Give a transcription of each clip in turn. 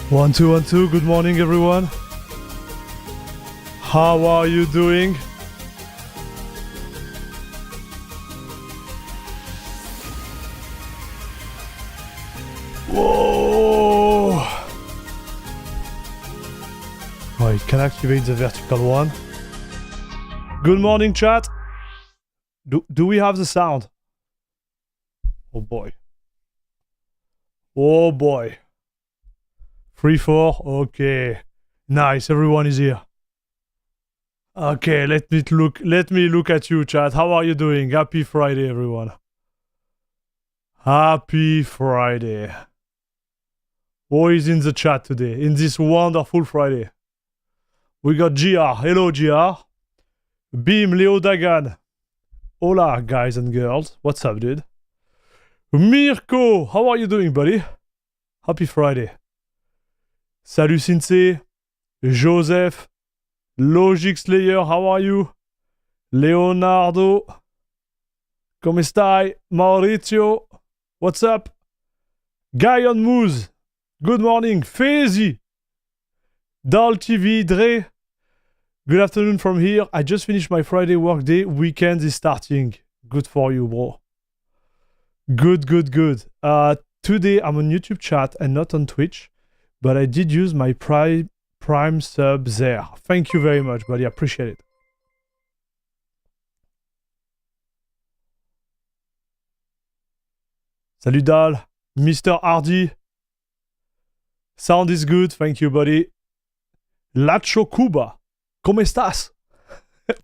One, two. Good morning, everyone. How are you doing? Whoa! Oh, it can activate the vertical one. Good morning, chat. Do we have the sound? Oh boy. Oh boy. 3-4. Okay. Nice. Everyone is here. Okay, let me look at you, chat. How are you doing? Happy Friday, everyone. Happy Friday. Who is in the chat today? In this wonderful Friday. We got GR. Hello, GR. Beam, Leo Dagan. Hola, guys and girls. What's up, dude? Mirko, how are you doing, buddy? Happy Friday. Salut, Cincy. Joseph. Logic Slayer, how are you? Leonardo. Come stai? Maurizio. What's up? Guy on Moose. Good morning. Fezi. Dal TV, Dre. Good afternoon from here. I just finished my Friday work day. Weekend is starting. Good for you, bro. Good. Today I'm on YouTube chat and not on Twitch, but I did use my Prime sub there. Thank you very much, buddy. I appreciate it. Salut Dal. Mr. Hardy. Sound is good. Thank you, buddy. Lacho Cuba. ¿Cómo estás?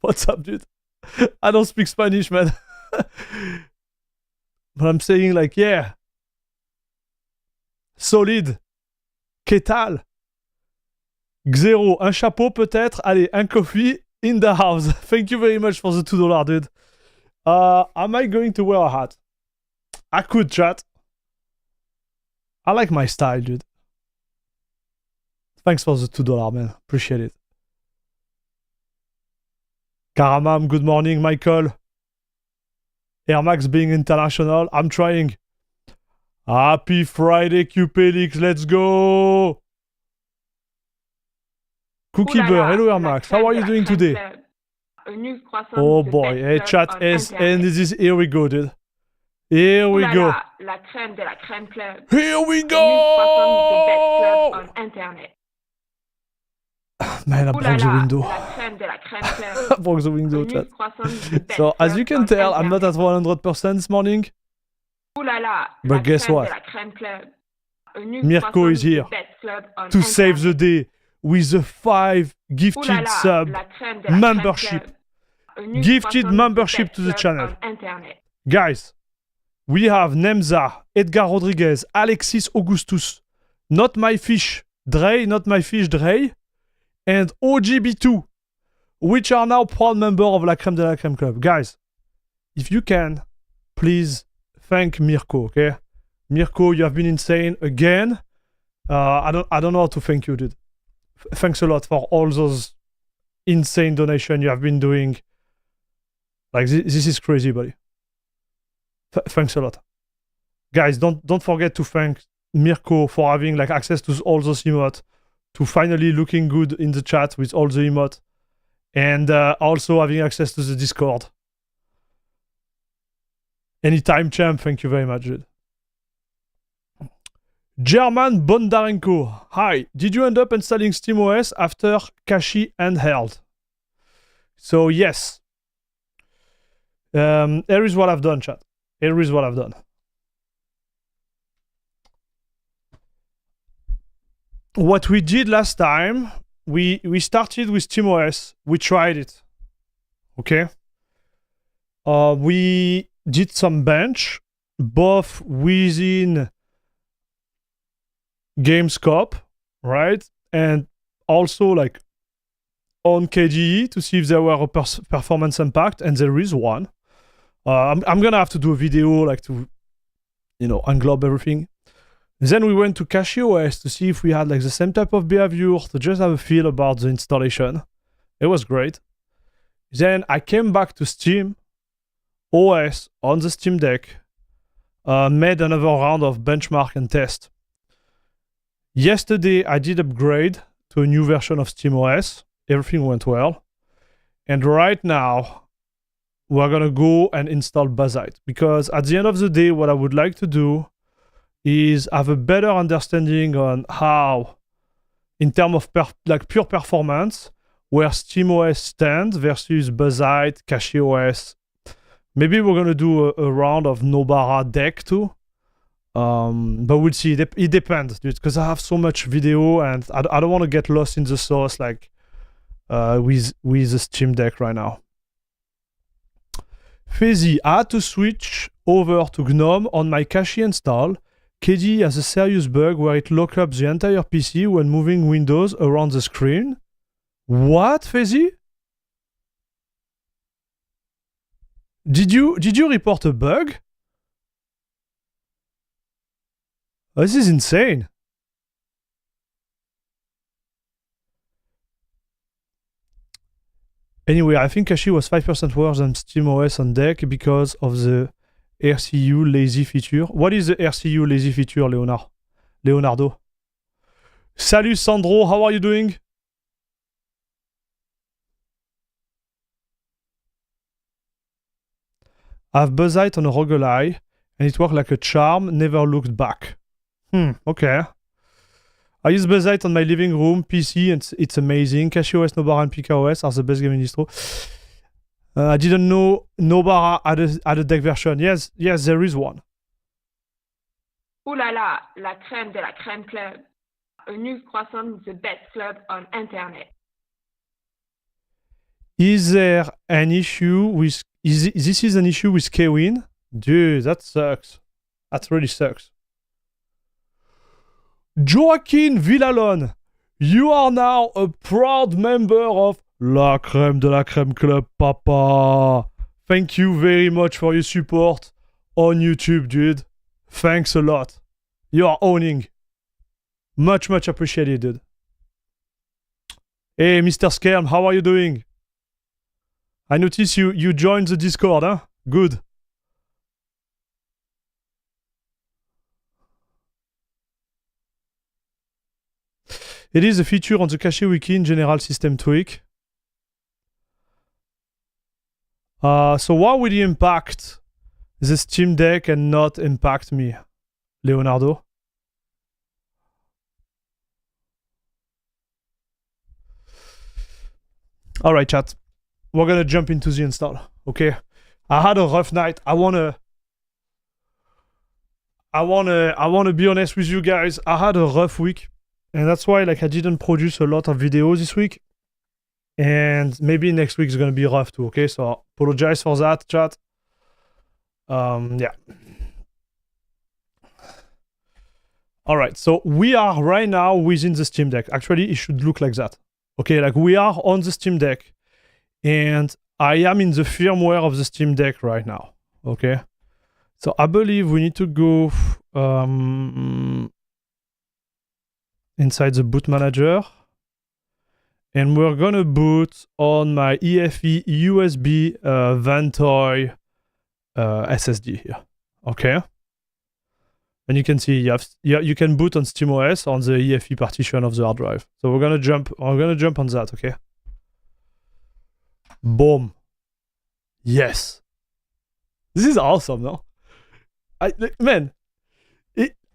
What's up, dude? I don't speak Spanish, man. But I'm saying like, yeah. Solide. ¿Qué tal? Xero, un chapeau peut-être. Allez, un coffee in the house. Thank you very much for the $2, dude. Am I going to wear a hat? I could, chat. I like my style, dude. Thanks for the $2, man. Appreciate it. Karamam, good morning, Michael. Air Max being international. I'm trying. Happy Friday, QPLX. Let's go. Cookie Bear, hello Air Max. How are you doing today? Oh boy, hey chat S, and this is here we go, dude. Here we go. La crème de la crème club. Here we go. On internet. Man, I broke the window. La crème de la crème club. I broke the window, chat. So as you can tell, I'm not at 100% this morning. But guess what? Mirko is here to save the day with a 5 gifted sub membership. Gifted membership to the channel. Guys, we have Nemza, Edgar Rodriguez, Alexis Augustus, Not My Fish, Dre, Not My Fish, Dre, and OGB2, which are now proud member of La Crème de la Crème Club. Guys, if you can, please thank Mirko, okay? Mirko, you have been insane again. I don't know how to thank you, dude. Thanks a lot for all those insane donations you have been doing. Like, this is crazy, buddy. Thanks a lot. Guys, don't forget to thank Mirko for having like access to all those emotes, to finally looking good in the chat with all the emotes, and also having access to the Discord. Anytime, champ. Thank you very much, dude. German Bondarenko. Hi. Did you end up installing SteamOS after Kashi handheld? So, yes. Here is what I've done, chat. Here is what I've done. What we did last time, we started with SteamOS. We tried it. Okay? We did some bench, both within game scope, right? And also like on KDE to see if there were a performance impact, and there is one. I'm gonna have to do a video like to, englobe everything. Then we went to CachyOS to see if we had like the same type of behavior, to just have a feel about the installation. It was great. Then I came back to Steam OS on the Steam Deck, made another round of benchmark and test. Yesterday, I did upgrade to a new version of SteamOS. Everything went well. And right now, we're going to go and install Bazzite. Because at the end of the day, what I would like to do is have a better understanding on how, in terms of pure performance, where SteamOS stands versus Bazzite, CacheOS. Maybe we're going to do a round of Nobara deck too. But we'll see. It depends, dude, because I have so much video and I don't want to get lost in the sauce like with the Steam Deck right now. Fezzy, I had to switch over to GNOME on my cache install. KDE has a serious bug where it locks up the entire PC when moving windows around the screen. What, Fezzy? Did you report a bug? Oh, this is insane. Anyway, I think Cache was 5% worse than SteamOS on deck because of the RCU lazy feature. What is the RCU lazy feature, Leonardo? Salut Sandro, how are you doing? I have Bazzite on a roguelike and it worked like a charm, never looked back. Okay. I use Bazzite on my living room PC and it's amazing. CacheOS, Nobara and PKOS are the best gaming distro. I didn't know Nobara had a deck version. Yes, there is one. Ouh là là, la crème de la crème club. A new croissant, the best club on internet. Is there an issue with... This is an issue with Kewin? Dude, that sucks. That really sucks. Joaquin Villalon, you are now a proud member of La Crème de la Crème Club, papa. Thank you very much for your support on YouTube, dude. Thanks a lot. You are owning. Much appreciated, dude. Hey, Mr. Skerm, how are you doing? I notice you joined the Discord, huh? Good. It is a feature on the Cache Wiki in General System Tweak. So why would it impact the Steam Deck and not impact me, Leonardo? All right, chat. We're gonna jump into the install, okay? I had a rough night. I wanna be honest with you guys. I had a rough week. And that's why I didn't produce a lot of videos this week. And maybe next week is going to be rough too, okay? So apologize for that, chat. Yeah. All right, so we are right now within the Steam Deck. Actually, it should look like that. Okay, we are on the Steam Deck. And I am in the firmware of the Steam Deck right now, okay? So I believe we need to go... inside the boot manager, and we're gonna boot on my EFE USB Ventoy SSD here. Okay, and you can see you can boot on SteamOS on the EFE partition of the hard drive. So we're gonna jump on that. Okay, boom. Yes, this is awesome, no?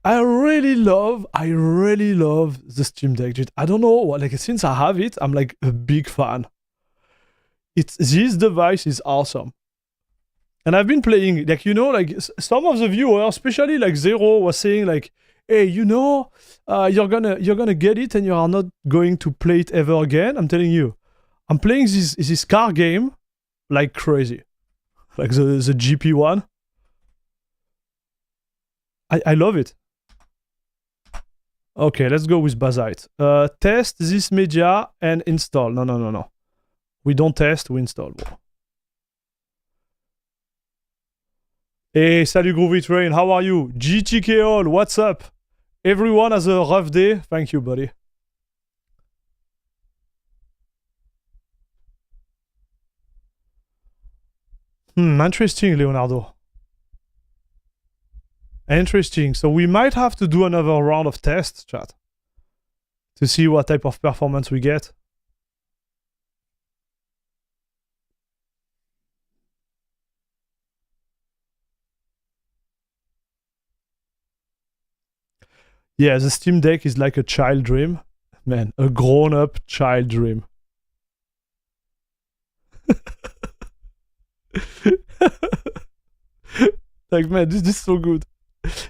I really love the Steam Deck, dude. I don't know, since I have it, I'm a big fan. This device is awesome. And I've been playing, some of the viewers, especially Zero, was saying hey, you're gonna get it and you are not going to play it ever again. I'm telling you, I'm playing this car game like crazy. The GP one. I love it. Okay, let's go with Bazzite. Test this media and install. No. We don't test, we install. Hey, salut Groovy Train, how are you? GTK all, what's up? Everyone has a rough day? Thank you, buddy. Interesting, Leonardo. Interesting. So we might have to do another round of tests, chat. to see what type of performance we get. Yeah, the Steam Deck is like a child dream. Man, a grown-up child dream. Like, man, this is so good.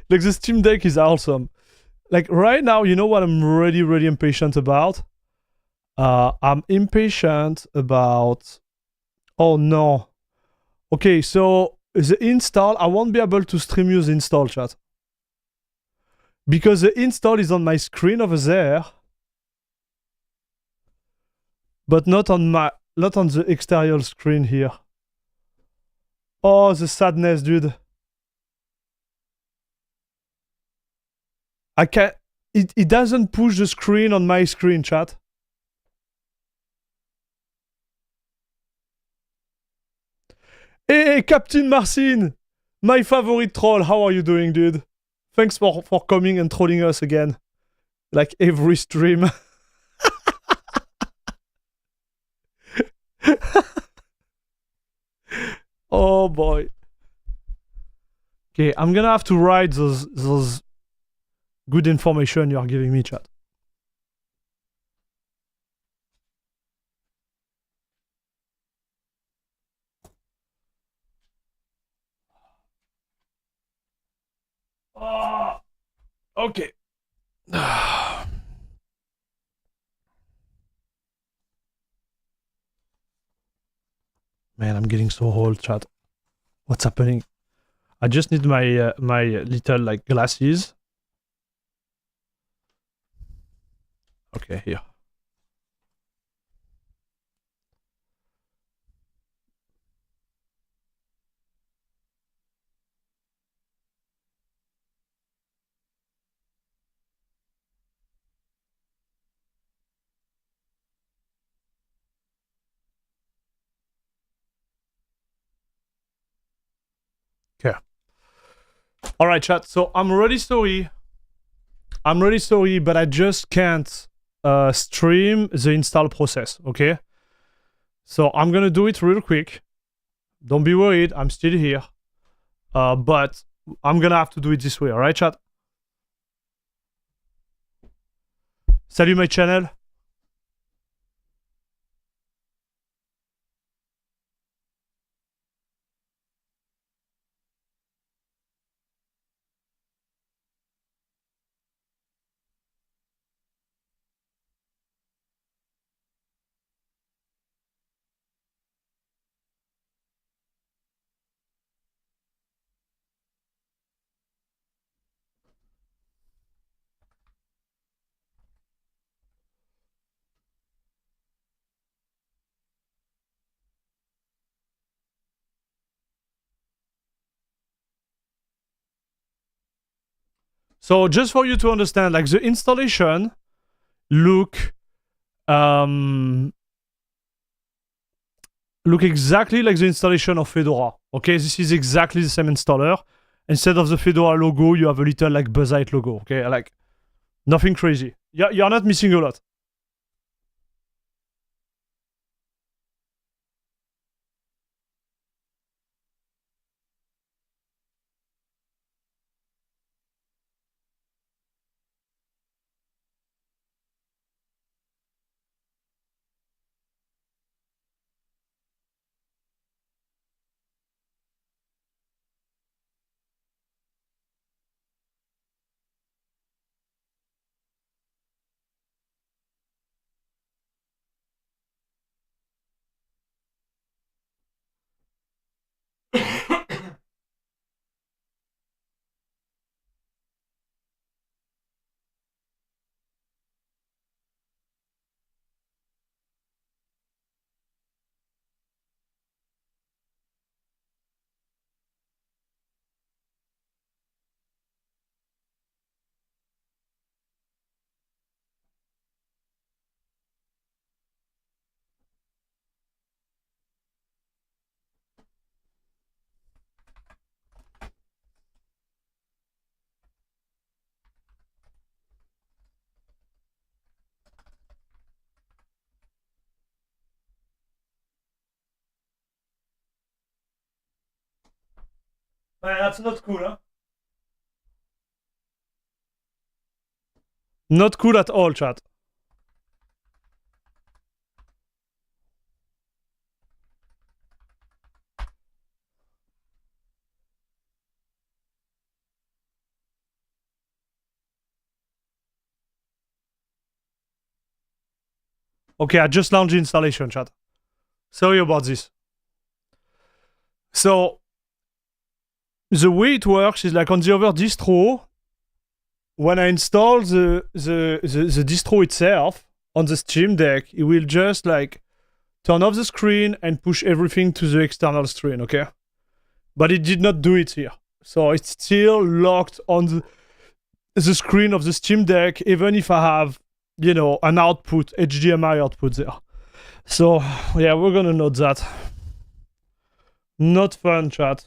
Like, the Steam Deck is awesome. Like, right now, you know what I'm really, really impatient about? I'm impatient about... Oh, no. Okay, so the install, I won't be able to stream you the install, chat. Because the install is on my screen over there, but not on the exterior screen here. Oh, the sadness, dude. I can't... It doesn't push the screen on my screen, chat. Hey, Captain Marcin! My favorite troll, how are you doing, dude? Thanks for coming and trolling us again. Like every stream. Oh boy. Okay, I'm gonna have to write those good information you are giving me, chat. Oh, okay. Man, I'm getting so old, chat. What's happening? I just need my my little like glasses. Okay, here. Okay. All right, chat. So I'm really sorry. I'm really sorry, but I just can't stream the install process. Okay. So I'm gonna do it real quick. Don't be worried. I'm still here. But I'm gonna have to do it this way. All right, chat. Salut my channel. So just for you to understand, like the installation look exactly like the installation of Fedora. Okay, this is exactly the same installer. Instead of the Fedora logo, you have a little like Bazzite logo. Okay, like nothing crazy. You're not missing a lot. That's not cool, huh? Not cool at all, chat. Okay, I just launched the installation, chat. Sorry about this. So, the way it works is like on the other distro, when I install the distro itself on the Steam Deck, it will just like turn off the screen and push everything to the external screen, okay? But it did not do it here. So it's still locked on the screen of the Steam Deck, even if I have, you know, an output, HDMI output there. So, yeah, we're gonna note that. Not fun, chat.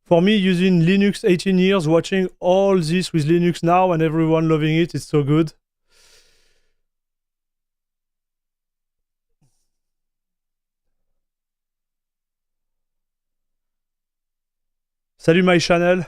For me, using Linux 18 years, watching all this with Linux now and everyone loving it, it's so good. Salut my channel.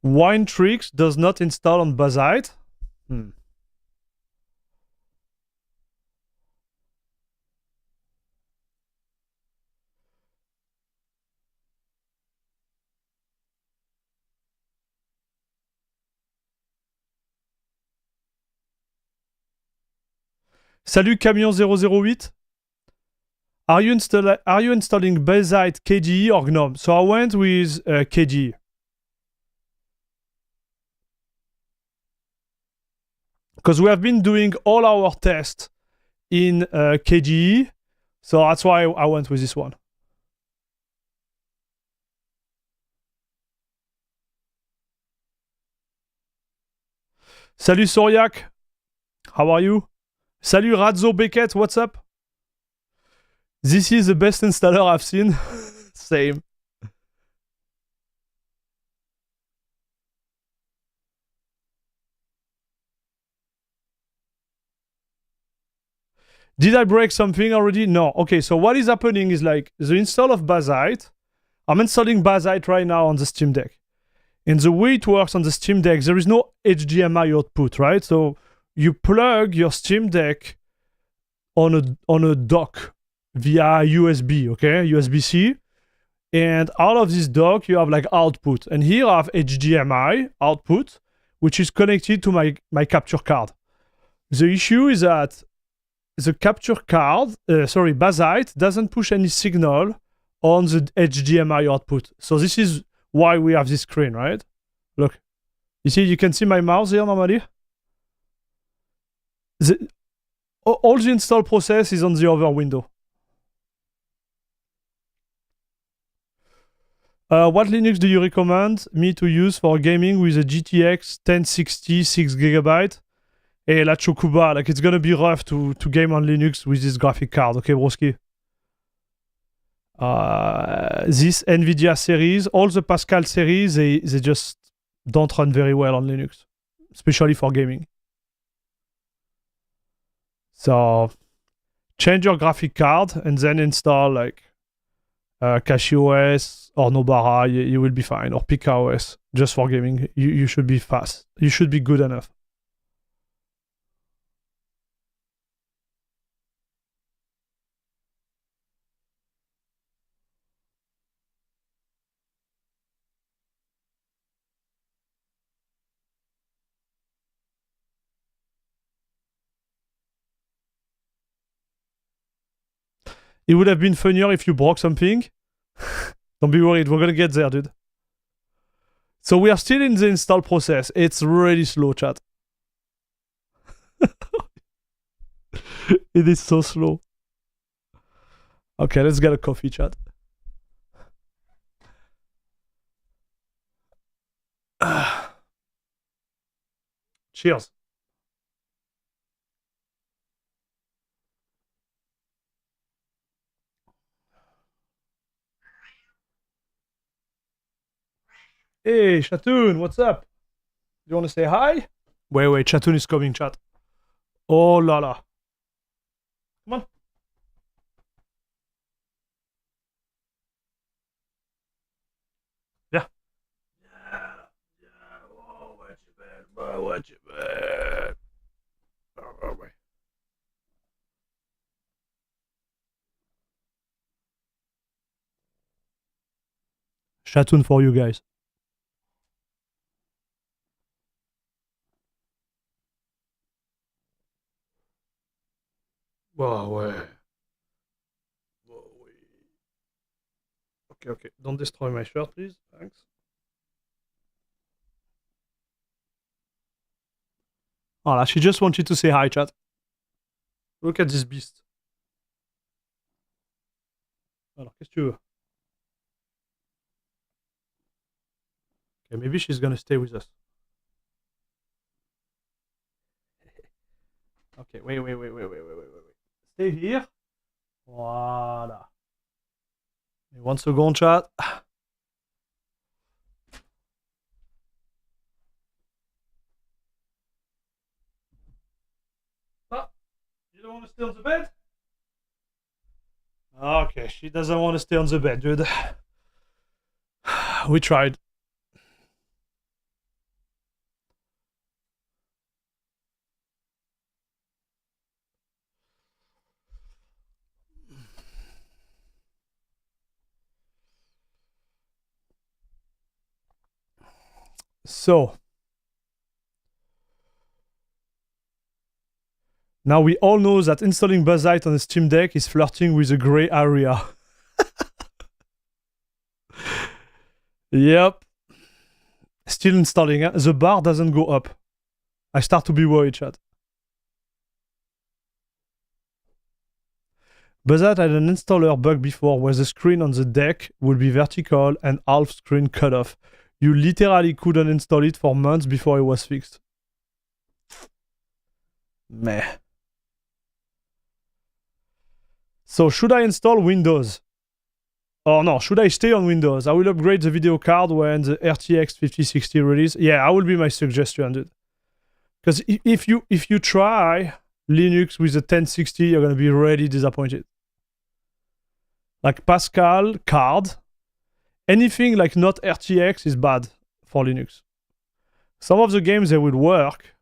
Wine Tricks does not install on Bazzite. Salut Camion 008. Are you installing Bazzite KDE or GNOME? So I went with KDE. Because we have been doing all our tests in KDE, so that's why I went with this one. Salut Soriak, how are you? Salut Razzo Beckett, what's up? This is the best installer I've seen. Same. Did I break something already? No. Okay, so what is happening is like the install of Bazzite. I'm installing Bazzite right now on the Steam Deck. And the way it works on the Steam Deck, there is no HDMI output, right? So you plug your Steam Deck on a dock via USB, okay? USB-C. And out of this dock, you have like output. And here I have HDMI output, which is connected to my capture card. The issue is that the capture card, Bazzite, doesn't push any signal on the HDMI output. So this is why we have this screen, right? Look. You see, you can see my mouse here normally. All the install process is on the other window. What Linux do you recommend me to use for gaming with a GTX 1060 6GB? Hey, La Chocuba, like it's gonna be rough to game on Linux with this graphic card, okay, broski? This Nvidia series, all the Pascal series, they just don't run very well on Linux, especially for gaming. So change your graphic card and then install like CachyOS or Nobara, you will be fine, or PKOS, just for gaming. You should be fast. You should be good enough. It would have been funnier if you broke something. Don't be worried, we're gonna get there, dude. So we are still in the install process. It's really slow, chat. It is so slow. Okay, let's get a coffee, chat. Cheers. Hey, Chatoon, what's up? You want to say hi? Wait, Chatoon is coming, chat. Oh la la. Come on. Yeah. Oh, what you bad? Oh, wait. Chatoon for you guys. Wow, ouais. Okay. Don't destroy my shirt, please. Thanks. Voilà, she just wanted to say hi, chat. Look at this beast. Alors, qu'est-ce que tu veux? Okay, maybe she's gonna stay with us. Okay, wait. Stay here. Voilà. One second, chat. Ah, you don't want to stay on the bed? Okay, she doesn't want to stay on the bed, dude. We tried. So, now we all know that installing Bazzite on a SteamDeck is flirting with a gray area. Yep. Still installing. The bar doesn't go up. I start to be worried, chat. Bazzite had an installer bug before where the screen on the deck would be vertical and half screen cut off. You literally couldn't install it for months before it was fixed. Meh. So should I install Windows? Oh no, should I stay on Windows? I will upgrade the video card when the RTX 5060 release. Yeah, that will be my suggestion, dude. Because if you try Linux with a 1060, you're gonna be really disappointed. Like Pascal card, anything like not RTX is bad for Linux. Some of the games they would work,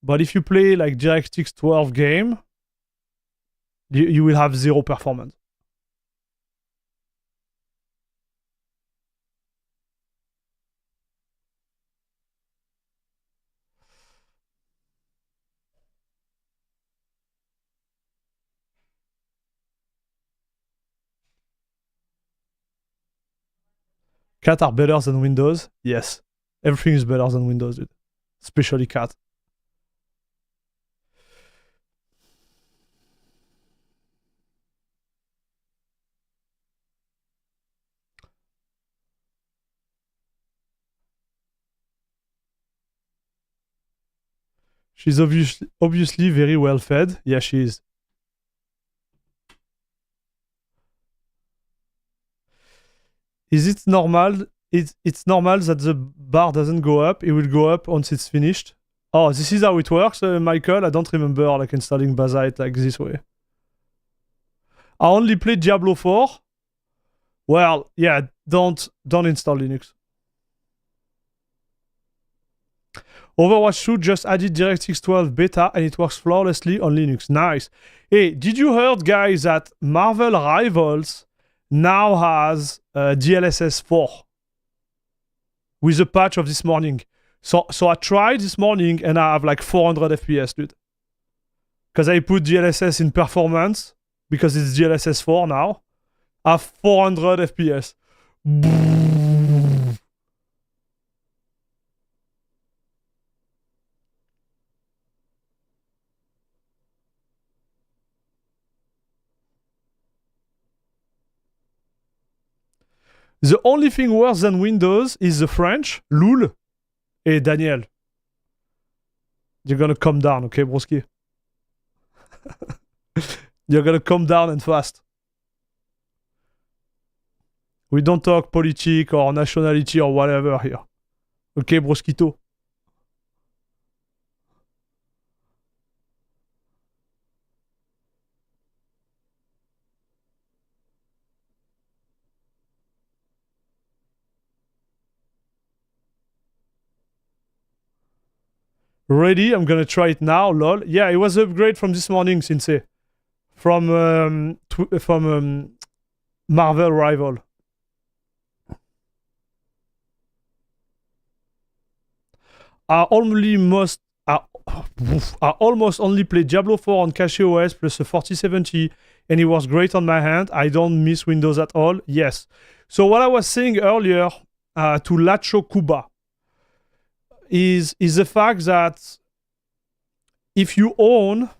but if you play like DirectX 12 game, you will have zero performance. Cat are better than Windows? Yes. Everything is better than Windows, dude. Especially cat. She's obviously very well fed. Yeah, she is. Is it normal? It's normal that the bar doesn't go up. It will go up once it's finished. Oh, this is how it works, Michael. I don't remember like installing Bazzite like this way. I only played Diablo 4. Well, yeah, don't install Linux. Overwatch 2 just added DirectX 12 beta and it works flawlessly on Linux. Nice. Hey, did you heard, guys, that Marvel Rivals now has DLSS 4 with a patch of this morning? So I tried this morning and I have like 400 FPS, dude. Because I put DLSS in performance because it's DLSS 4 now. I have 400 FPS. The only thing worse than Windows is the French. Loul. Hey, Daniel. You're gonna come down, okay, broski? You're gonna come down and fast. We don't talk politics or nationality or whatever here. Okay, broskito? Ready? I'm gonna try it now, lol. Yeah, it was an upgrade from this morning, Sensei. From Marvel Rival. I almost only play Diablo 4 on Cache OS plus a 4070, and it was great on my hand. I don't miss Windows at all. Yes. So what I was saying earlier to Lacho Kuba is the fact that if you own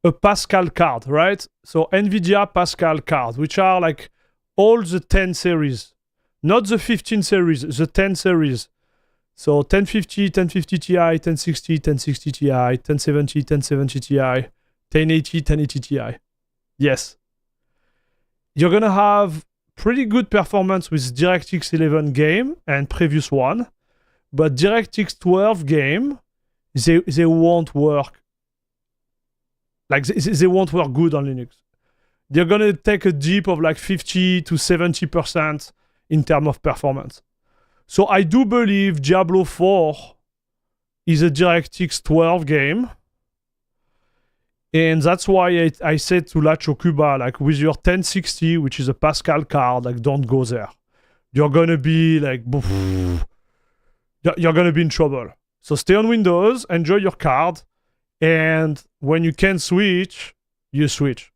a Pascal card, right? So Nvidia Pascal card, which are like all the 10 series, not the 15 series, the 10 series. So 1050, 1050 Ti, 1060, 1060 Ti, 1070, 1070 Ti, 1080, 1080 Ti. Yes. You're gonna have pretty good performance with DirectX 11 game and previous one, but DirectX 12 game, they won't work. Like they won't work good on Linux. They're gonna take a dip of like 50 to 70% in terms of performance. So I do believe Diablo 4 is a DirectX 12 game. And that's why I said to Lacho Cuba, like with your 1060, which is a Pascal card, like don't go there. You're gonna be like, you're gonna be in trouble. So stay on Windows, enjoy your card, and when you can switch, you switch.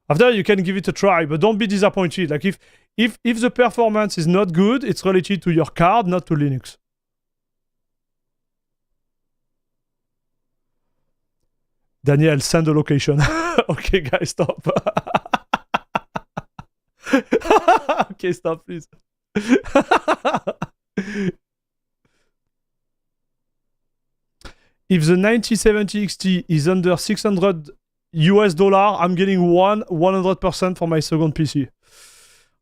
After you can give it a try, but don't be disappointed. Like if the performance is not good, it's related to your card, not to Linux. Daniel, send the location. Okay, guys, stop. Okay, stop, please. If the 9070 XT is under $600 US, I'm getting 100% for my second PC.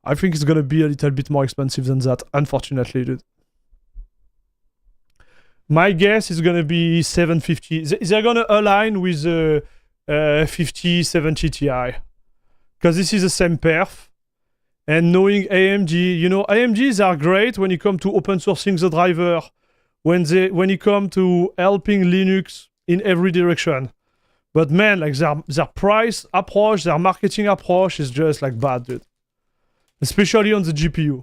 I think it's gonna be a little bit more expensive than that, unfortunately, dude. My guess is gonna be 750. They're gonna align with the 5070 Ti, because this is the same perf. And knowing AMD, you know, AMDs are great when it comes to open sourcing the driver, when it comes to helping Linux in every direction. But man, like their price approach, their marketing approach is just like bad, dude. Especially on the GPU.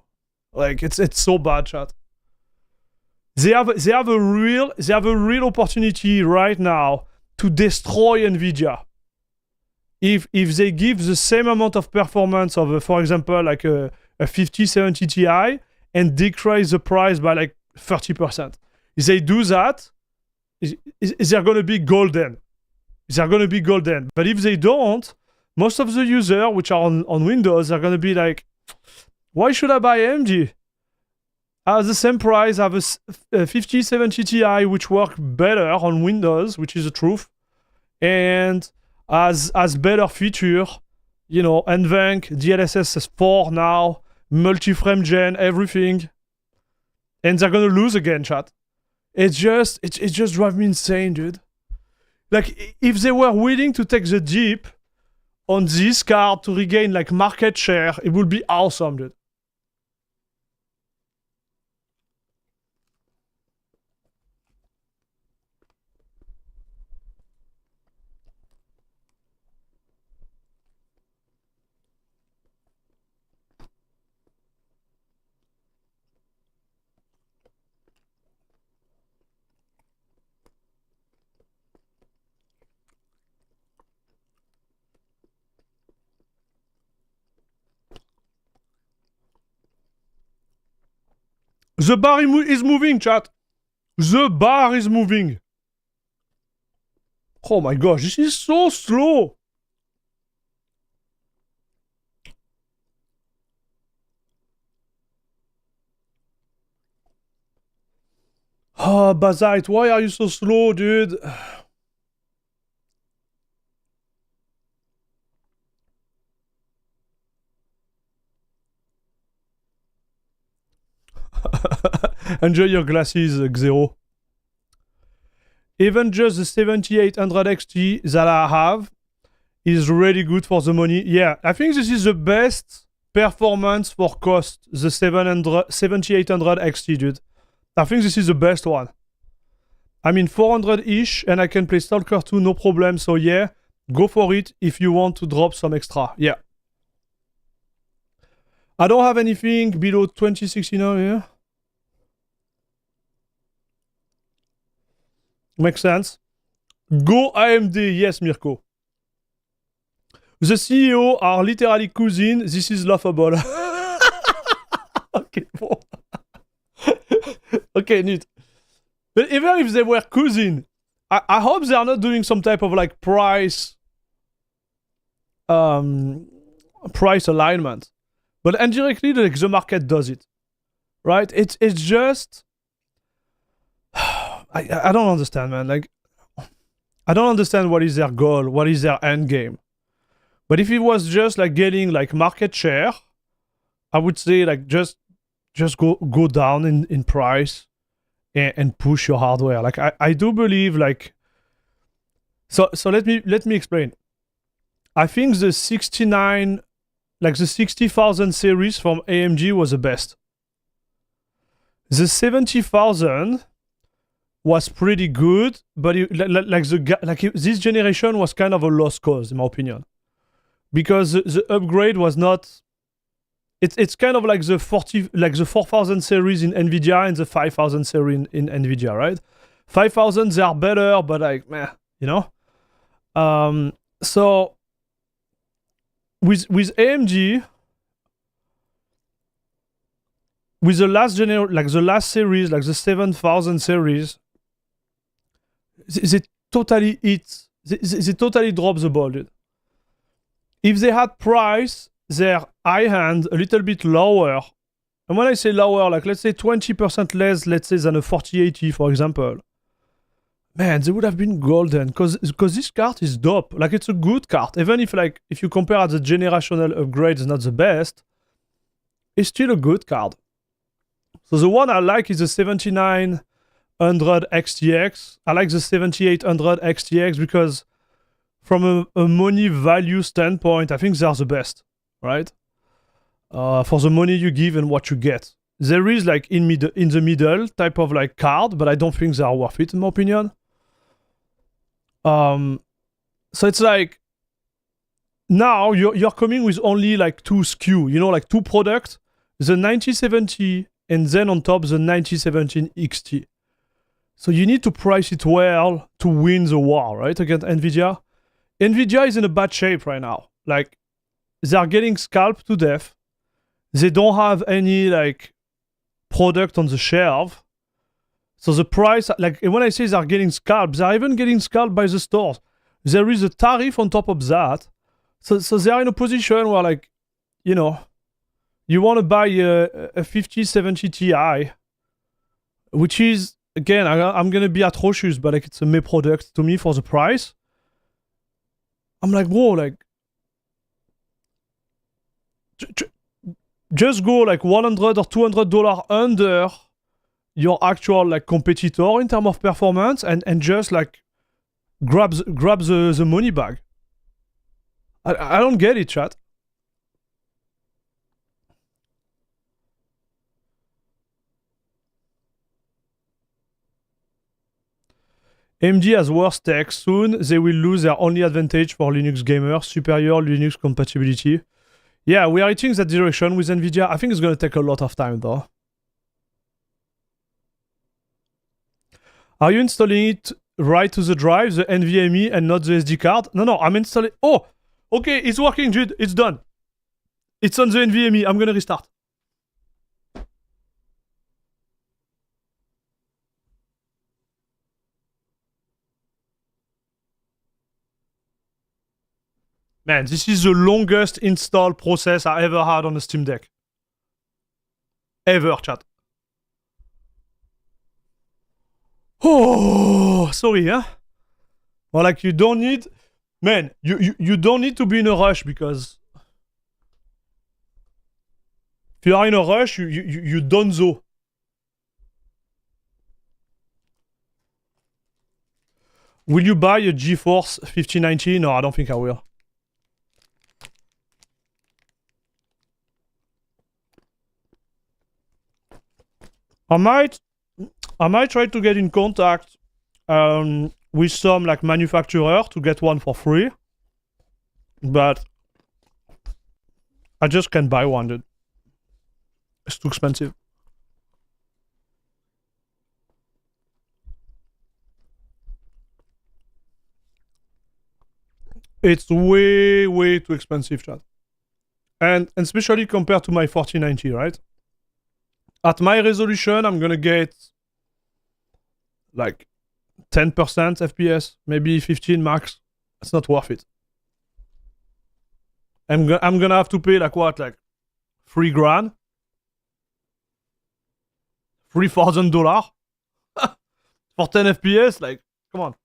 Like it's so bad, chat. They have a real opportunity right now to destroy Nvidia. If they give the same amount of performance of, for example, like a 5070 Ti and decrease the price by like 30%. If they do that, they're gonna be golden. They're gonna be golden. But if they don't, most of the users which are on Windows are gonna be like, why should I buy AMD? At the same price, I have a 5070 Ti which work better on Windows, which is the truth, and has better feature, you know, NVENC, DLSS 4 now, multi-frame gen, everything, and they're gonna lose again, chat. It just drives me insane, dude. Like, if they were willing to take the dip on this card to regain like market share, it would be awesome, dude. The bar is moving, chat. The bar is moving. Oh my gosh, this is so slow. Oh, Bazzite, why are you so slow, dude? Enjoy your glasses, Xero. Even just the 7800 XT that I have is really good for the money. Yeah, I think this is the best performance for cost, the 7800 XT, dude. I think this is the best one. I mean, 400-ish, and I can play Stalker 2, no problem. So yeah, go for it if you want to drop some extra. Yeah. I don't have anything below 2069 here. Makes sense. Go AMD, yes, Mirko. The CEO are literally cousins. This is laughable. Okay, bon. Okay, neat. But even if they were cousins, I hope they are not doing some type of like price alignment. But indirectly, like, the market does it, right? It's just I don't understand, man. Like, I don't understand what is their goal, what is their end game. But if it was just like getting like market share, I would say like just go down in price and push your hardware. Like I do believe like so let me explain. I think the 60,000 series from AMG was the best. The 70,000 was pretty good, but this generation was kind of a lost cause in my opinion, because the upgrade was not. It's kind of like the 4000 series in Nvidia and the 5000 series in Nvidia, right? 5000 they are better, but like meh, you know. So with AMG, with the last series, like the 7000 series, they totally they totally drop the ball, dude. If they had price their high end a little bit lower, and when I say lower, like let's say 20% less, let's say, than a 4080, for example, man, they would have been golden, because this card is dope. Like, it's a good card. Even if you compare the generational upgrade, it's not the best, it's still a good card. So the one I like is the 7900 XTX. I like the 7800 XTX because from a money value standpoint, I think they're the best, right? For the money you give and what you get. There is like in the middle type of like card, but I don't think they are worth it in my opinion. So it's like now you're coming with only like two SKU, you know, like two products, the 9070 and then on top the 9017 XT. So you need to price it well to win the war, right, against Nvidia. Nvidia is in a bad shape right now. Like, they are getting scalped to death. They don't have any like product on the shelf. So the price, like when I say they're getting scalped, they're even getting scalped by the stores. There is a tariff on top of that. So they are in a position where, like, you know, you want to buy a 5070 Ti, which is, again, I'm going to be atrocious, but like it's a May product to me for the price. I'm like, whoa, like, just go like $100 or $200 under your actual like competitor in terms of performance, and just like grab the money bag. I don't get it, chat. AMD has worse tech. Soon they will lose their only advantage for Linux gamers, superior Linux compatibility. Yeah, we are reaching that direction with Nvidia. I think it's going to take a lot of time though. Are you installing it right to the drive, the NVMe, and not the SD card? No, I'm installing... Oh! Okay, it's working, dude. It's done. It's on the NVMe. I'm going to restart. Man, this is the longest install process I ever had on a Steam Deck. Ever, chat. Oh, sorry, huh? Well, like you don't need, man. You don't need to be in a rush because if you are in a rush, you don't so. Will you buy a GeForce 5090? No, I don't think I will. I might try to get in contact with some like manufacturer to get one for free, but I just can't buy one, dude. It's too expensive. It's way too expensive, chat. And especially compared to my 4090, right? At my resolution, I'm gonna get like 10% FPS, maybe 15 max. It's not worth it. I'm gonna have to pay like what, like $3,000, $3,000 for 10 FPS. Like, come on.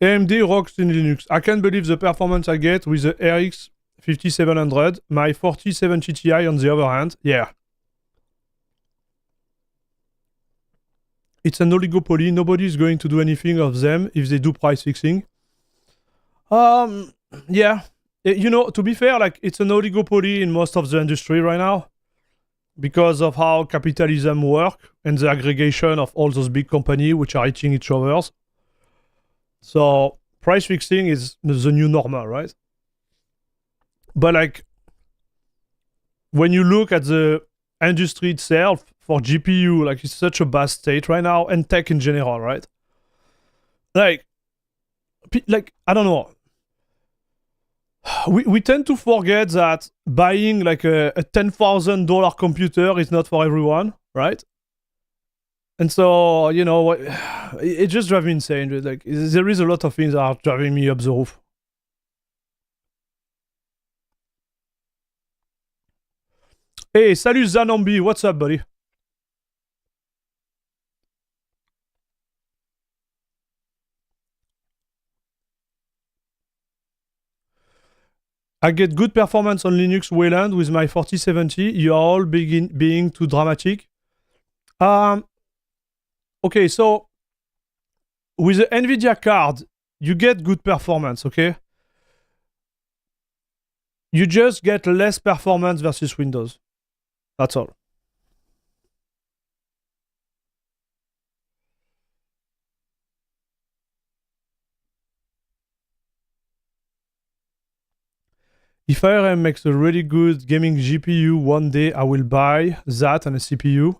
AMD rocks in Linux. I can't believe the performance I get with the RX 5700. My 4070 Ti on the other hand, yeah. It's an oligopoly. Nobody is going to do anything of them if they do price fixing. Yeah. You know, to be fair, like it's an oligopoly in most of the industry right now because of how capitalism work and the aggregation of all those big companies which are eating each other's. So price fixing is the new normal, right? But like when you look at the industry itself for GPU, like it's such a bad state right now, and tech in general, right? Like I don't know. We tend to forget that buying like a $10,000 computer is not for everyone, right? And so, you know, it just drives me insane. Dude. Like, there is a lot of things that are driving me up the roof. Hey, salut Zanambi, what's up, buddy? I get good performance on Linux Wayland with my 4070. You're all being too dramatic. Okay, so with the Nvidia card, you get good performance, okay? You just get less performance versus Windows. That's all. If ARM makes a really good gaming GPU one day, I will buy that and a CPU.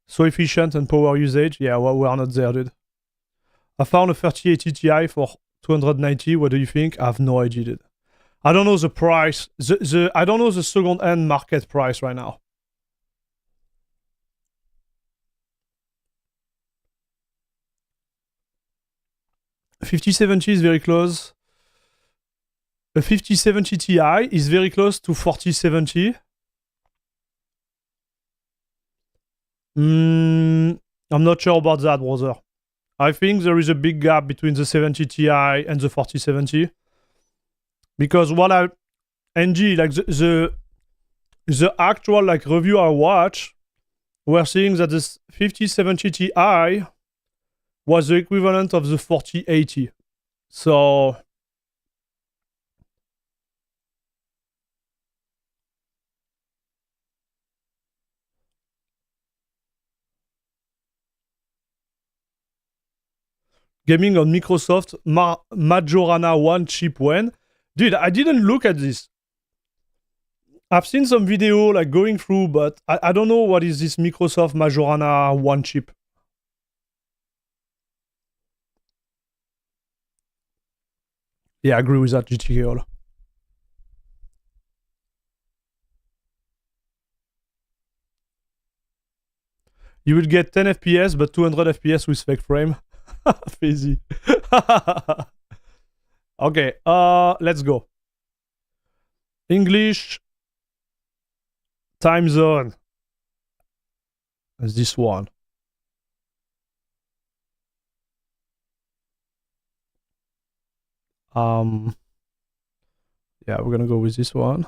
So efficient and power usage. Yeah, well, we are not there, dude. I found a 3080 Ti for 290. What do you think? I have no idea, dude. I don't know the price. I don't know the second-hand market price right now. $5070 is very close. A 5070 Ti is very close to 4070. I'm not sure about that, brother. I think there is a big gap between the 70 Ti and the 4070. Because what NG, like the actual like review I watched, we're seeing that this 5070 Ti was the equivalent of the 4080. So gaming on Microsoft Majorana 1 chip when? Dude, I didn't look at this. I've seen some video like going through, but I don't know what is this Microsoft Majorana 1 chip. Yeah, I agree with that, GTK all. You will get 10 FPS, but 200 FPS with fake frame. Easy. Okay, let's go. English time zone. Is this one? Yeah, we're gonna go with this one.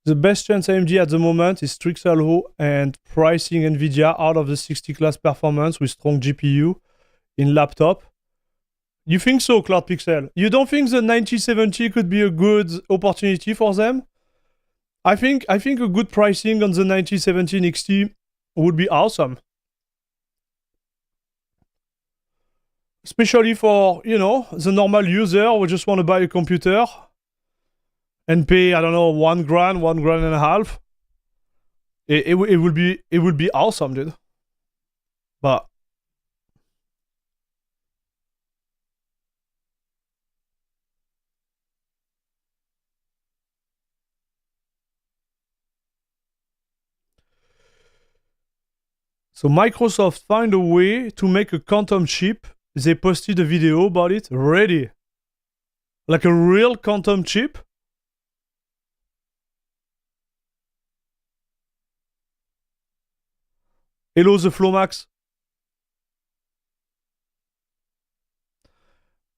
The best chance AMD at the moment is Strixel Low and pricing Nvidia out of the 60 class performance with strong GPU in laptop. You think so, Cloud Pixel? You don't think the 9070 could be a good opportunity for them? I think a good pricing on the 9070 XT would be awesome. Especially for, you know, the normal user who just want to buy a computer and pay, I don't know, $1 grand, $1.5 grand. It would be awesome, dude. But so Microsoft find a way to make a quantum chip. They posted a video about it. Ready. Like a real quantum chip. Hello, the Flowmax.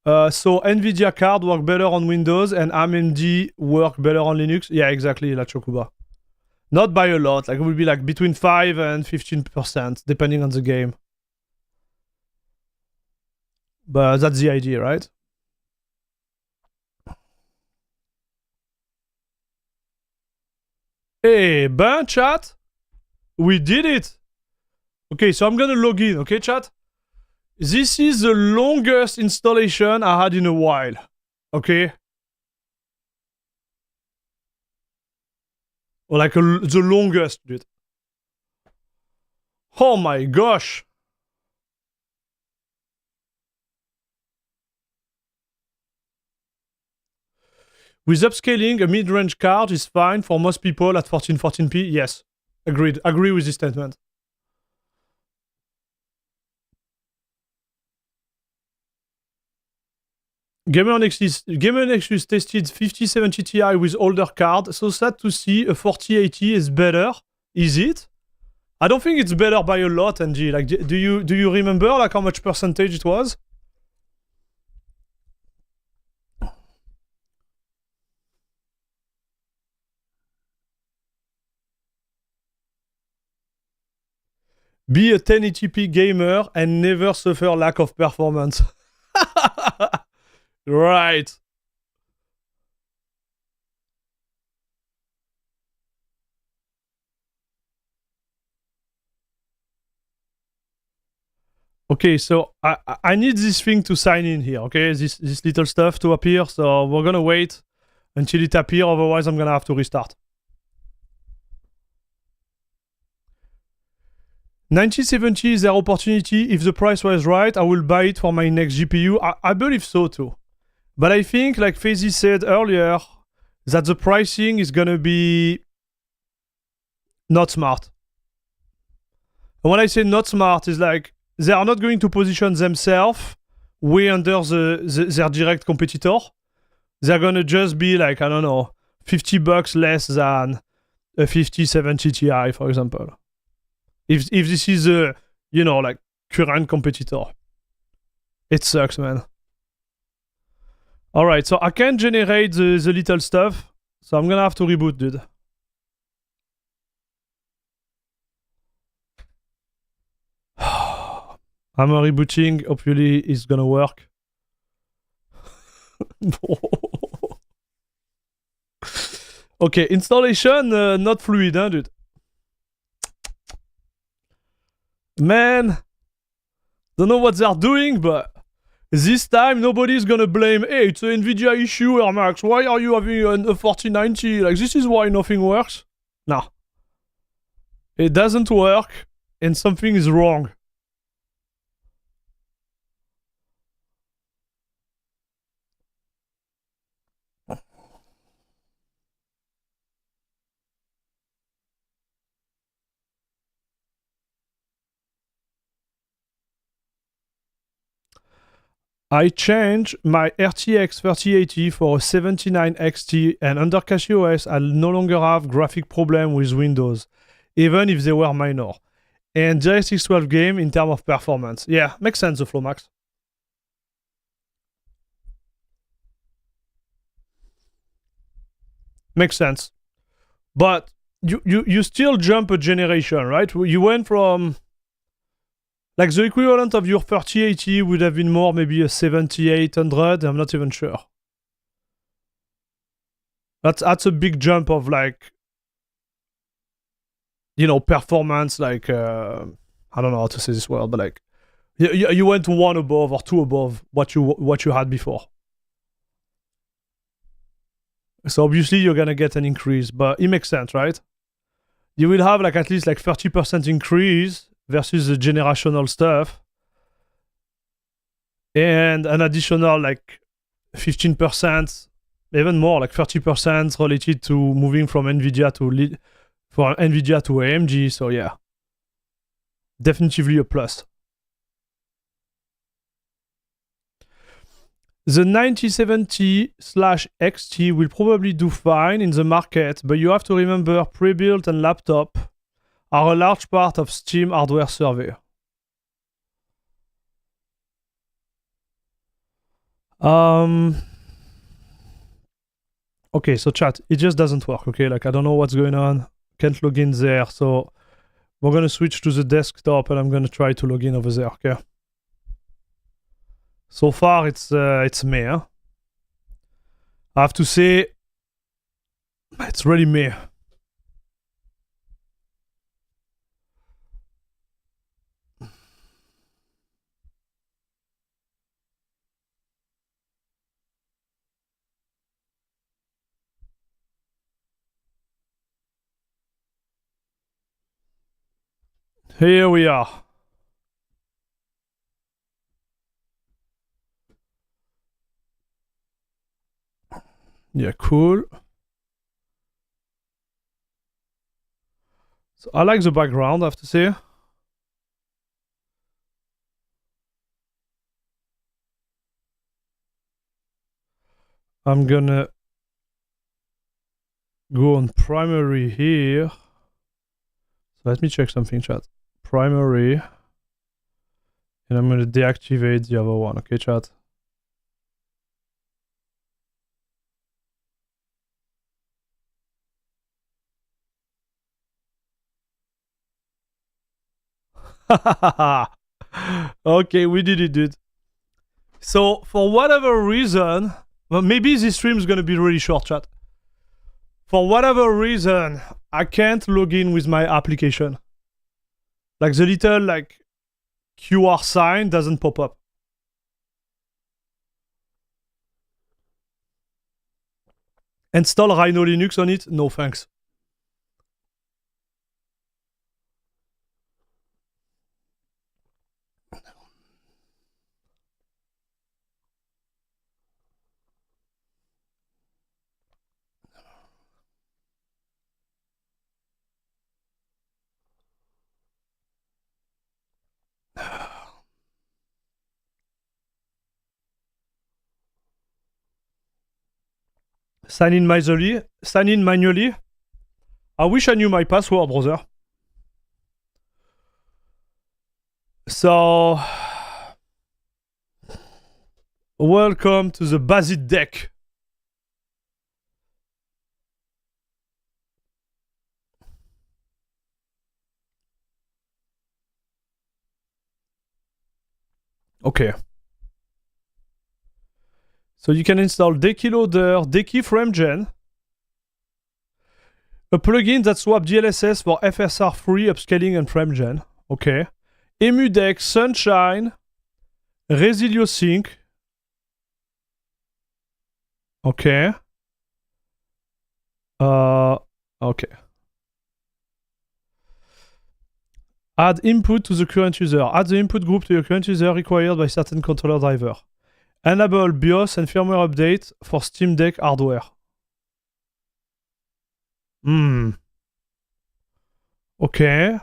So Nvidia card work better on Windows and AMD work better on Linux. Yeah, exactly, La Chocuba. Not by a lot. Like it will be like between 5 and 15%, depending on the game. But that's the idea, right? Hey, ben, chat. We did it. Okay, so I'm gonna log in, okay, chat? This is the longest installation I had in a while, okay? Or like the longest, dude. Oh my gosh. With upscaling, a mid-range card is fine for most people at 1440p. Yes, agreed. Agree with this statement. Gamer Nexus tested 5070 Ti with older card, so sad to see a 4080 is better. Is it? I don't think it's better by a lot, NG. Like, do you remember like how much percentage it was? Be a 1080p gamer and never suffer lack of performance. Right. Okay, so I need this thing to sign in here, okay? This little stuff to appear, so we're gonna wait until it appears, otherwise I'm gonna have to restart. 9070 is their opportunity. If the price was right, I will buy it for my next GPU. I believe so too. But I think, like Faisy said earlier, that the pricing is gonna be not smart. And when I say not smart, is like they are not going to position themselves way under their direct competitor. They're gonna just be like, I don't know, $50 less than a 5070 Ti, for example. If this is a, you know, like current competitor. It sucks, man. Alright, so I can't generate the little stuff, so I'm gonna have to reboot, dude. I'm rebooting. Hopefully it's gonna work. Okay, installation not fluid, huh, dude? Man, don't know what they're doing, but this time nobody's gonna blame, hey, it's an Nvidia issue, Air Max. Why are you having a 4090? Like, this is why nothing works. Nah. It doesn't work, and something is wrong. I changed my RTX 3080 for a 79XT, and under CashOS, I no longer have graphic problem with Windows, even if they were minor. And DirectX 12 game in terms of performance. Yeah, makes sense, the Flowmax. Makes sense. But you still jump a generation, right? You went from... Like, the equivalent of your 3080 would have been more maybe a 7800, I'm not even sure. That's a big jump of, like, you know, performance, like, I don't know how to say this word, but like, you went one above or two above what you had before. So obviously you're gonna get an increase, but it makes sense, right? You will have like at least like 30% increase versus the generational stuff, and an additional like 15%, even more, like 30% related to moving from Nvidia to AMD. So yeah, definitively a plus. The 9070/XT will probably do fine in the market, but you have to remember pre-built and laptop are a large part of Steam hardware survey. Okay, so chat, it just doesn't work, okay? Like, I don't know what's going on. Can't log in there, so we're gonna switch to the desktop and I'm gonna try to log in over there, okay? So far, it's me, huh? I have to say, it's really me. Here we are. Yeah, cool. So I like the background, I have to say. I'm gonna go on primary here. So let me check something, chat. Primary. And I'm gonna deactivate the other one, okay, chat? Okay, we did it, dude. So, for whatever reason, well, maybe this stream is gonna be really short, chat. For whatever reason, I can't log in with my application. Like, the little, like, QR sign doesn't pop up. Install Rhino Linux on it? No, thanks. Sign in manually. I wish I knew my password, brother. So, welcome to the Bazzite deck. Okay. So you can install Decky Loader, Decky FrameGen, a plugin that swaps DLSS for FSR-free upscaling and FrameGen. Okay. EmuDeck, Sunshine, ResilioSync. Okay. Okay. Add input to the current user. Add the input group to your current user required by certain controller driver. Enable BIOS and firmware update for SteamDeck hardware. Okay.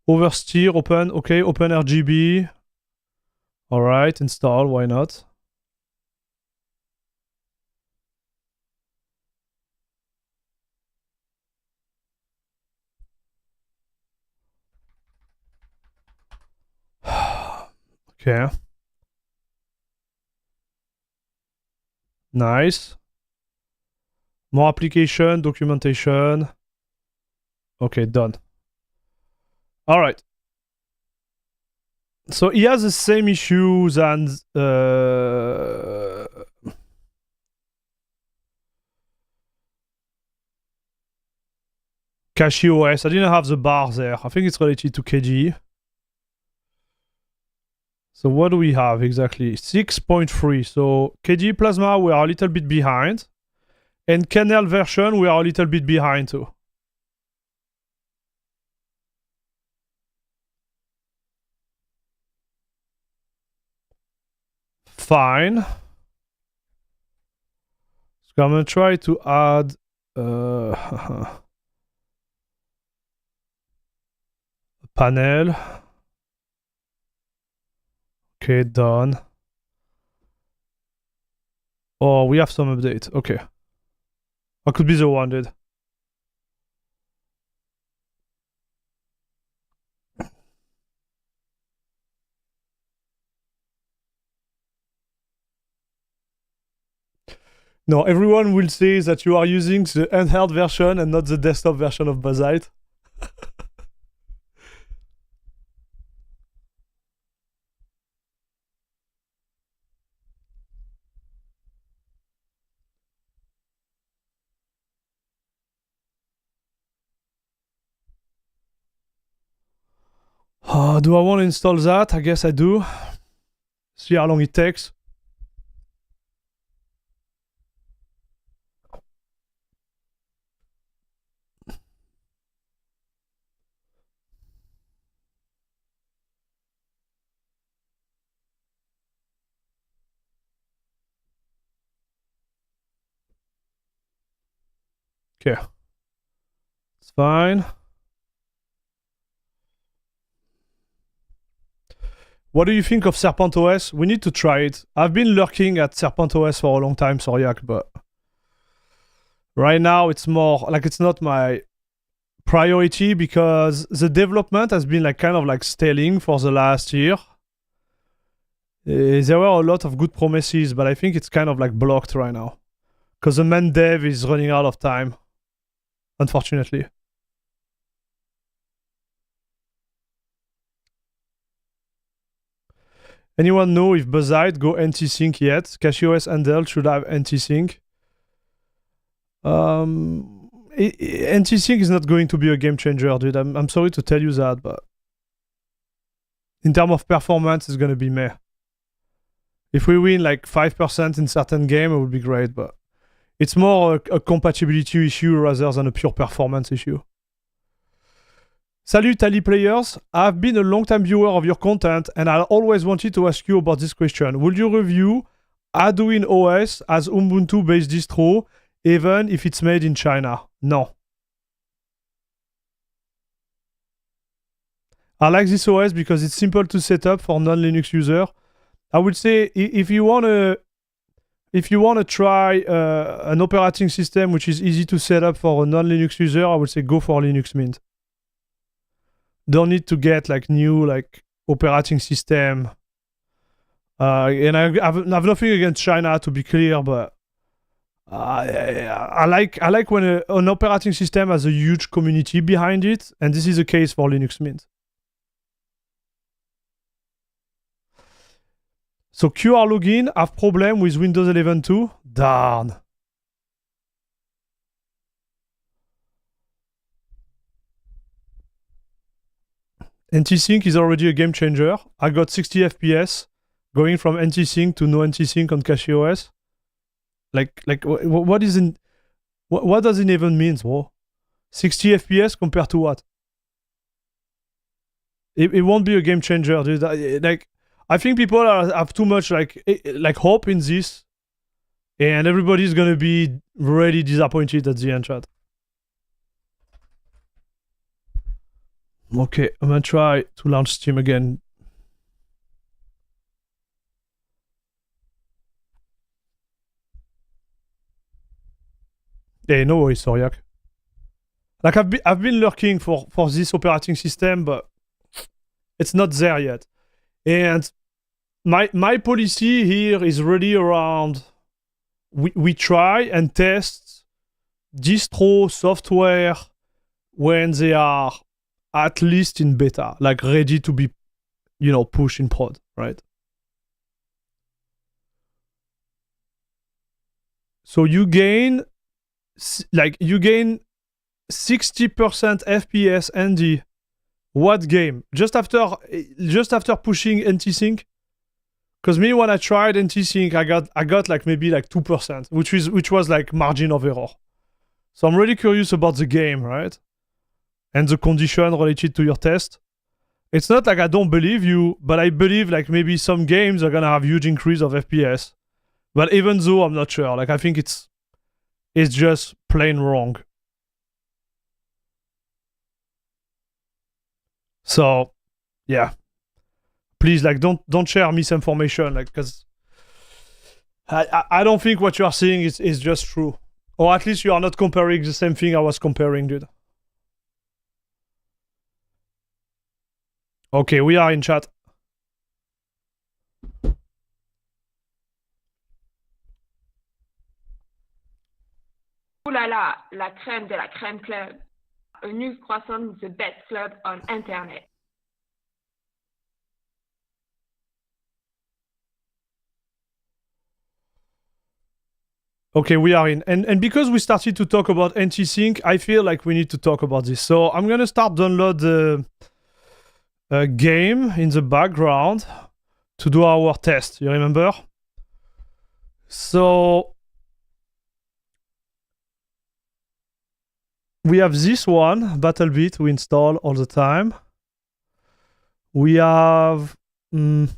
Oversteer, open. Okay, open RGB. Alright, install, why not? Okay. Nice. More application, documentation. Okay, done. Alright. So he has the same issues and Cache OS. I didn't have the bar there. I think it's related to KG. So what do we have exactly? 6.3. So KG Plasma, we are a little bit behind. And kernel version, we are a little bit behind too. Fine. So I'm gonna try to add a panel. Okay, done. Oh, we have some update. Okay. I could be the one, dude. No, everyone will say that you are using the handheld version and not the desktop version of Bazzite. Do I want to install that? I guess I do. See how long it takes. Okay. It's fine. What do you think of Serpent OS? We need to try it. I've been lurking at Serpent OS for a long time, Soryak, but right now it's more like it's not my priority because the development has been like kind of like stalling for the last year. There were a lot of good promises, but I think it's kind of like blocked right now because the main dev is running out of time, unfortunately. Anyone know if Bazzite go Antisync yet? CacheOS handle should have Antisync. Antisync is not going to be a game changer, dude. I'm sorry to tell you that, but in terms of performance, it's gonna be meh. If we win like 5% in certain game, it would be great, but it's more a compatibility issue rather than a pure performance issue. Salut Tally players, I've been a long-time viewer of your content and I always wanted to ask you about this question. Would you review Arduino OS as Ubuntu-based distro even if it's made in China? No. I like this OS because it's simple to set up for non-Linux user. I would say if you wanna try an operating system which is easy to set up for a non-Linux user, I would say go for Linux Mint. Don't need to get like new like operating system. And I have nothing against China, to be clear, but I like when an operating system has a huge community behind it, and this is the case for Linux Mint. So QR login have problem with Windows 11 too? Darn. Antisync is already a game changer. I got 60 FPS going from Antisync to no Antisync on CachyOS. What does it even mean, bro? 60 FPS compared to what? It won't be a game changer, dude. I think people have too much hope in this, and everybody's gonna be really disappointed at the end, chat. Okay, I'm gonna try to launch Steam again. Hey, no worries, Soryak. Like I've been lurking for this operating system, but it's not there yet. And my policy here is really around we try and test distro software when they are at least in beta, like ready to be, pushed in prod, right? So you gain 60% FPS ND. What game? Just after pushing Antisync? Because me, when I tried Antisync, I got like maybe like 2%, which was like margin of error. So I'm really curious about the game, right? And the condition related to your test. It's not like I don't believe you, but I believe like maybe some games are gonna have huge increase of FPS. But even though I'm not sure, like I think it's just plain wrong. So, yeah. Please, like, don't share misinformation, like, because I don't think what you are seeing is just true. Or at least you are not comparing the same thing I was comparing, dude. Okay, we are in chat. Ouh là là, la crème de la crème club. A new croissant, the best club on internet. Okay, we are in. And because we started to talk about Antisync, I feel like we need to talk about this. So I'm going to start download the game in the background to do our test. You remember? So we have this one, BattleBit, we install all the time. We have... There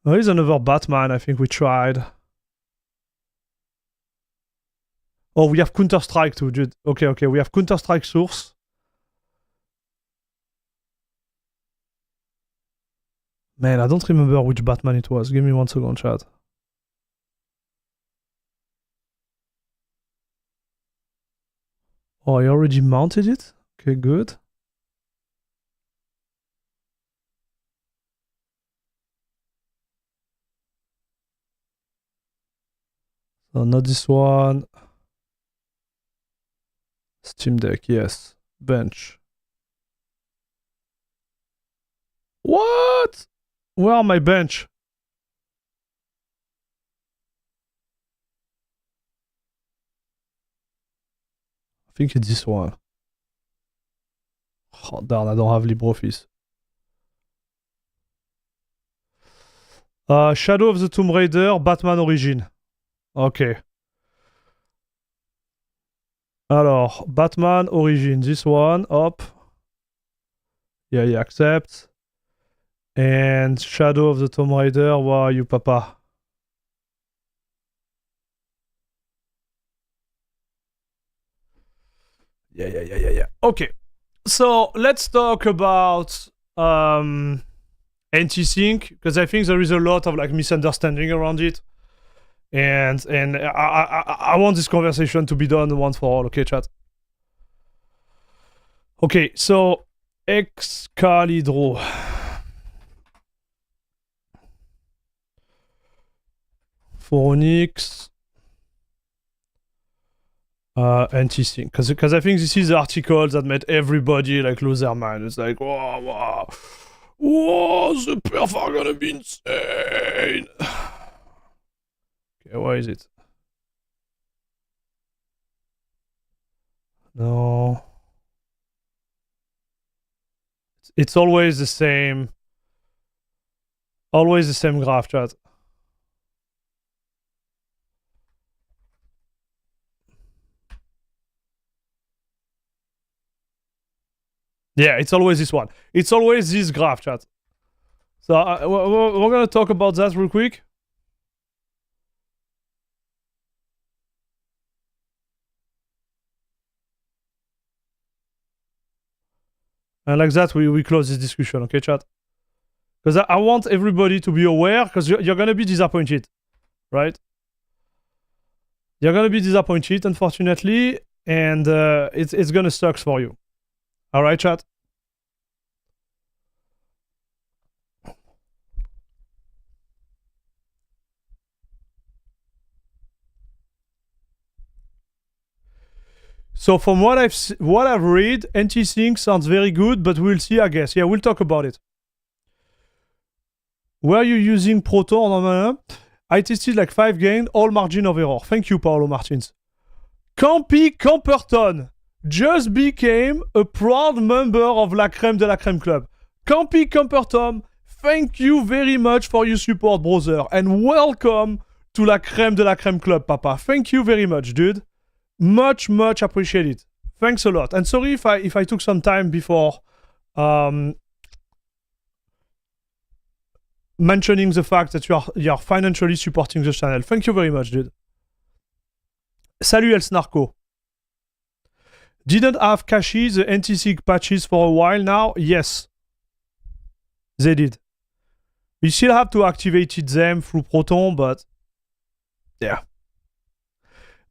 is another Batman I think we tried. Oh, we have Counter-Strike too, dude. Okay, we have Counter-Strike source. Man, I don't remember which Batman it was. Give me 1 second, chat. Oh, I already mounted it? Okay, good. So not this one. SteamDeck, yes. Bench. What? Where are my bench? I think it's this one. Oh, darn, I don't have LibreOffice. Shadow of the Tomb Raider, Batman Origin. Okay. Alors, Batman Origin, this one, hop. Yeah, accept. And Shadow of the Tomb Raider, where are you, papa? Yeah. Okay. So let's talk about Antisync, because I think there is a lot of like misunderstanding around it. And I want this conversation to be done once for all, okay, chat? Okay, so Excalidro. Phoronix. Antisync. Because I think this is the article that made everybody like lose their mind. It's like, whoa, the perf are gonna be insane. Okay, where is it? No. It's always the same. Always the same graph, chat. Yeah, it's always this one. It's always this graph, chat. So we're gonna talk about that real quick. And like that, we close this discussion, okay, chat? Because I want everybody to be aware, because you're gonna be disappointed, right? You're gonna be disappointed, unfortunately, and it's gonna suck for you. All right, chat? So from what I've read, Antisync sounds very good, but we'll see, I guess. Yeah, we'll talk about it. Were you using Proton? I tested like 5 gain, all margin of error. Thank you, Paolo Martins. Campy Camperton just became a proud member of La Crème de la Crème Club. Campy Camperton, thank you very much for your support, brother, and welcome to La Crème de la Crème Club, Papa. Thank you very much, dude. Much appreciated. Thanks a lot. And sorry if I took some time before mentioning the fact that you're financially supporting the channel. Thank you very much, dude. Salut El Snarko. Didn't have cache the Antisync patches for a while now? Yes. They did. You still have to activate them through Proton, but yeah.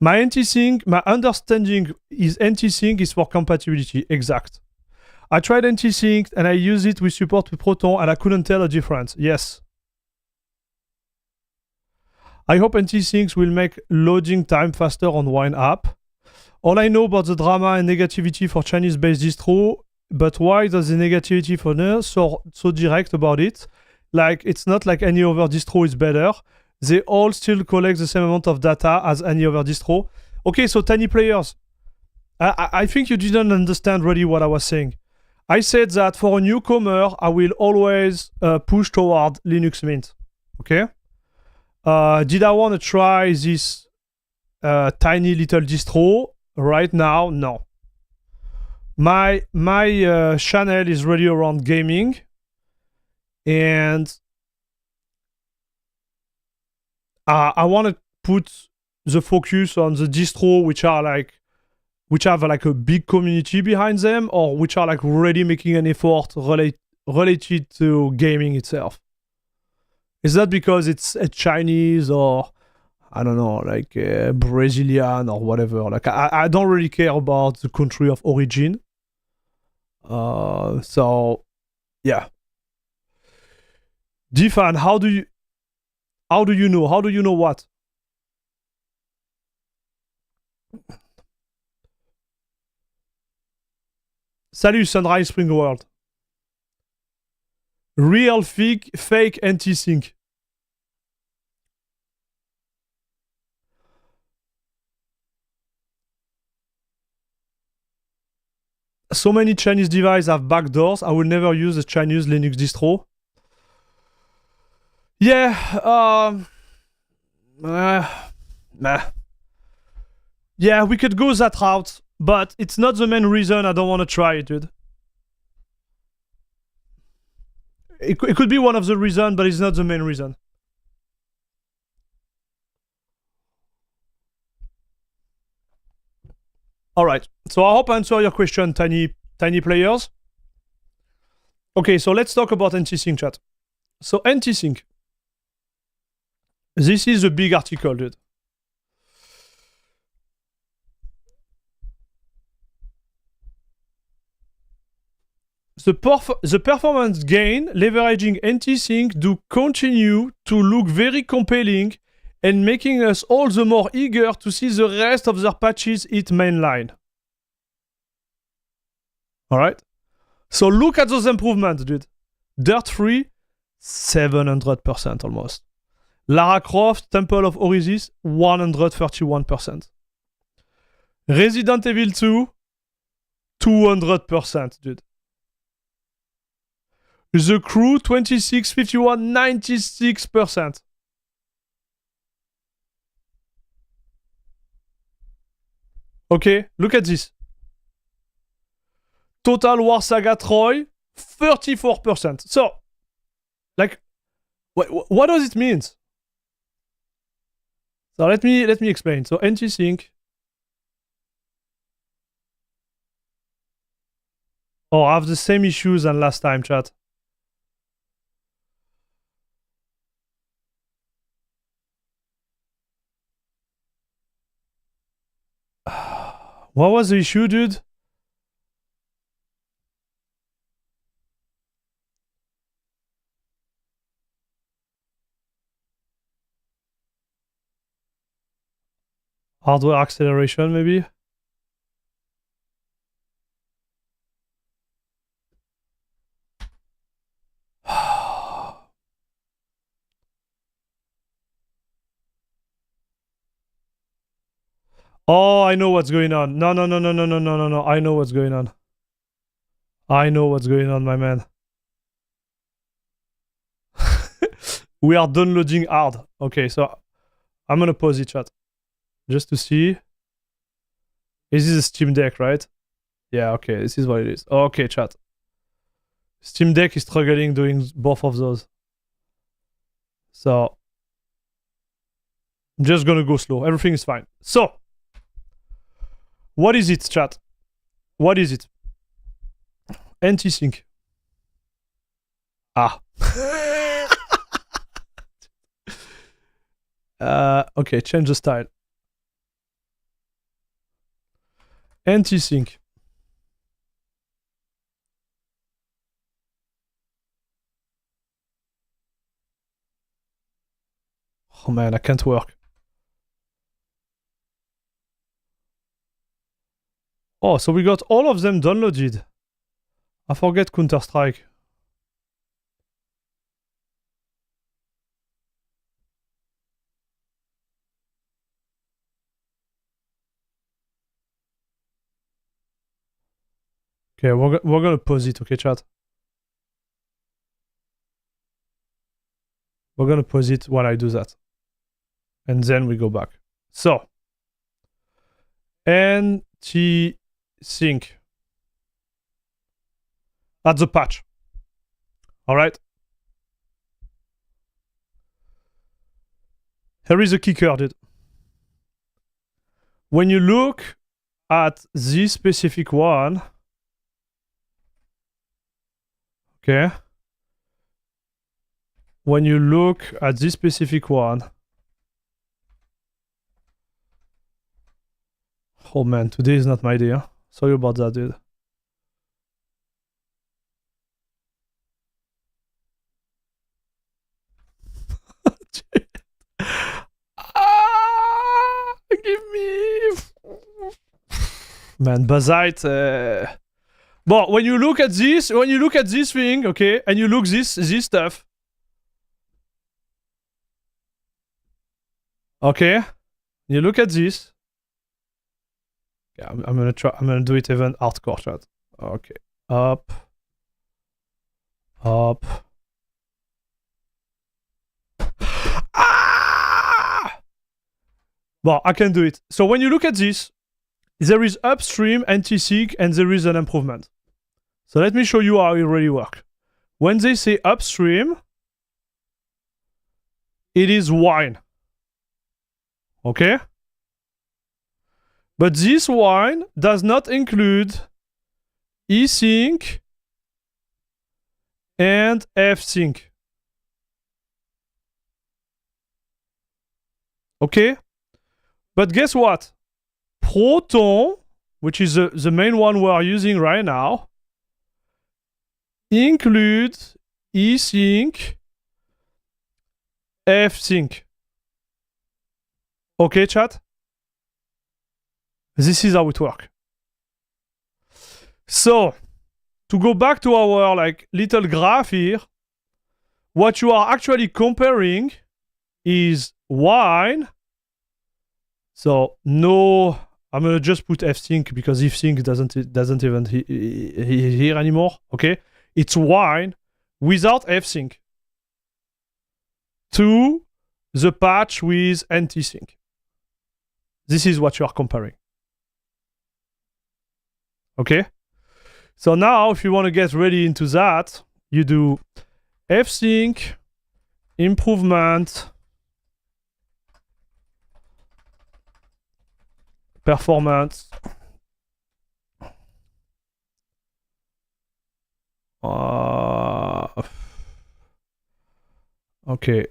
My understanding is Antisync is for compatibility. Exact. I tried Antisync and I used it with support with Proton and I couldn't tell a difference. Yes. I hope Antisync will make loading time faster on Wine app. All I know about the drama and negativity for Chinese-based distro, but why does the negativity for us so direct about it? Like, it's not like any other distro is better. They all still collect the same amount of data as any other distro. Okay, so tiny players. I think you didn't understand really what I was saying. I said that for a newcomer, I will always push toward Linux Mint. Okay? Did I want to try this tiny little distro right now? No. My channel is really around gaming, and I want to put the focus on the distro which have like a big community behind them, or which are like really making an effort related to gaming itself. Is that because it's a Chinese or I don't know, like Brazilian or whatever? Like I don't really care about the country of origin. So yeah. Defan, how do you know? How do you know what? Salut Sunrise Spring World. Real fake Antisync. So many Chinese devices have backdoors. I will never use a Chinese Linux distro. Yeah, yeah, we could go that route, but it's not the main reason I don't want to try it, dude. It could be one of the reasons, but it's not the main reason. All right, so I hope I answer your question, tiny players. Okay, so let's talk about Antisync, chat. So Antisync. This is a big article, dude. The performance gain leveraging Antisync do continue to look very compelling and making us all the more eager to see the rest of their patches hit mainline. Alright? So look at those improvements, dude. Dirt 3, 700% almost. Lara Croft, Temple of Orisis, 131%. Resident Evil 2, 200%, dude. The Crew, 2651, 96%. Okay, look at this. Total War Saga Troy, 34%. So, like, what does it mean? So let me explain. So Antisync. Oh, I have the same issues than last time, chat. What was the issue, dude? Hardware acceleration, maybe? Oh, I know what's going on. No. I know what's going on. I know what's going on, my man. We are downloading hard. Okay, so I'm gonna pause it, chat. Just to see. Is this a SteamDeck, right? Yeah, okay, this is what it is. Okay, chat. SteamDeck is struggling doing both of those. So, I'm just gonna go slow. Everything is fine. So, what is it, chat? What is it? Antisync. Ah. Okay, change the style. Antisync. Oh man, I can't work. Oh, so we got all of them downloaded. I forget Counter-Strike. Okay, we're gonna pause it, okay, chat? We're gonna pause it while I do that. And then we go back. So, Antisync. That's the patch. Alright? Here is a kicker, dude. When you look at this specific one, okay? When you look at this specific one, oh man, today is not my day, huh? Sorry about that, dude. Give me... Man, Bazzite... But when you look at this thing, okay, and you look this stuff, okay, you look at this. Yeah, I'm gonna do it even hardcore, chat. Okay, up. Ah! Well, I can do it. So when you look at this, there is upstream Antisync and there is an improvement. So let me show you how it really works. When they say upstream, it is wine. Okay? But this wine does not include eSync and F-Sync. Okay? But guess what? Proton, which is the main one we are using right now, includes eSync, F-Sync. Okay, chat? This is how it works. So, to go back to our like little graph here, what you are actually comparing is wine. So no, I'm gonna just put fsync because fsync doesn't even here anymore. Okay, it's wine without fsync to the patch with Antisync. This is what you are comparing. Okay, so now if you want to get ready into that, you do fsync improvement performance okay,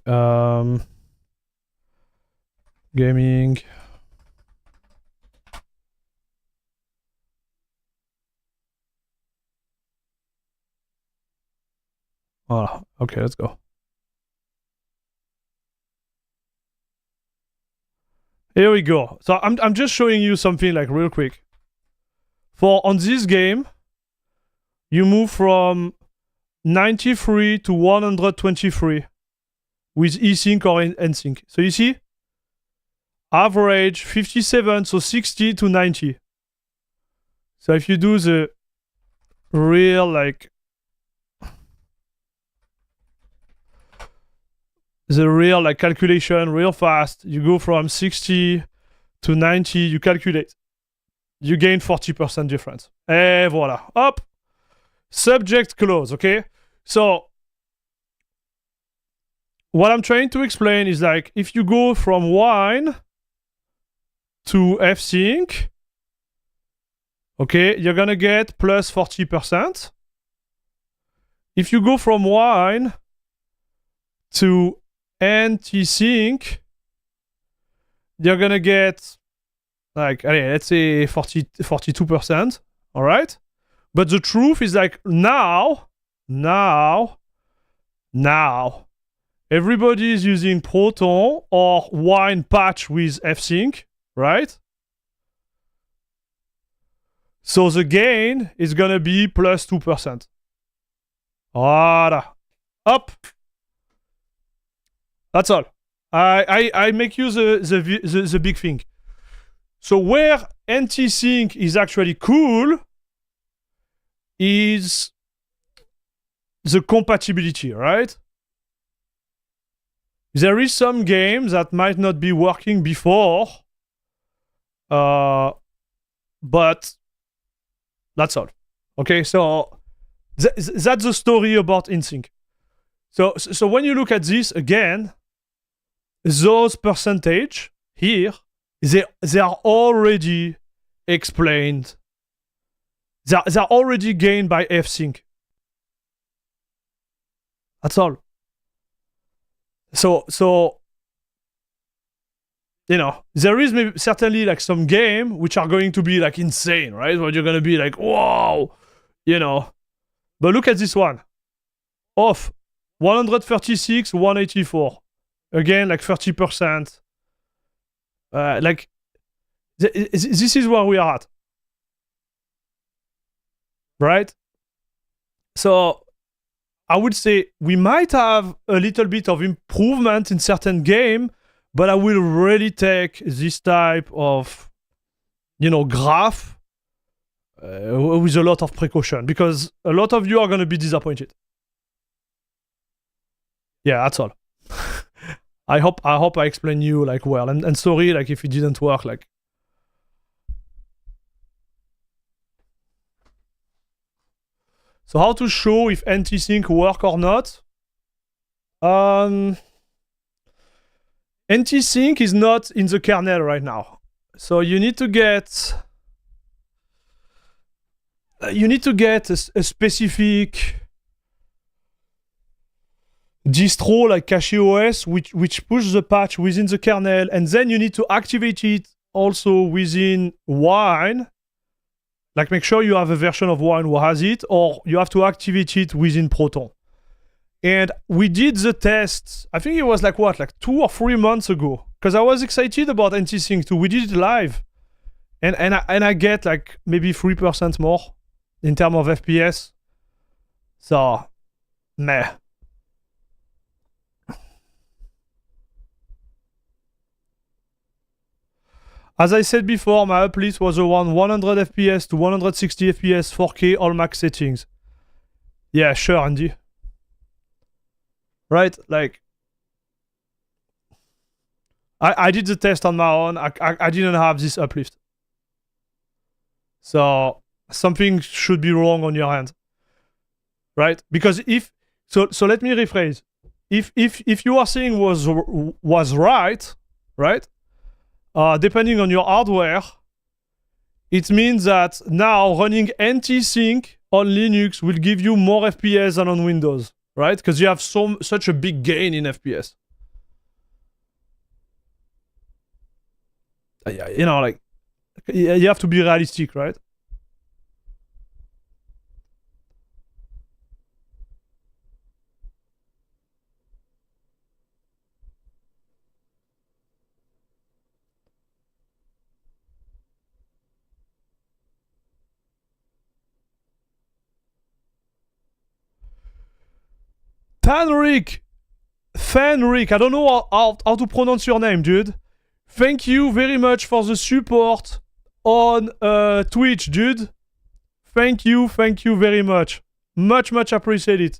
gaming okay, let's go. Here we go. So I'm just showing you something like real quick. For on this game, you move from 93 to 123 with esync or nsync. So you see, average 57, so 60 to 90. So if you do the real like calculation real fast, you go from 60 to 90, you calculate, you gain 40% difference. Et voila, hop, subject close. Okay, so what I'm trying to explain is like if you go from wine to fsync, okay, you're gonna get plus 40%. If you go from wine to Antisync, you're gonna get like, let's say 42%. All right, but the truth is like now everybody is using Proton or wine patch with fsync, right? So the gain is gonna be plus 2%. Voila, up. That's all. I make you the big thing. So where Antisync is actually cool is the compatibility, right? There is some games that might not be working before, but that's all. Okay, so that's the story about InSync. So when you look at this again, those percentage here, they are already explained. They're already gained by fsync. That's all. So you know, there is maybe certainly like some game which are going to be like insane, right? Where you're gonna be like, wow, you know. But look at this one. Off 136, 184. Again, like 30%. Like, this is where we are at. Right? So, I would say we might have a little bit of improvement in certain game, but I will really take this type of, you know, graph with a lot of precaution, because a lot of you are going to be disappointed. Yeah, that's all. I hope I explained you like well, and sorry like if it didn't work like. So how to show if Antisync work or not? Antisync is not in the kernel right now, so you need to get a specific distro like CacheOS which push the patch within the kernel, and then you need to activate it also within Wine. Like make sure you have a version of Wine who has it, or you have to activate it within Proton. And we did the tests, I think it was like 2 or 3 months ago, because I was excited about Antisync too. We did it live, and I get like maybe 3% more in terms of FPS. So, meh. As I said before, my uplist was around 100 FPS to 160 FPS, 4K, all max settings. Yeah, sure, Andy. Right? Like, I did the test on my own. I didn't have this uplift. So, something should be wrong on your end. Right? Because if... So let me rephrase. If you are saying was right, right? Depending on your hardware, it means that now running Antisync on Linux will give you more FPS than on Windows, right? Because you have such a big gain in FPS. You know, like, you have to be realistic, right? Fenric, I don't know how to pronounce your name, dude. Thank you very much for the support on Twitch, dude. Thank you very much. Much appreciated.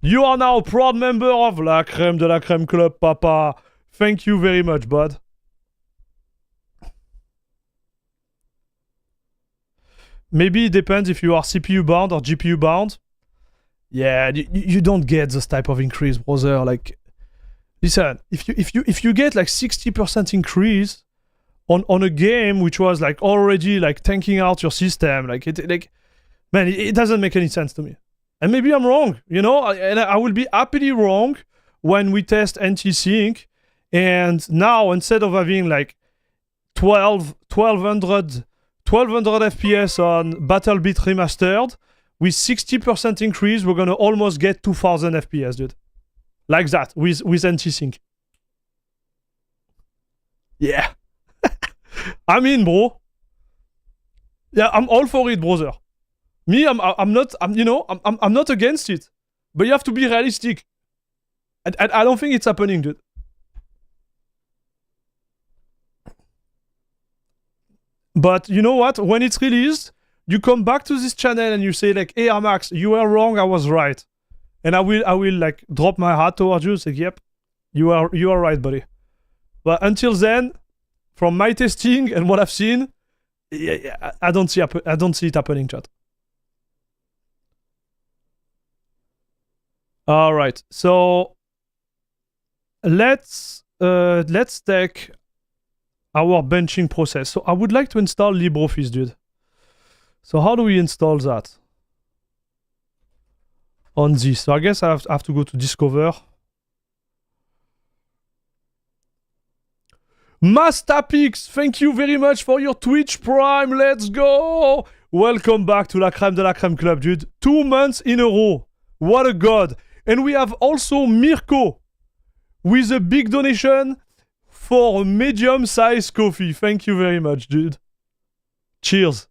You are now a proud member of La Crème de la Crème Club, papa. Thank you very much, bud. Maybe it depends if you are CPU bound or GPU bound. Yeah, you don't get this type of increase, brother. Like, listen, if you get like 60% increase on a game which was like already like tanking out your system, like it doesn't make any sense to me. And maybe I'm wrong, you know, and I will be happily wrong when we test Antisync, and now instead of having like 1200 FPS on BattleBit Remastered, with 60% increase, we're gonna almost get 2000 FPS, dude. Like that, with Antisync. Yeah. I'm in, bro. Yeah, I'm all for it, brother. Me, I'm not against it. But you have to be realistic. I don't think it's happening, dude. But you know what? When it's released, you come back to this channel and you say like, hey, Max, you were wrong, I was right. And I will like drop my hat towards you, say, yep, you are right, buddy. But until then, from my testing and what I've seen, yeah, I don't see it happening, chat. All right, so let's take our benching process. So I would like to install LibreOffice, dude. So how do we install that? On this. So I guess I have to go to Discover. Mastapix, thank you very much for your Twitch Prime. Let's go! Welcome back to La Crème de la Crème Club, dude. 2 months in a row. What a god. And we have also Mirko with a big donation for a medium-sized coffee. Thank you very much, dude. Cheers.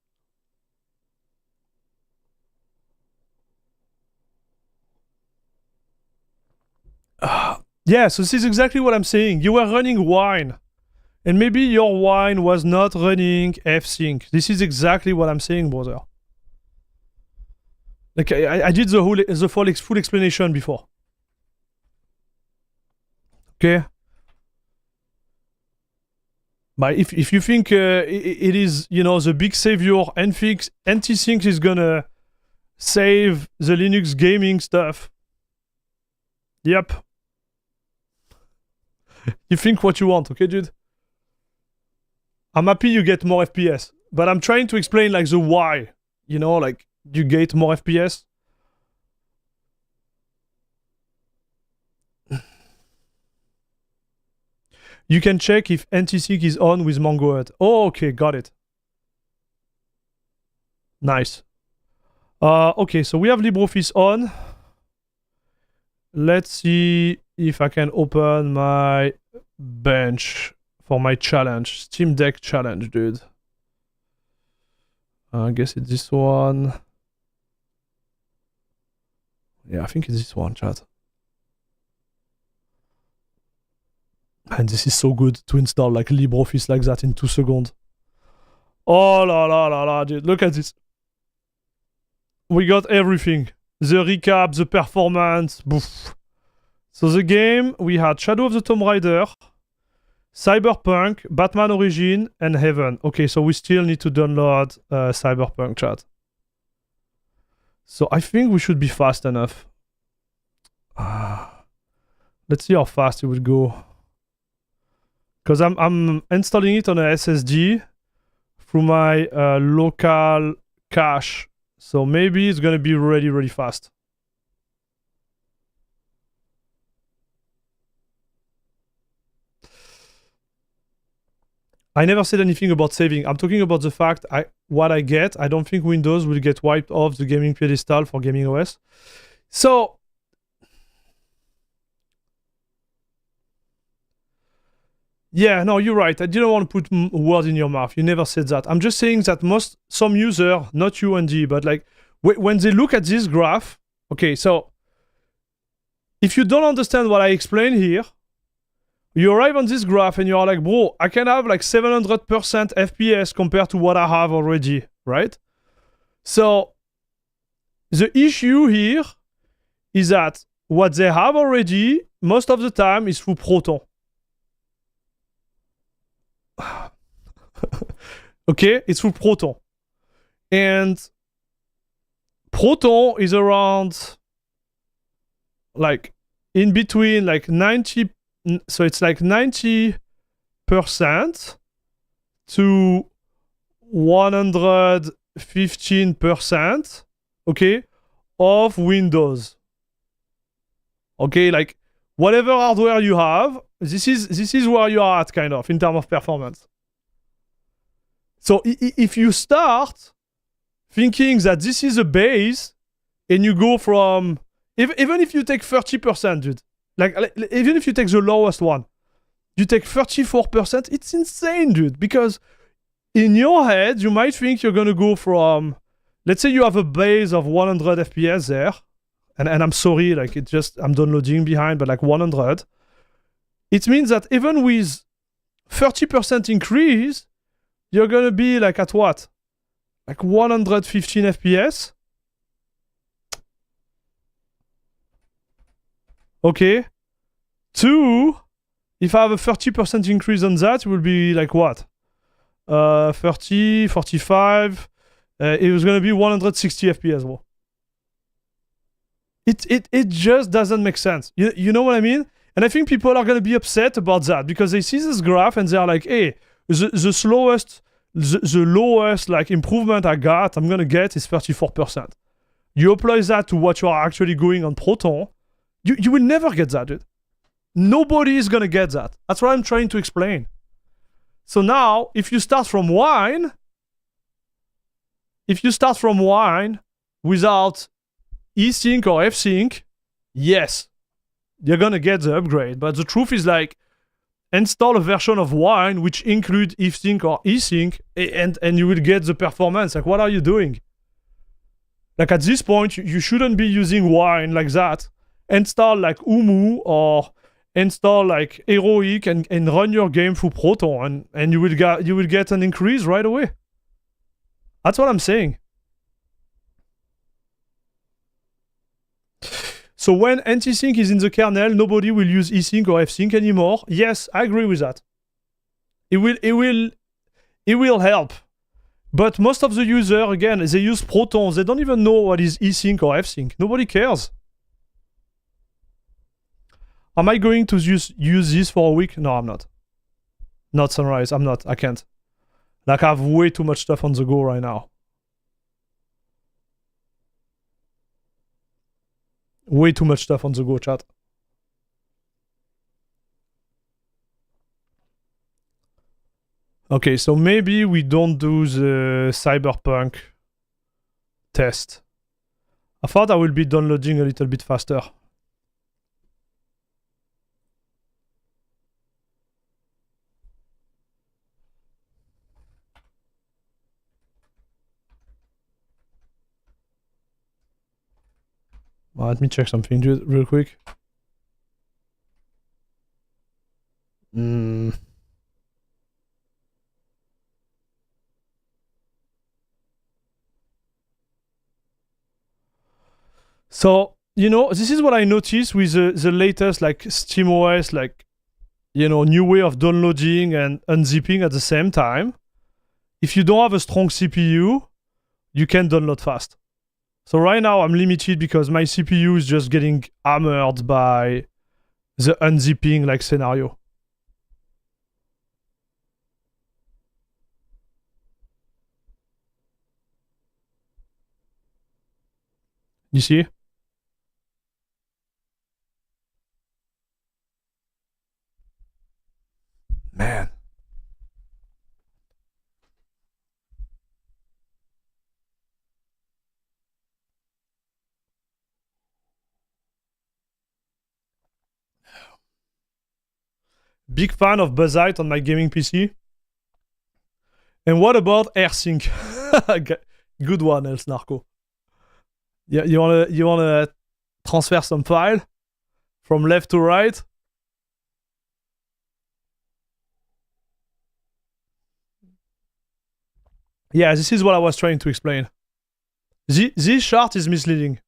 Yeah, so this is exactly what I'm saying. You were running wine. And maybe your wine was not running F-Sync. This is exactly what I'm saying, brother. Like, I did the full explanation before. Okay? But if you think it is, you know, the big savior, Antisync is gonna save the Linux gaming stuff. Yep. You think what you want, okay, dude? I'm happy you get more FPS, but I'm trying to explain like the why. You know, like you get more FPS. You can check if Antisync is on with MongoEd. Oh, okay, got it. Nice. Okay, so we have LibreOffice on. Let's see if I can open my bench for my challenge. Steam Deck challenge, dude. I guess it's this one. Yeah, I think it's this one, chat. And this is so good to install like LibreOffice like that in 2 seconds. Oh la la la la, dude. Look at this. We got everything. The recap, the performance. Boof. So the game, we had Shadow of the Tomb Raider, Cyberpunk, Batman Origin, and Heaven. Okay, so we still need to download Cyberpunk, chat. So I think we should be fast enough. Let's see how fast it would go. Because I'm installing it on a SSD through my local cache. So maybe it's going to be really, really fast. I never said anything about saving. I'm talking about the fact what I get. I don't think Windows will get wiped off the gaming pedestal for Gaming OS. So yeah, no, you're right. I didn't want to put words in your mouth. You never said that. I'm just saying that some user, not you and G, but like when they look at this graph, okay, so if you don't understand what I explained here, you arrive on this graph and you're like, bro, I can have like 700% FPS compared to what I have already, right? So the issue here is that what they have already, most of the time, is through Proton. Okay, it's through Proton. And Proton is around like in between like 90, so it's like 90% to 115%, okay, of Windows. Okay, like whatever hardware you have, this is where you are at, kind of, in terms of performance. So if you start thinking that this is a base, and you go from, even if you take 30%, dude, like even if you take the lowest one, you take 34%, it's insane, dude, because in your head, you might think you're gonna go from, let's say you have a base of 100 FPS there, and I'm sorry, like it just, I'm downloading behind, but like 100, it means that even with 30% increase, you're gonna be like at what? Like 115 FPS? Okay. 2, if I have a 30% increase on that, it will be like what? 30, 45. It was gonna be 160 FPS, bro. It just doesn't make sense. You know what I mean? And I think people are gonna be upset about that because they see this graph and they're like, hey, the lowest like improvement I got, I'm gonna get is 34%. You apply that to what you are actually going on Proton, you will never get that, dude. Nobody is gonna get that. That's what I'm trying to explain. So now, if you start from wine without eSync or F-Sync, yes, you're gonna get the upgrade. But the truth is, like, install a version of Wine which include F-Sync or eSync, and you will get the performance. Like, what are you doing? Like, at this point, you shouldn't be using Wine like that. Install like Umu or install like Heroic and run your game through Proton, and you will get an increase right away. That's what I'm saying. So when Antisync is in the kernel, nobody will use eSync or F-Sync anymore. Yes, I agree with that. It will help. But most of the users, again, they use Proton. They don't even know what is eSync or F-Sync. Nobody cares. Am I going to use this for a week? No, I'm not. Not Sunrise. I'm not. I can't. Like, I have way too much stuff on the go right now. Way too much stuff on the go, chat. Okay, so maybe we don't do the Cyberpunk test. I thought I will be downloading a little bit faster. Let me check something real quick. So, you know, this is what I noticed with the latest like SteamOS, like, you know, new way of downloading and unzipping at the same time. If you don't have a strong CPU, you can download fast. So right now I'm limited because my CPU is just getting hammered by the unzipping like scenario. You see? Man. Big fan of Bazzite on my gaming PC. And what about AirSync? Good one, El Snarko. Yeah, you wanna transfer some file from left to right? Yeah, this is what I was trying to explain. This chart is misleading.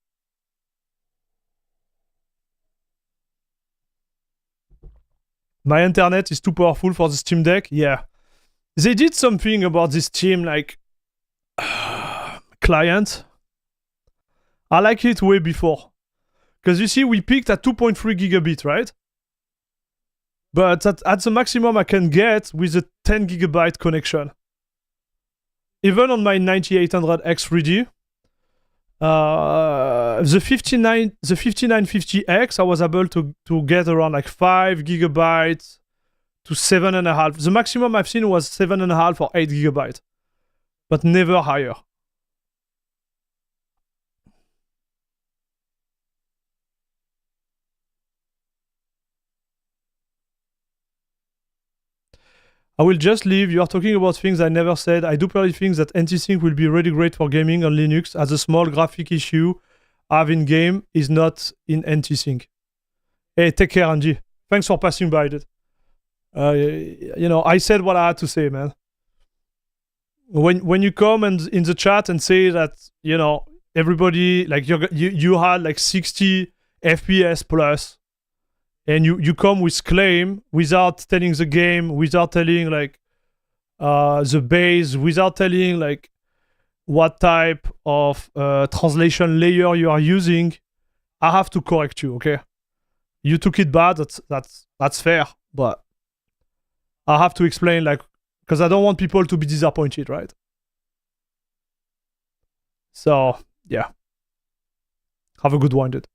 My internet is too powerful for the Steam Deck. Yeah. They did something about this Steam like client. I like it way before. Because you see, we peaked at 2.3 gigabit, right? But at the maximum I can get with a 10 gigabyte connection. Even on my 9800X3D, the 5950X, I was able to get around like 5 gigabytes to 7.5. The maximum I've seen was 7.5 or 8 gigabytes, but never higher. I will just leave. You are talking about things I never said. I do probably think that Antisync will be really great for gaming on Linux, as a small graphic issue I have in game is not in Antisync. Hey, take care, Angie. Thanks for passing by, dude. You know, I said what I had to say, man. When you come and in the chat and say that, you know, everybody like you had like 60 FPS plus, and you come with claim without telling the game, without telling like the base, without telling like what type of translation layer you are using, I have to correct you. Okay, you took it bad. That's fair, but I have to explain, like, because I don't want people to be disappointed, right? So yeah, have a good one, dude.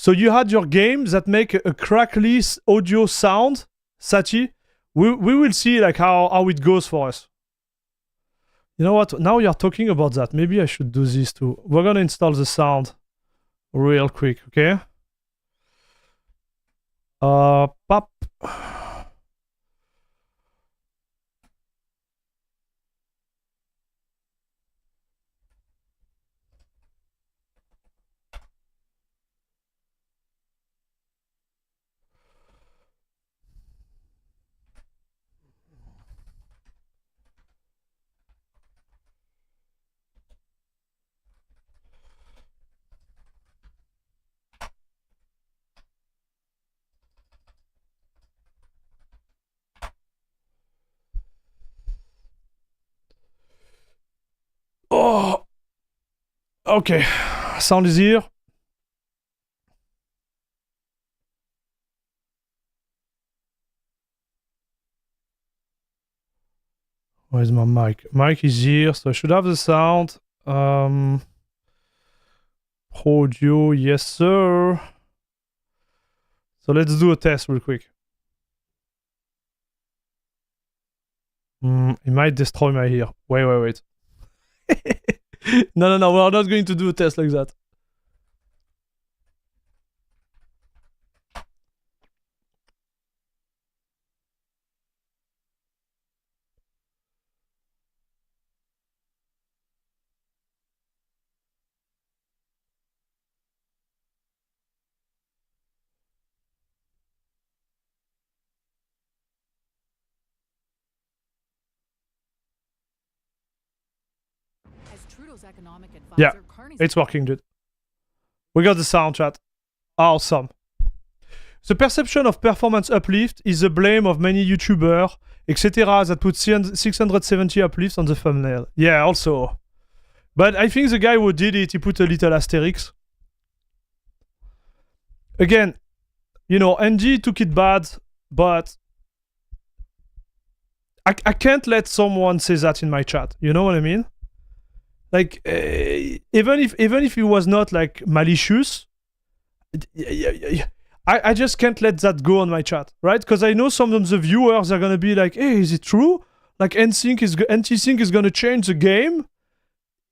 So you had your game that make a crackly audio sound, Sachi. We will see like how it goes for us. You know what? Now you're talking about that. Maybe I should do this too. We're gonna install the sound real quick, okay? Pop. Oh, okay. Sound is here. Where's my mic? Mic is here, so I should have the sound. Audio, yes sir. So let's do a test real quick. It might destroy my ear. Wait. No, we're not going to do a test like that. Yeah, it's working, dude. We got the sound chat. Awesome. The perception of performance uplift is the blame of many YouTubers, etc. that put 670 uplifts on the thumbnail. Yeah, also. But I think the guy who did it, he put a little asterisk. Again, you know, NG took it bad, but I can't let someone say that in my chat. You know what I mean? Like, even if he was not like malicious, I just can't let that go on my chat, right? Because I know some of the viewers are gonna be like, "Hey, is it true? Like Antisync is gonna change the game?"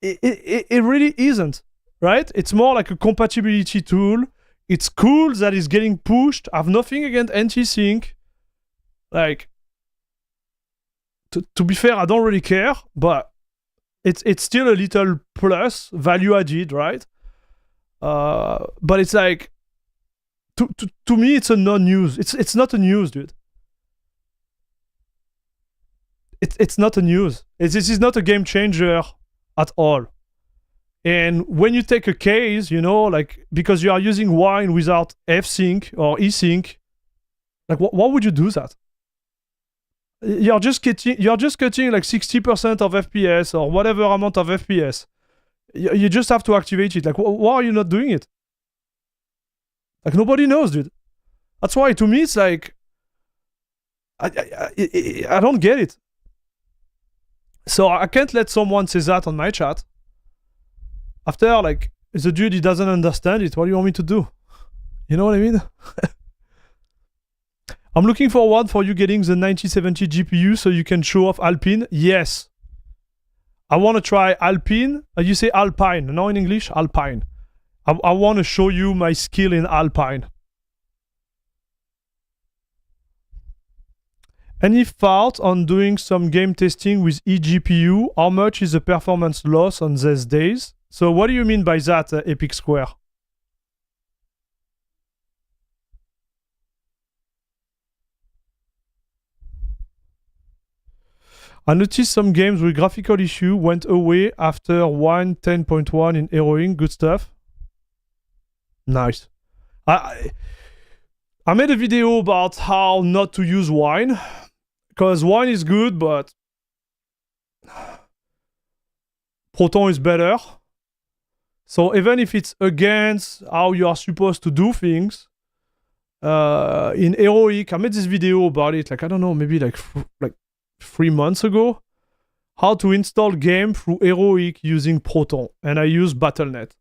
It really isn't, right? It's more like a compatibility tool. It's cool that it's getting pushed. I have nothing against Antisync. Like, to be fair, I don't really care, but it's still a little plus value added, right? But it's like, to me, it's a non-news. It's not a news, dude. It's not a news. This is not a game changer at all. And when you take a case, you know, like, because you are using wine without F-Sync or E-Sync, like, why would you do that? You're just getting like 60% of FPS or whatever amount of FPS. You just have to activate it. Like, why are you not doing it? Like, nobody knows, dude. That's why, to me, it's like, I don't get it. So I can't let someone say that on my chat. After, like, the dude, he doesn't understand it. What do you want me to do? You know what I mean? I'm looking forward for you getting the 9070 GPU so you can show off Alpine. Yes. I want to try Alpine. You say Alpine, no, in English? Alpine. I want to show you my skill in Alpine. Any thought on doing some game testing with eGPU? How much is the performance loss on these days? So what do you mean by that, Epic Square? I noticed some games with graphical issue went away after 1.10.1 in heroing. Good stuff. Nice. I made a video about how not to use wine, because wine is good, but Proton is better. So even if it's against how you are supposed to do things, in heroic, I made this video about it, like, I don't know, maybe like 3 months ago, how to install game through heroic using Proton, and I use Battle.net.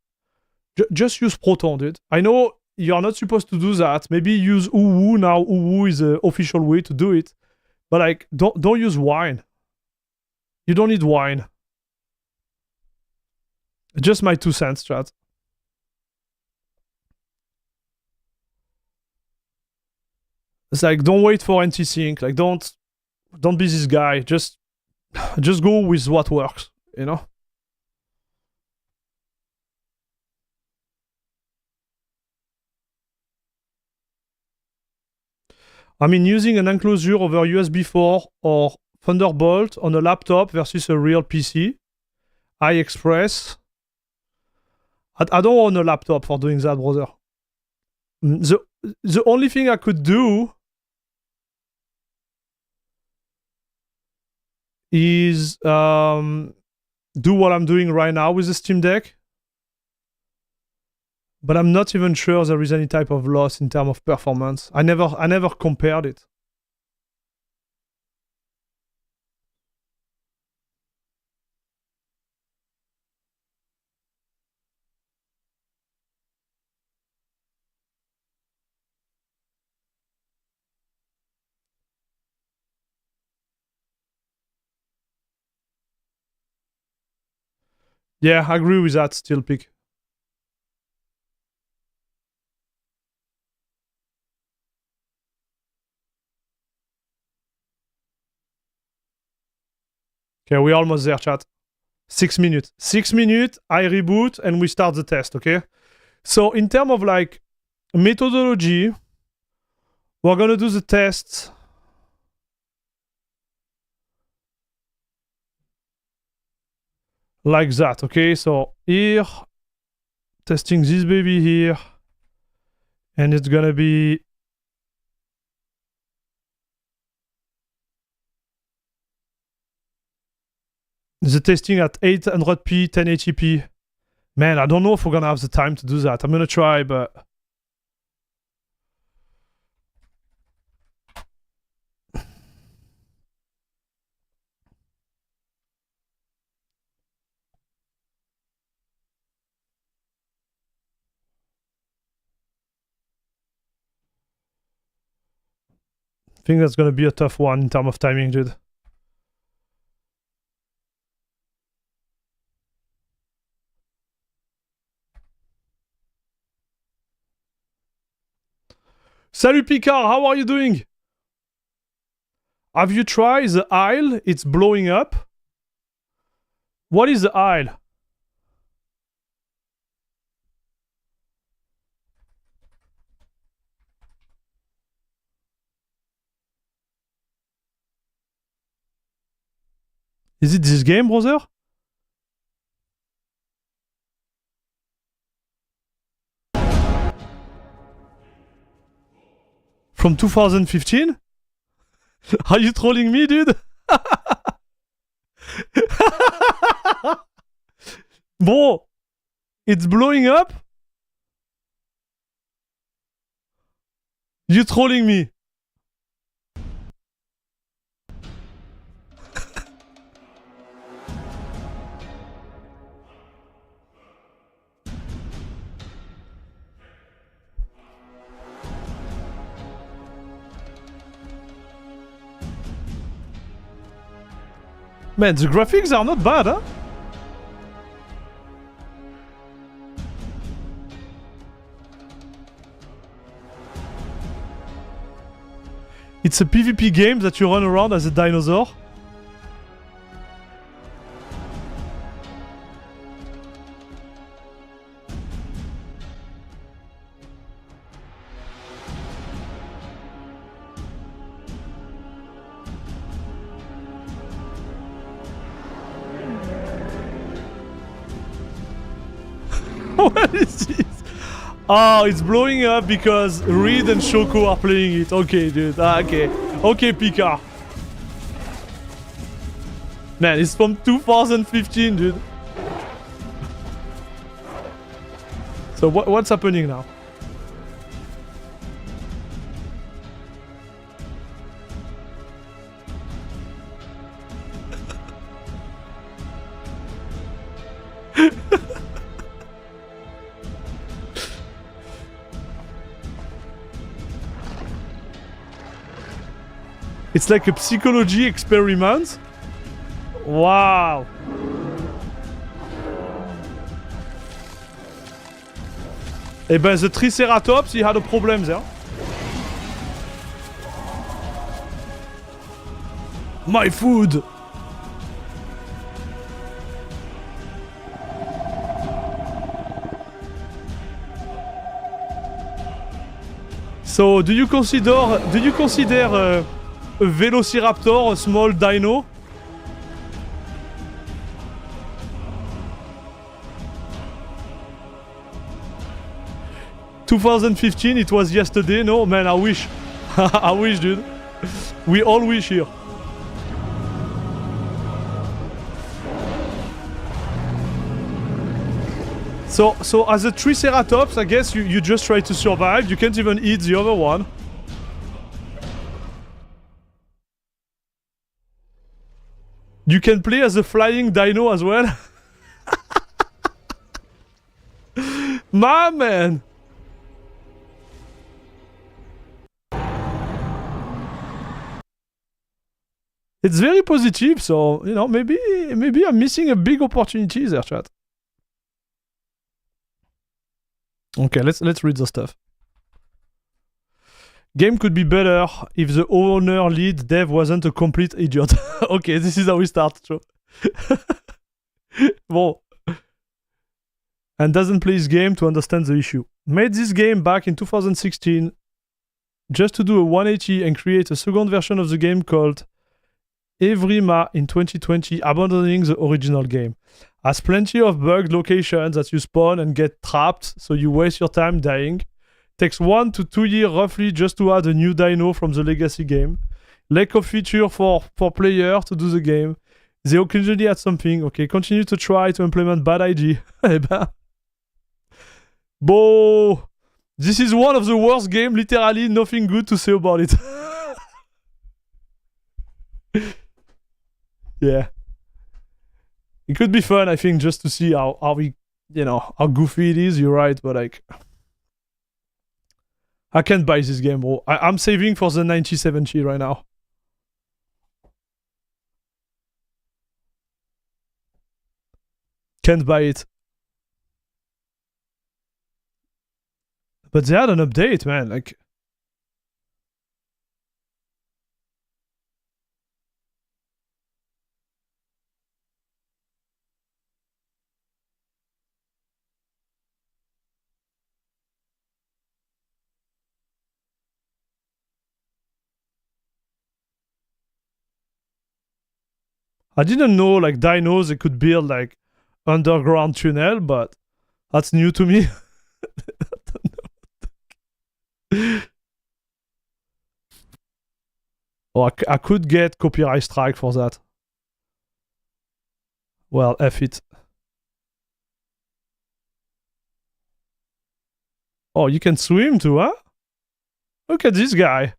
Just use Proton, dude. I know you're not supposed to do that. Maybe use Uwu now. Uwu is the official way to do it, but like, don't use wine. You don't need wine. Just my 2 cents, chat. It's like, don't wait for Antisync. Like, don't be this guy. Just go with what works, you know? I mean, using an enclosure over USB 4 or Thunderbolt on a laptop versus a real PC. iExpress. I don't own a laptop for doing that, brother. The only thing I could do is do what I'm doing right now with the SteamDeck. But I'm not even sure there is any type of loss in terms of performance. I never compared it. Yeah, I agree with that, still pick. Okay, we're almost there, chat. 6 minutes. 6 minutes, I reboot, and we start the test, okay? So in terms of like methodology, we're gonna do the test. Like that, okay? So here, testing this baby here. And it's gonna be... the testing at 800p, 1080p. Man, I don't know if we're gonna have the time to do that. I'm gonna try, but... I think that's gonna be a tough one in terms of timing, dude. Salut Picard, how are you doing? Have you tried the aisle? It's blowing up. What is the aisle? Is it this game, brother? From 2015? Are you trolling me, dude? Bro, it's blowing up? You trolling me? Man, the graphics are not bad, huh? It's a PvP game that you run around as a dinosaur. What is this? Oh, it's blowing up because Reed and Shoko are playing it. Okay, dude. Okay. Okay, Pika. Man, it's from 2015, dude. So what's happening now? It's like a psychology experiment. Wow. Eh ben, the Triceratops, he had a problem there. My food. So, do you consider a Velociraptor a small dino? ...2015, it was yesterday. No, man, I wish. I wish, dude. We all wish here. So as a Triceratops, I guess you just try to survive. You can't even eat the other one. You can play as a flying dino as well. My man. It's very positive, so, you know, maybe I'm missing a big opportunity there, chat. Okay, let's read the stuff. Game could be better if the owner lead dev wasn't a complete idiot. Okay, this is how we start. So. Bon. And doesn't play his game to understand the issue. Made this game back in 2016 just to do a 180 and create a second version of the game called Evrima in 2020, abandoning the original game. Has plenty of bugged locations that you spawn and get trapped, so you waste your time dying. Takes 1 to 2 years roughly just to add a new dino from the legacy game. Lack of feature for player to do the game. They occasionally add something. Okay, continue to try to implement bad IG. Eh ben. Bo. This is one of the worst games. Literally nothing good to say about it. Yeah. It could be fun, I think, just to see how we, how goofy it is. You're right, but like, I can't buy this game, bro. I'm saving for the 9070 right now. Can't buy it. But they had an update, man. Like, I didn't know like dinos they could build like underground tunnel, but that's new to me. Oh, I could get copyright strike for that. Well, F it. Oh, you can swim too, huh? Look at this guy.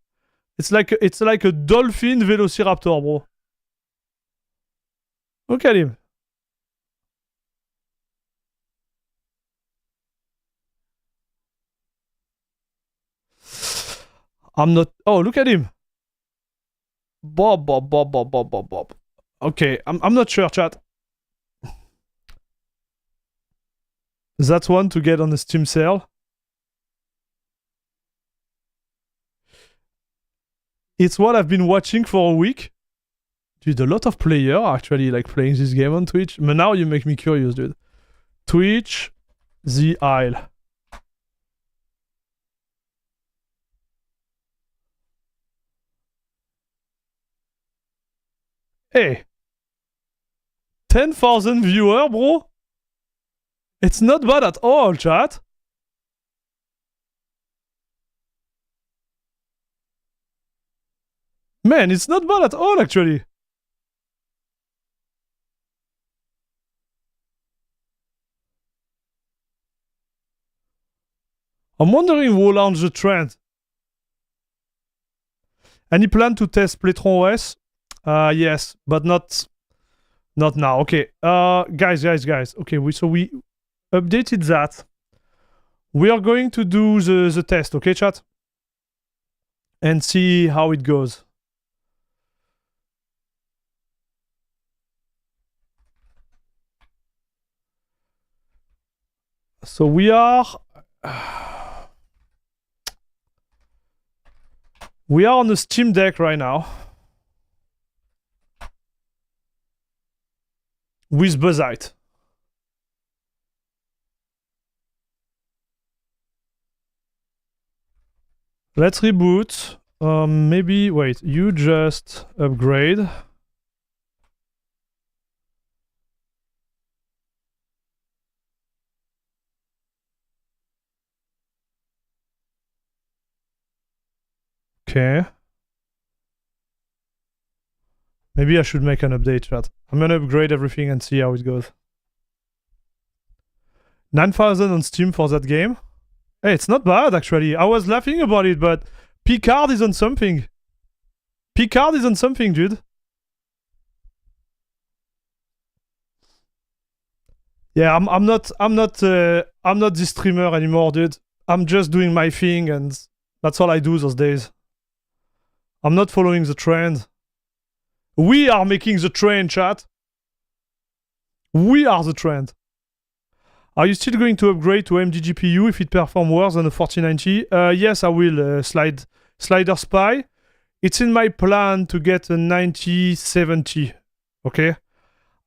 It's like a dolphin velociraptor, bro. Look at him. I'm not. Oh, look at him. Bob. Okay, I'm not sure, chat. That's one to get on the Steam sale. It's what I've been watching for a week. Dude, a lot of players are actually like playing this game on Twitch. But now you make me curious, dude. Twitch, the Isle. Hey. 10,000 viewers, bro. It's not bad at all, chat. Man, it's not bad at all, actually. I'm wondering who launched the trend. Any plan to test Playtron OS? Yes, but not now. Okay, guys. Okay, we updated that. We are going to do the test, okay, chat? And see how it goes. So we are on the SteamDeck right now with Bazzite. Let's reboot. Maybe wait. You just upgrade. Okay. Maybe I should make an update, chat. I'm gonna upgrade everything and see how it goes. 9,000 on Steam for that game. Hey, it's not bad, actually. I was laughing about it, but Picard is on something. Picard is on something, dude. Yeah, I'm not this streamer anymore, dude. I'm just doing my thing, and that's all I do those days. I'm not following the trend. We are making the trend, chat. We are the trend. Are you still going to upgrade to AMD GPU if it performs worse than a 4090? Yes, I will, Slider Spy. It's in my plan to get a 9070, okay?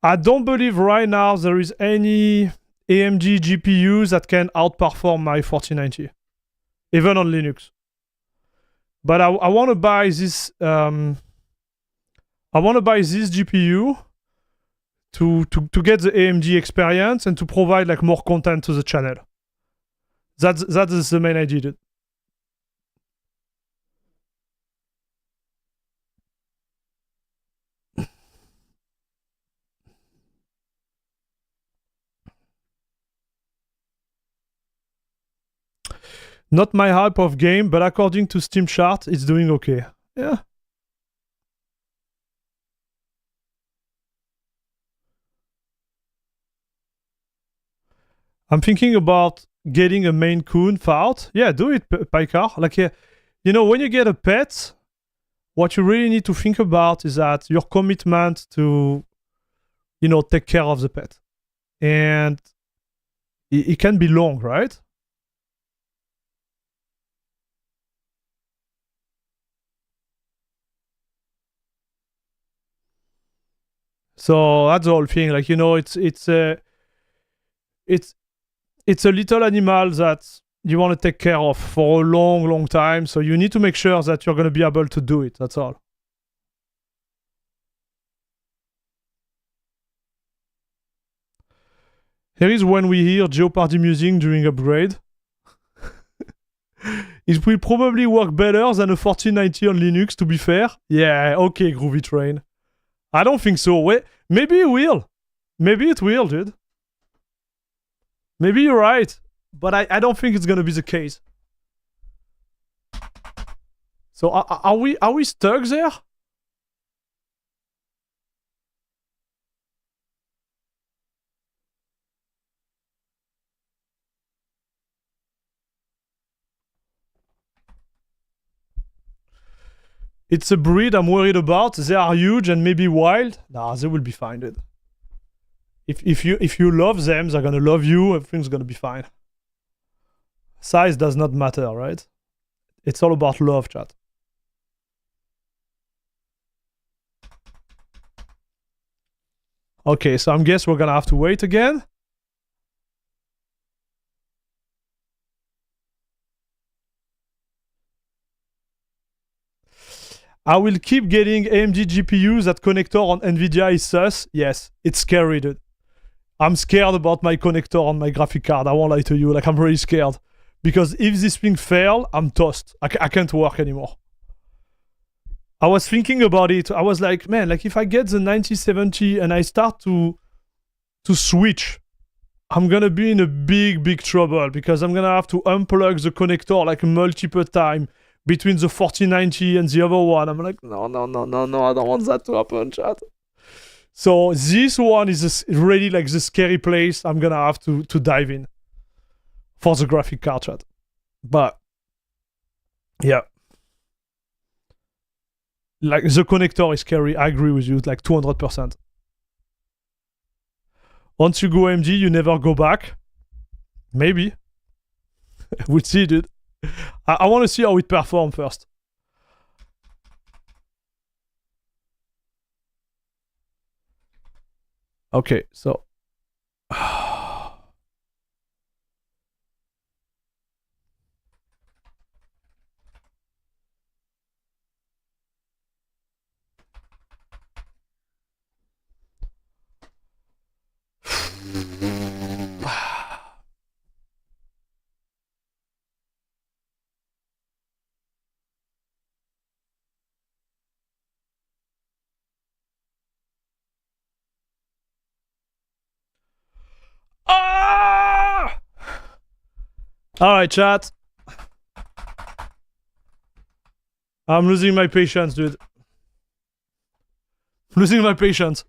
I don't believe right now there is any AMD GPUs that can outperform my 4090, even on Linux. But I want to buy this I want to buy this GPU to get the AMD experience and to provide like more content to the channel. That is the main idea, dude. Not my hype of game, but according to Steam chart, it's doing okay. Yeah. I'm thinking about getting a Maine Coon out. Yeah, do it, Pikar. Like, you know, when you get a pet, what you really need to think about is that your commitment to, you know, take care of the pet. And it can be long, right? So that's the whole thing. Like, you know, it's a little animal that you want to take care of for a long, long time. So you need to make sure that you're going to be able to do it. That's all. Here is when we hear Jeopardy music during upgrade. It will probably work better than a 1490 on Linux, to be fair. Yeah, okay, Groovy Train. I don't think so. Wait, maybe it will. Maybe it will, dude. Maybe you're right. But I don't think it's gonna be the case. So are we stuck there? It's a breed I'm worried about. They are huge and maybe wild. Nah, they will be fine, dude. If you love them, they're gonna love you. Everything's gonna be fine. Size does not matter, right? It's all about love, chat. Okay, so I guess we're gonna have to wait again. I will keep getting AMD GPUs. That connector on Nvidia is sus. Yes, it's scary, dude. I'm scared about my connector on my graphic card. I won't lie to you. Like, I'm really scared. Because if this thing fails, I'm toast. I can't work anymore. I was thinking about it. I was like, man, like if I get the 9070 and I start to switch, I'm gonna be in a big trouble because I'm gonna have to unplug the connector like multiple times between the 4090 and the other one. I'm like, no, I don't want that to happen, chat. So this one is really like the scary place I'm gonna have to dive in for the graphic card, chat. But yeah, like the connector is scary. I agree with you, like 200%. Once you go AMD, you never go back. Maybe. We'll see, dude. I want to see how it performs first. Okay, so. Ah! All right, chat. I'm losing my patience, dude. Losing my patience.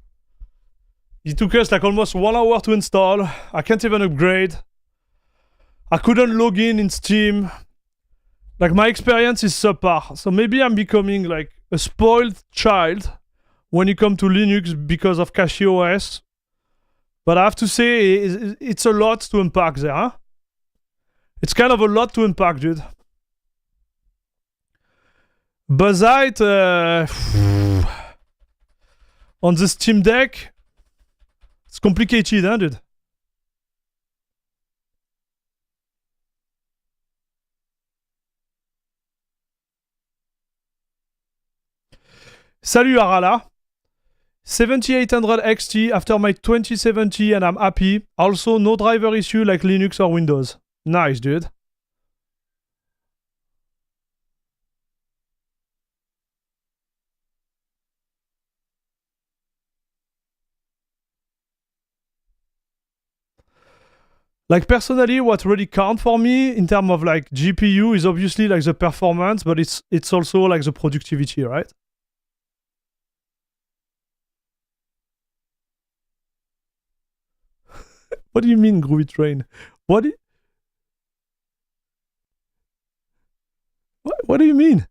It took us like almost 1 hour to install. I can't even upgrade. I couldn't log in Steam. Like, my experience is subpar. So maybe I'm becoming like a spoiled child when it comes to Linux because of CachyOS. But I have to say, it's a lot to unpack there, huh? It's kind of a lot to unpack, dude. Bazzite on the SteamDeck, it's complicated, huh, dude? Salut Arala. 7800 XT after my 2070 and I'm happy. Also, no driver issue like Linux or Windows. Nice, dude. Like personally, what really count for me in terms of like GPU is obviously like the performance, but it's also like the productivity, right? What do you mean, Groovy Train? What do, what do you mean?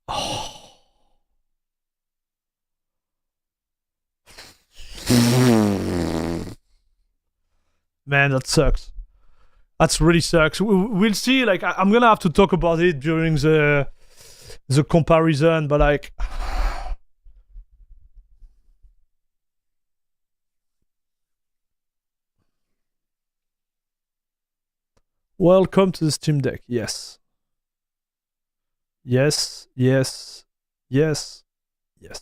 Oh. Man, that sucks. That's really sucks. We'll see. Like, I'm gonna have to talk about it during the comparison, but like, welcome to the Steam Deck. Yes, yes, yes, yes, yes.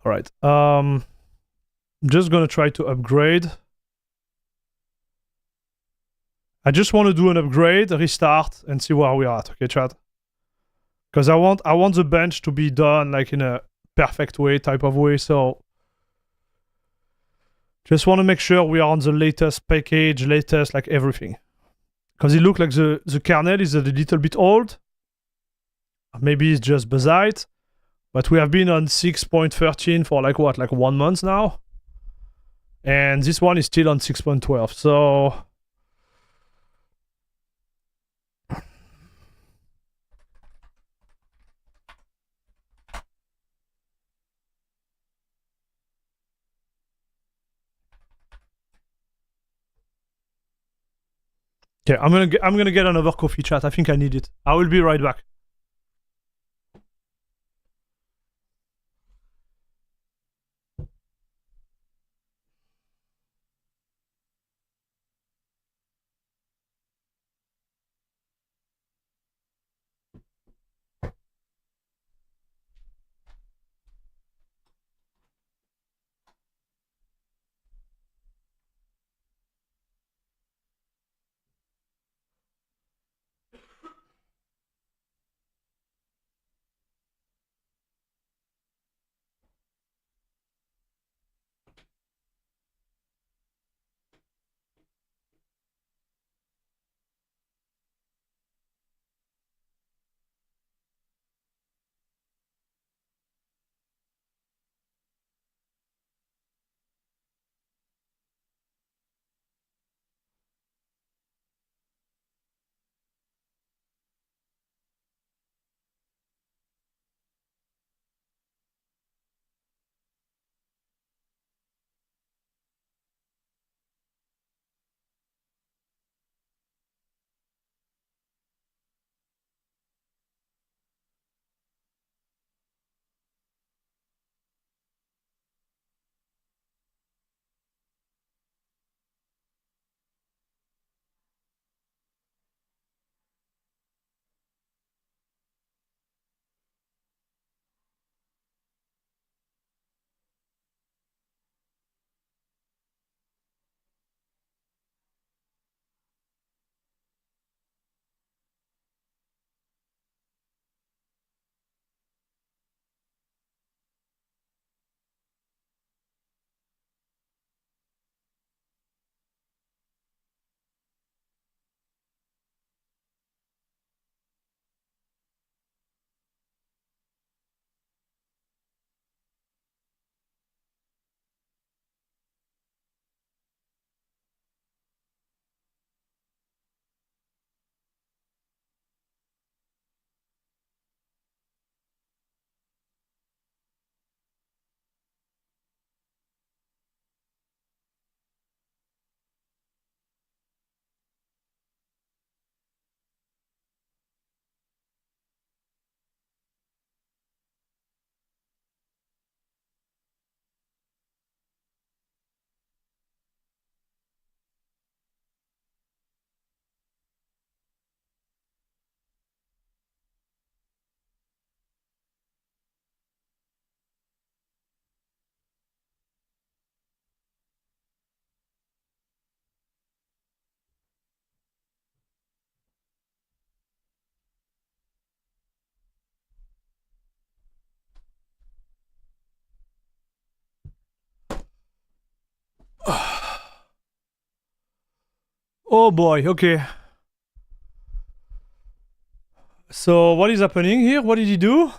All right. I'm just gonna try to upgrade. I just want to do an upgrade, restart, and see where we are at. Okay, chat. Because I want the bench to be done like in a perfect way, type of way. So just want to make sure we are on the latest package, latest like everything. Because it looks like the kernel is a little bit old. Maybe it's just Bazzite. But we have been on 6.13 for like what, like 1 month now? And this one is still on 6.12. So okay, I'm gonna get another coffee, chat. I think I need it. I will be right back. Oh boy, okay. So what is happening here? What did he do?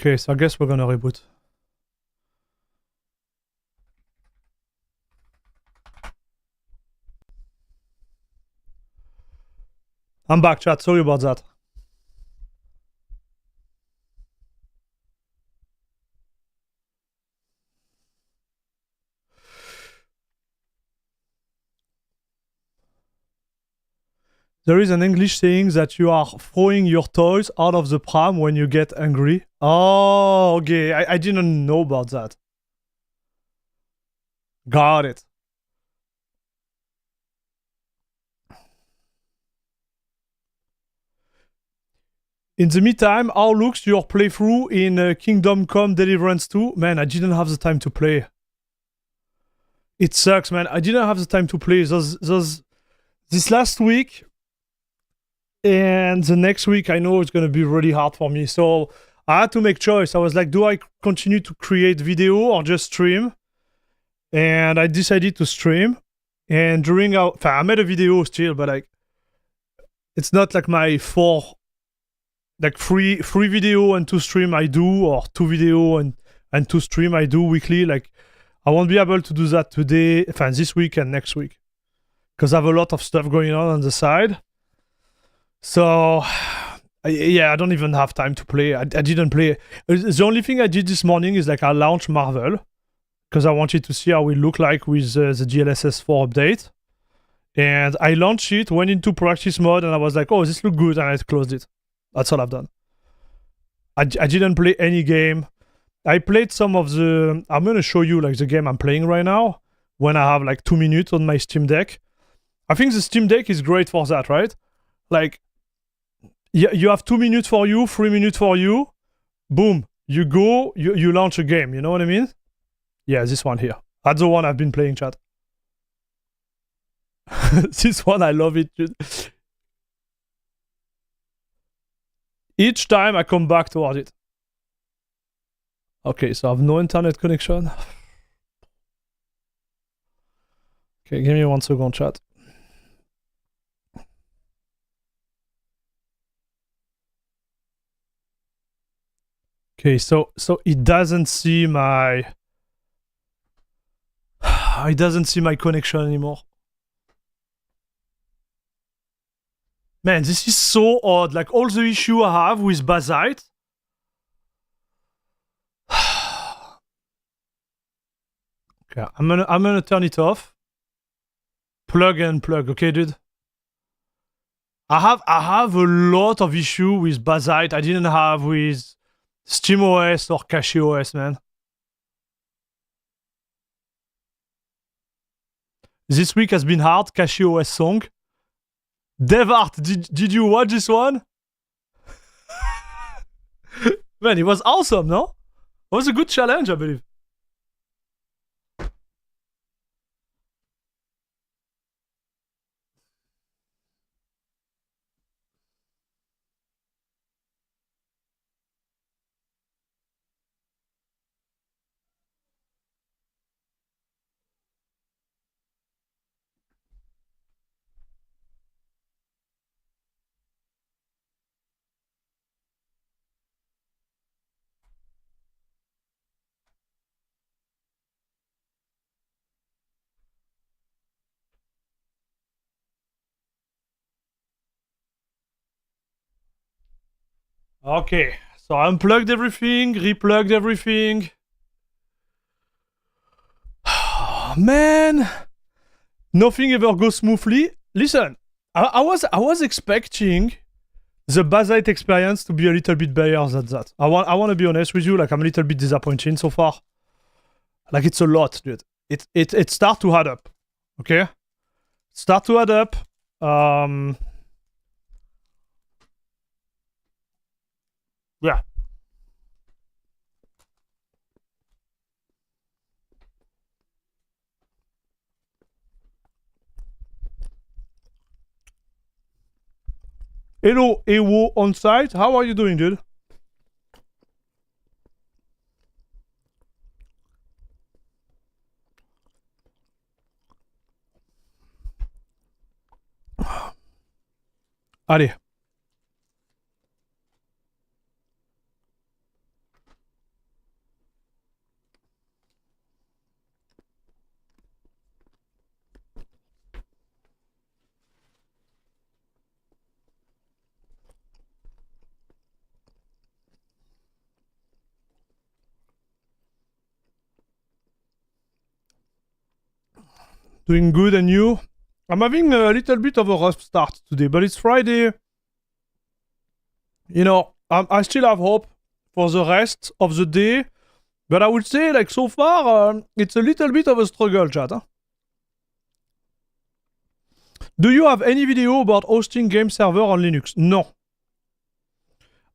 Okay, so I guess we're gonna reboot. I'm back, chat. Sorry about that. There is an English saying that you are throwing your toys out of the pram when you get angry. Oh, okay. I didn't know about that. Got it. In the meantime, how looks your playthrough in Kingdom Come Deliverance 2? Man, I didn't have the time to play. It sucks, man. I didn't have the time to play this last week, and the next week I know it's gonna be really hard for me. So I had to make choice. I was like, do I continue to create video or just stream? And I decided to stream. And during I made a video still, but like it's not like my three video and two stream I do, or two video and two stream I do weekly. Like I won't be able to do that today, this week and next week, because I have a lot of stuff going on the side. So I don't even have time to play. I didn't play. The only thing I did this morning is like I launched Marvel, because I wanted to see how it looked like with the DLSS 4 update. And I launched it, went into practice mode, and I was like, oh, this looks good, and I closed it. That's all I've done. I didn't play any game. I played some of the... I'm going to show you like the game I'm playing right now when I have like 2 minutes on my Steam Deck. I think the Steam Deck is great for that, right? Like, you have 2 minutes for you, 3 minutes for you. Boom. You go, you launch a game. You know what I mean? Yeah, this one here. That's the one I've been playing, chat. This one, I love it, dude. Each time I come back toward it. Okay, so I have no internet connection. Okay, give me 1 second, chat. Okay, so it doesn't see my... It doesn't see my connection anymore. Man, this is so odd. Like all the issue I have with Bazzite. Okay, I'm gonna turn it off. Plug and plug, okay, dude? I have a lot of issue with Bazzite I didn't have with SteamOS or CachyOS, man. This week has been hard. CachyOS song. DevArt, did you watch this one? Man, it was awesome, no? It was a good challenge, I believe. Okay, so I unplugged everything, replugged everything. Man, nothing ever goes smoothly. Listen, I was expecting the Bazzite experience to be a little bit better than that. I want to be honest with you. Like I'm a little bit disappointed so far. Like it's a lot, dude. It start to add up. Okay, start to add up. Yeah. Hello, Ewo on site. How are you doing, dude? Allez. Doing good, and you? I'm having a little bit of a rough start today, but it's Friday. You know, I still have hope for the rest of the day, but I would say, like, so far, it's a little bit of a struggle, chat. Huh? Do you have any video about hosting game server on Linux? No.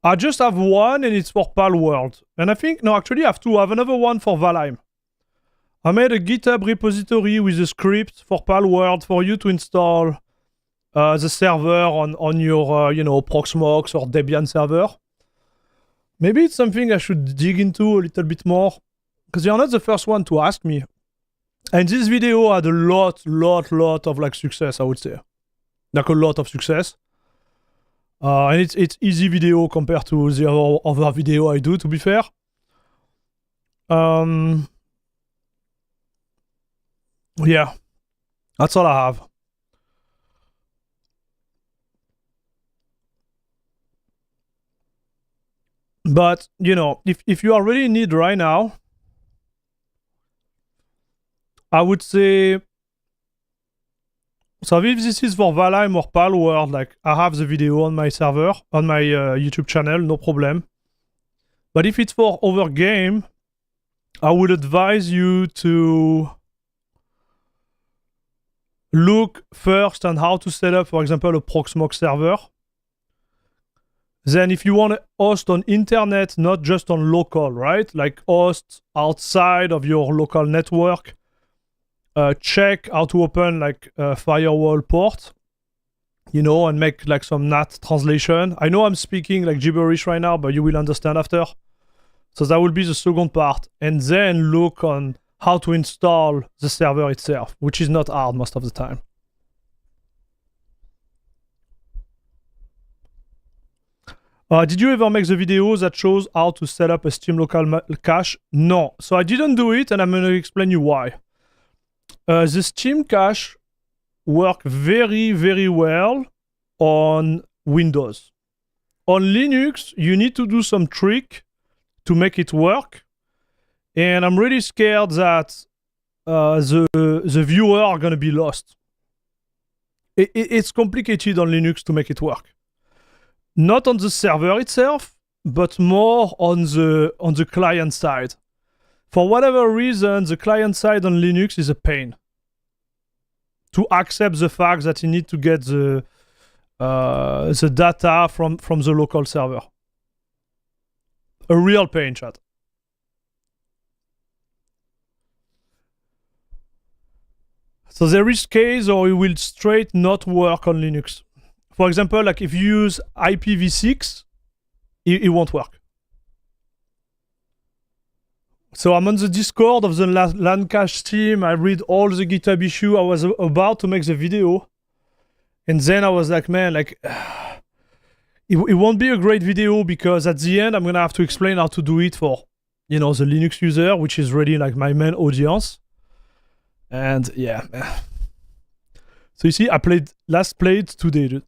I just have one, and it's for Palworld. And I think, no, actually, I have two. I have another one for Valheim. I made a GitHub repository with a script for Palworld for you to install the server on your, Proxmox or Debian server. Maybe it's something I should dig into a little bit more, because you're not the first one to ask me. And this video had a lot of like success, I would say. Like a lot of success. And it's easy video compared to the other video I do, to be fair. Yeah, that's all I have. But, if you are really in need right now, I would say... So if this is for Valheim or Palworld, like, I have the video on my server, on my YouTube channel, no problem. But if it's for other game, I would advise you to look first on how to set up, for example, a Proxmox server. Then if you want to host on internet, not just on local, right? Like host outside of your local network, check how to open like a firewall port, and make like some NAT translation. I know I'm speaking like gibberish right now, but you will understand after. So that will be the second part. And then look on how to install the server itself, which is not hard most of the time. Did you ever make the video that shows how to set up a Steam local cache? No. So I didn't do it, and I'm going to explain you why. The Steam cache work very well on Windows. On Linux, you need to do some trick to make it work. And I'm really scared that the viewer are going to be lost. It's complicated on Linux to make it work. Not on the server itself, but more on the client side. For whatever reason, the client side on Linux is a pain to accept the fact that you need to get the data from the local server. A real pain, chat. So there is case or it will straight not work on Linux. For example, like if you use IPv6, it won't work. So I'm on the Discord of the LAN cache team. I read all the GitHub issue. I was about to make the video. And then I was like, man, like, it won't be a great video because at the end, I'm going to have to explain how to do it for, the Linux user, which is really like my main audience. And yeah. So you see, I played today, dude.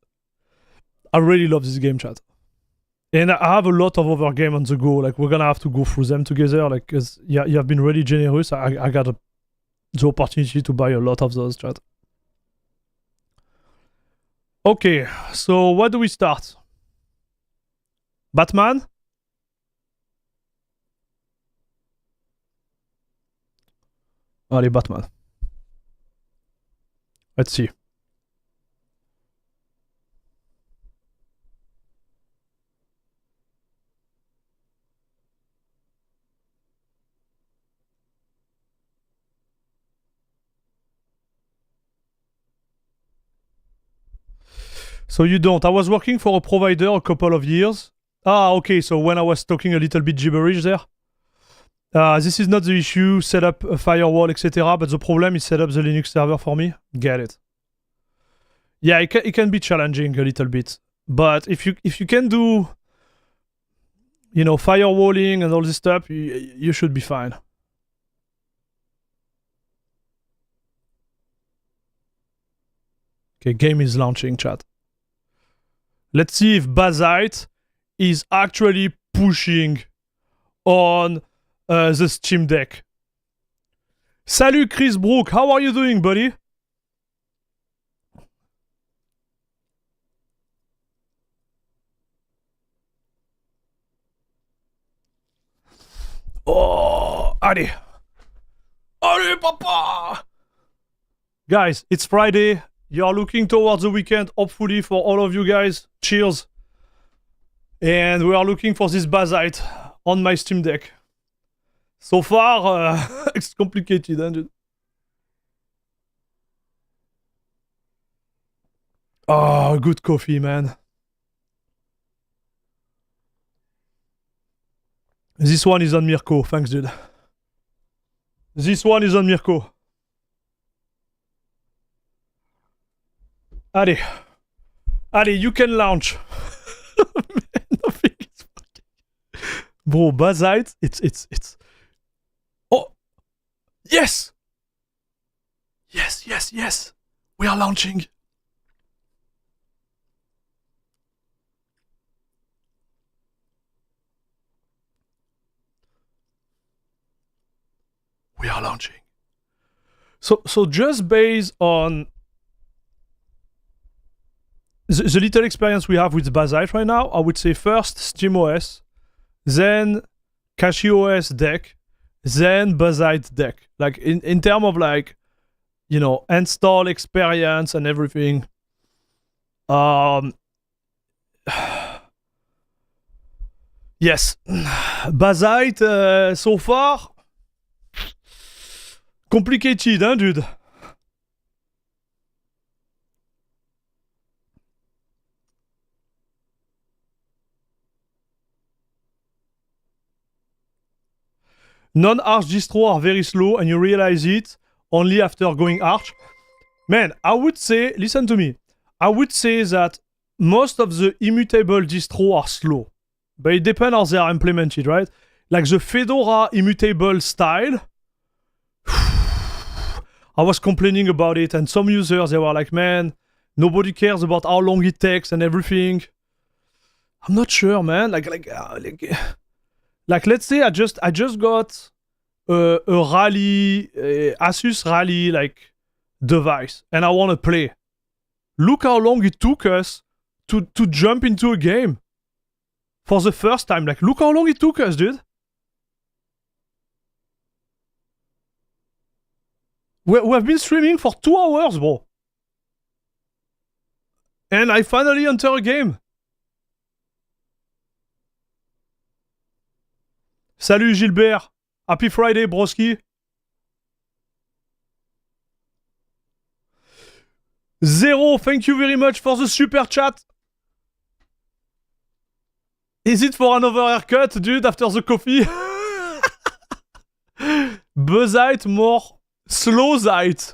I really love this game, chat. And I have a lot of other games on the go. Like, we're gonna have to go through them together. Like, cause you have been really generous. I got the opportunity to buy a lot of those, chat. Okay, so what do we start? Batman? Allez, Batman. Let's see. So you don't. I was working for a provider a couple of years. Ah, okay, so when I was talking a little bit gibberish there. This is not the issue, set up a firewall, etc. But the problem is set up the Linux server for me. Get it. Yeah, it can be challenging a little bit. But if you can do, you know, firewalling and all this stuff, you should be fine. Okay, game is launching, chat. Let's see if Bazzite is actually pushing on the SteamDeck. Salut Chris Brook, how are you doing, buddy? Oh, allez. Allez, papa! Guys, it's Friday. You are looking towards the weekend, hopefully, for all of you guys. Cheers. And we are looking for this Bazzite on my SteamDeck. So far, it's complicated, huh, dude? Oh, good coffee, man. This one is on Mirko. Thanks, dude. This one is on Mirko. Allez. Allez, you can launch. Man, nothing is fucking... Bro, Bazzite, it's... Oh! Yes! Yes, yes, yes! We are launching. We are launching. So just based on the little experience we have with Bazzite right now, I would say first SteamOS, then CachyOS deck, then Bazzite deck. Like in terms of like, you know, install experience and everything. Yes, Bazzite so far complicated, hein, dude? Non-Arch distro are very slow and you realize it only after going Arch. Man, I would say, listen to me, I would say that most of the immutable distro are slow. But it depends how they are implemented, right? Like the Fedora immutable style, I was complaining about it and some users, they were like, man, nobody cares about how long it takes and everything. I'm not sure, man. Like let's say I just got a Rally, Asus Rally like device, and I want to play. Look how long it took us to jump into a game for the first time. Like, look how long it took us, dude. We've been streaming for 2 hours, bro. And I finally enter a game. Salut Gilbert. Happy Friday, broski. Zero, thank you very much for the super chat. Is it for another haircut, dude, after the coffee? Bazzite more slowzite.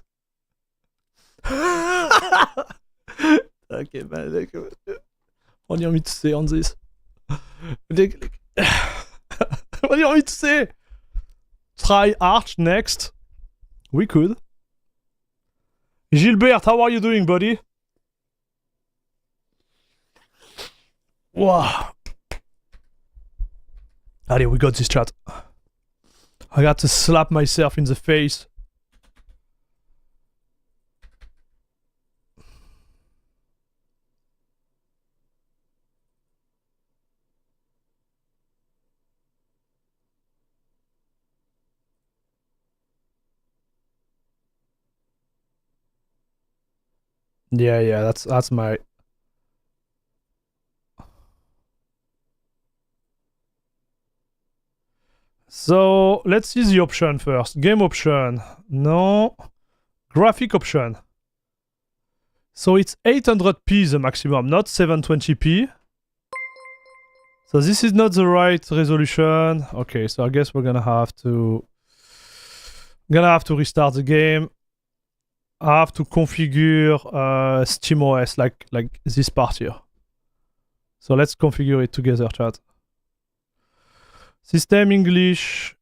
Okay, man. What do you want me to say on this? What do you want me to say? Try Arch next. We could. Gilbert, how are you doing, buddy? Wow. Allez, we got this, chat. I got to slap myself in the face. Yeah, that's my... So, let's see the option first. Game option. No. Graphic option. So it's 800p the maximum, not 720p. So this is not the right resolution. Okay, so I guess we're gonna have to restart the game. I have to configure SteamOS like this part here. So let's configure it together, chat. System English,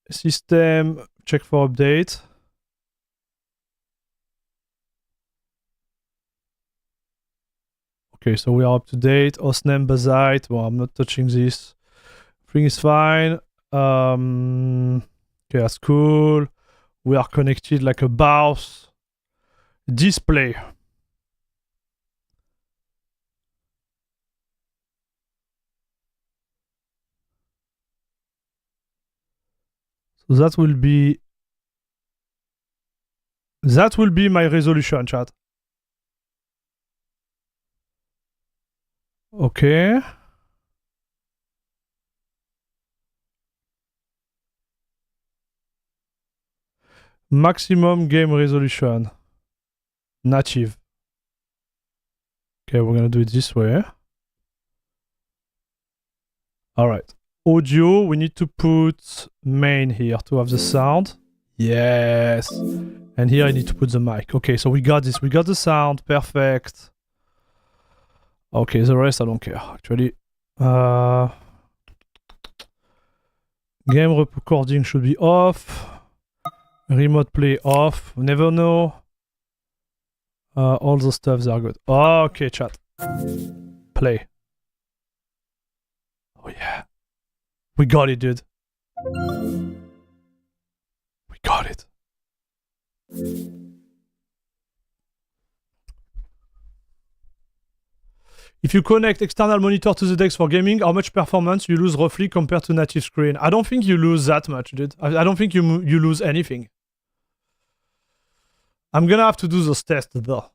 system, check for update. Okay, so we are up to date. Hostname Bazzite. Well, I'm not touching this. Everything is fine. Okay, that's cool. We are connected like a mouse. Display. So that will be my resolution, chat. Okay. Maximum game resolution. Native. Okay, we're gonna do it this way. Alright. Audio, we need to put main here to have the sound. Yes. And here I need to put the mic. Okay, so we got this. We got the sound. Perfect. Okay, the rest I don't care, actually. Game recording should be off. Remote play off. Never know. All the stuff are good. Okay, chat. Play. Oh yeah. We got it, dude. We got it. If you connect external monitor to the decks for gaming, how much performance you lose roughly compared to native screen? I don't think you lose that much, dude. I don't think you lose anything. I'm gonna have to do those tests, though.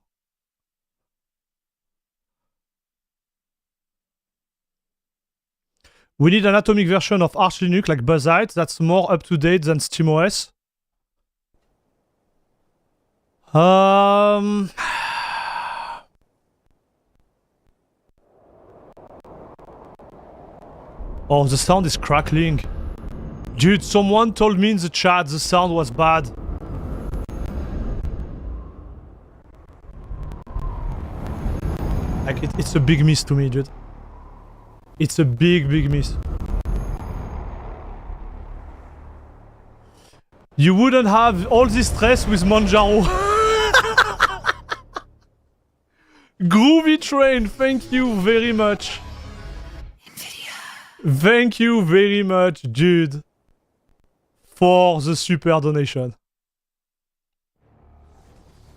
We need an atomic version of Arch Linux like Bazzite that's more up-to-date than SteamOS. Oh, the sound is crackling. Dude, someone told me in the chat the sound was bad. Like, it's a big miss to me, dude. It's a big miss. You wouldn't have all this stress with Manjaro. Groovy Train, thank you very much. Nvidia. Thank you very much, dude, for the super donation.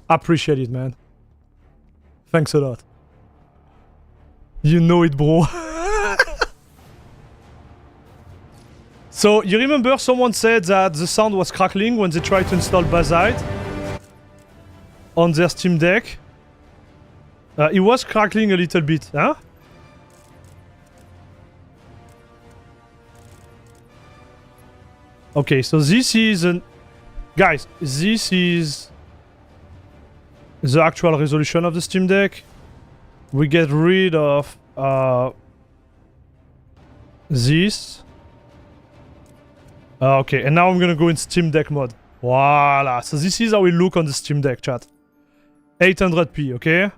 Appreciate it, man. Thanks a lot. You know it, bro. So, you remember someone said that the sound was crackling when they tried to install Bazzite on their Steam Deck? It was crackling a little bit, huh? Okay, so this is an... Guys, this is the actual resolution of the Steam Deck. We get rid of this. Okay, and now I'm gonna go in Steam Deck mode. Voila. So this is how we look on the Steam Deck, chat. 800p, okay?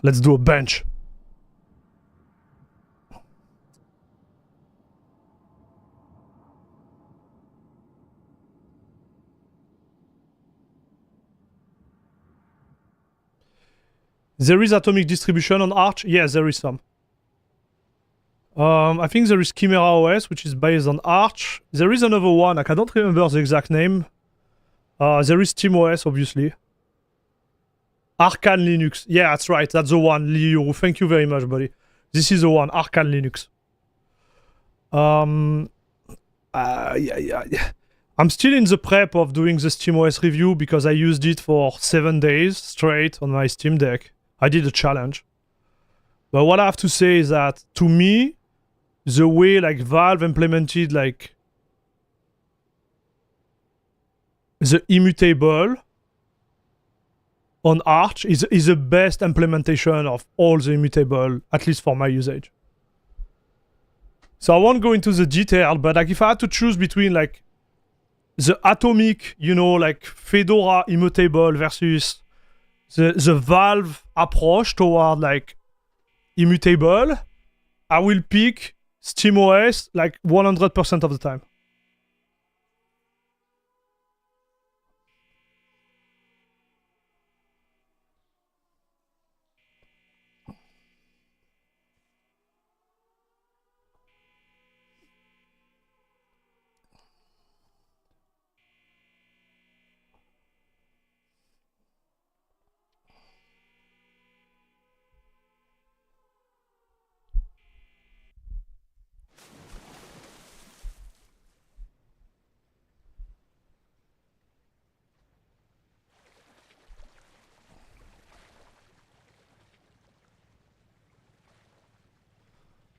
Let's do a bench. There is atomic distribution on Arch? Yes, there is some. I think there is Chimera OS, which is based on Arch. There is another one, like I don't remember the exact name. There is SteamOS, obviously. Arcan Linux. Yeah, that's right. That's the one, Liu. Thank you very much, buddy. This is the one, Arcan Linux. Yeah. I'm still in the prep of doing the SteamOS review because I used it for 7 days straight on my Steam Deck. I did a challenge. But what I have to say is that, to me, the way like Valve implemented like the immutable on Arch is the best implementation of all the immutable, at least for my usage. So I won't go into the detail, but like if I had to choose between like the atomic, you know, like Fedora immutable versus the Valve approach toward like immutable, I will pick SteamOS like 100% of the time.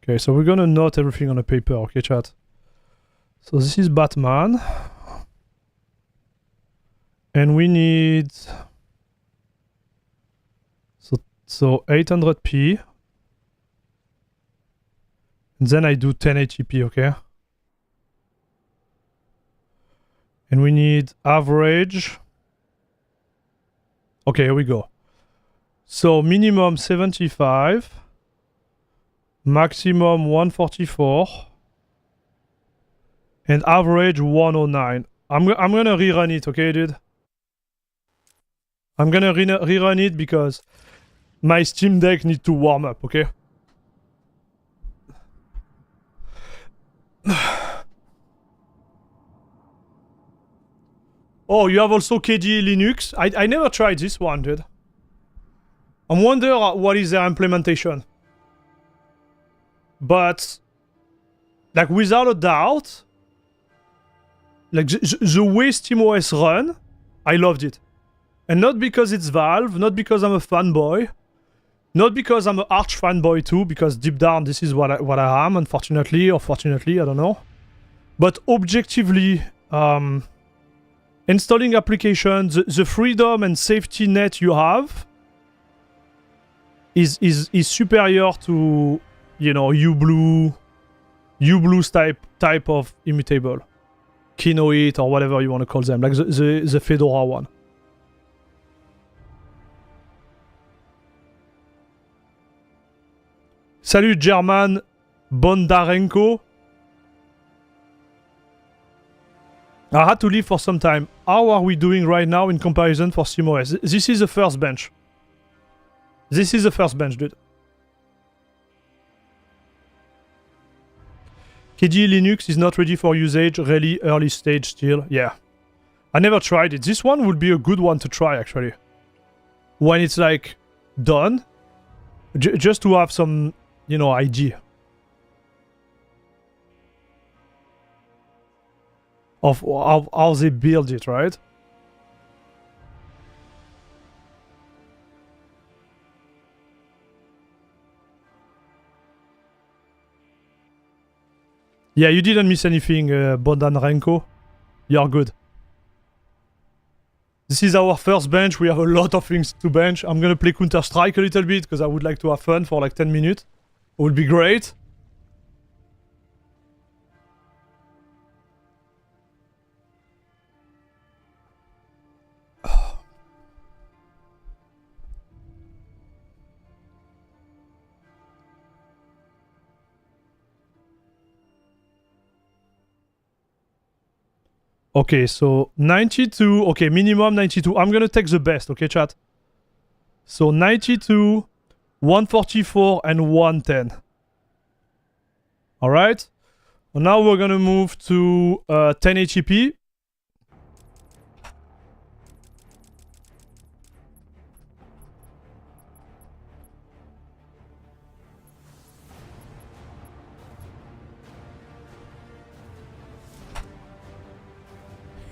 Okay, so we're gonna note everything on the paper, okay, chat? So this is Batman. And we need... So 800p. And then I do 1080p, okay? And we need average. Okay, here we go. So minimum 75. Maximum 144. And average 109. I'm gonna rerun it, okay, dude? I'm gonna rerun it because my Steam Deck needs to warm up, okay? Oh, you have also KDE Linux? I never tried this one, dude. I wonder what is their implementation. But, like, without a doubt, like, the way SteamOS run, I loved it. And not because it's Valve, not because I'm a fanboy, not because I'm an Arch fanboy too, because deep down this is what I am, unfortunately, or fortunately, I don't know. But objectively, installing applications, the freedom and safety net you have is superior to, you know, ublue's type of immutable. Kinoit or whatever you want to call them, like the Fedora one. Salut German Bondarenko. I had to leave for some time. How are we doing right now in comparison for SteamOS? This is the first bench. This is the first bench, dude. KDE Linux is not ready for usage, really early stage still. Yeah. I never tried it. This one would be a good one to try, actually. When it's like done. Just to have some, you know, idea of how they build it, right? Yeah, you didn't miss anything, Bondarenko. You're good. This is our first bench. We have a lot of things to bench. I'm gonna play Counter-Strike a little bit because I would like to have fun for like 10 minutes. It would be great. Okay, so 92. Okay, minimum 92. I'm gonna take the best, okay, chat? So 92, 144, and 110. Alright? Well, now we're gonna move to 1080p.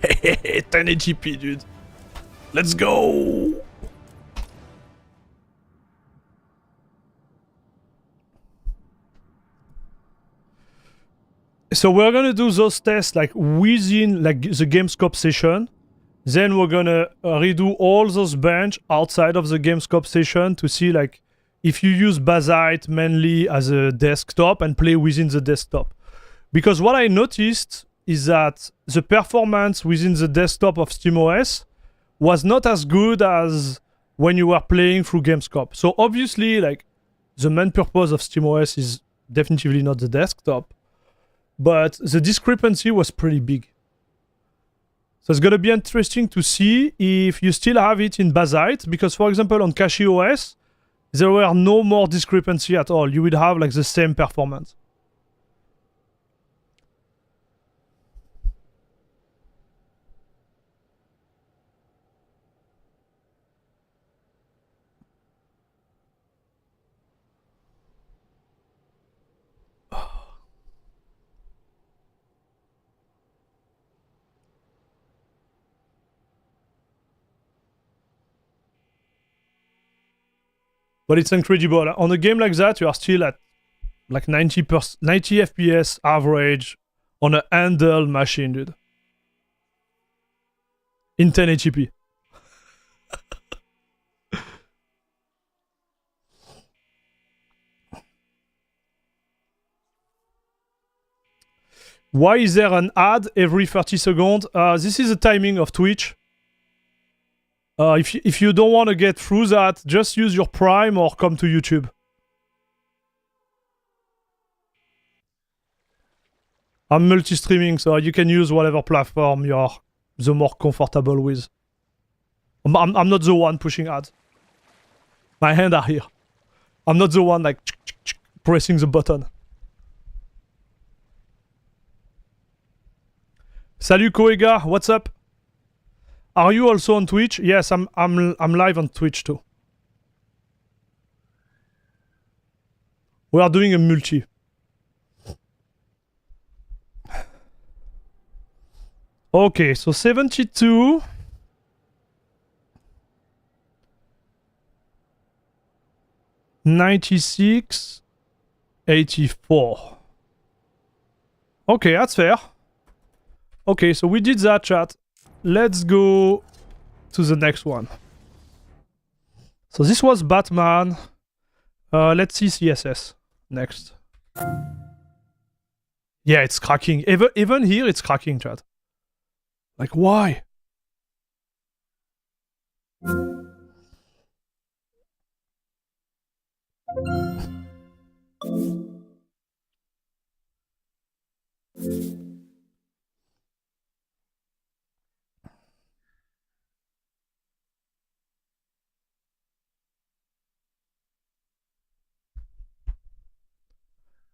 Hehehe, 1080p, dude. Let's go! So we're gonna do those tests like within like the GameScope session. Then we're gonna redo all those bench outside of the GameScope session to see like if you use Bazzite mainly as a desktop and play within the desktop. Because what I noticed is that the performance within the desktop of SteamOS was not as good as when you were playing through GameScope. So obviously, like, the main purpose of SteamOS is definitively not the desktop, but the discrepancy was pretty big. So it's gonna be interesting to see if you still have it in Bazzite, because for example on CachyOS, there were no more discrepancy at all. You would have like the same performance. But it's incredible. On a game like that, you are still at like 90 FPS average on a handheld machine, dude. In 1080p. Why is there an ad every 30 seconds? This is the timing of Twitch. If you don't want to get through that, just use your Prime or come to YouTube. I'm multi-streaming, so you can use whatever platform you're the more comfortable with. I'm not the one pushing ads. My hands are here. I'm not the one like pressing the button. Salut Koega, what's up? Are you also on Twitch? Yes, I'm live on Twitch too. We are doing a multi. Okay, so 72. $96, $84. Okay, that's fair. Okay, so we did that, chat. Let's go to the next one. So this was Batman. Let's see CSS next. Yeah, it's cracking. Even here, it's cracking, chat. Like, why?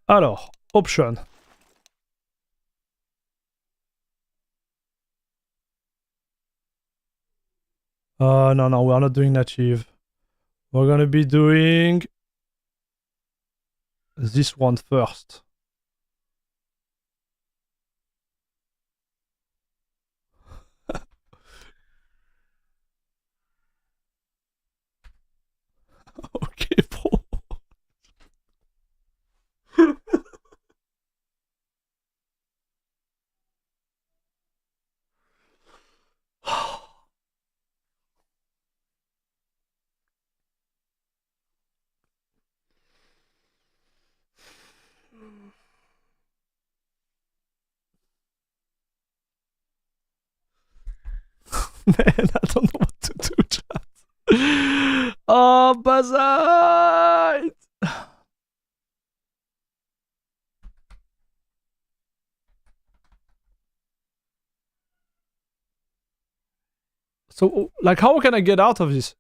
Alors, option. No, we're not doing native. We're gonna be doing this one first. Okay, bro. Man, I don't know what to do, chat. Oh, Bazzite! So, like, how can I get out of this?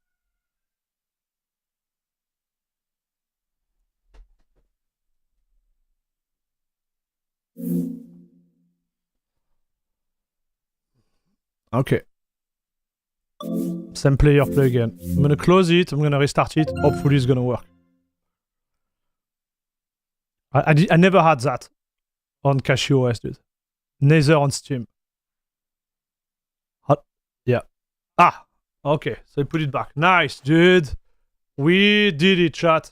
Okay. Same player, play again. I'm gonna close it, I'm gonna restart it, hopefully it's gonna work. I never had that on CachyOS, dude. Neither on Steam. Yeah. Ah! Okay, so I put it back. Nice, dude! We did it, chat.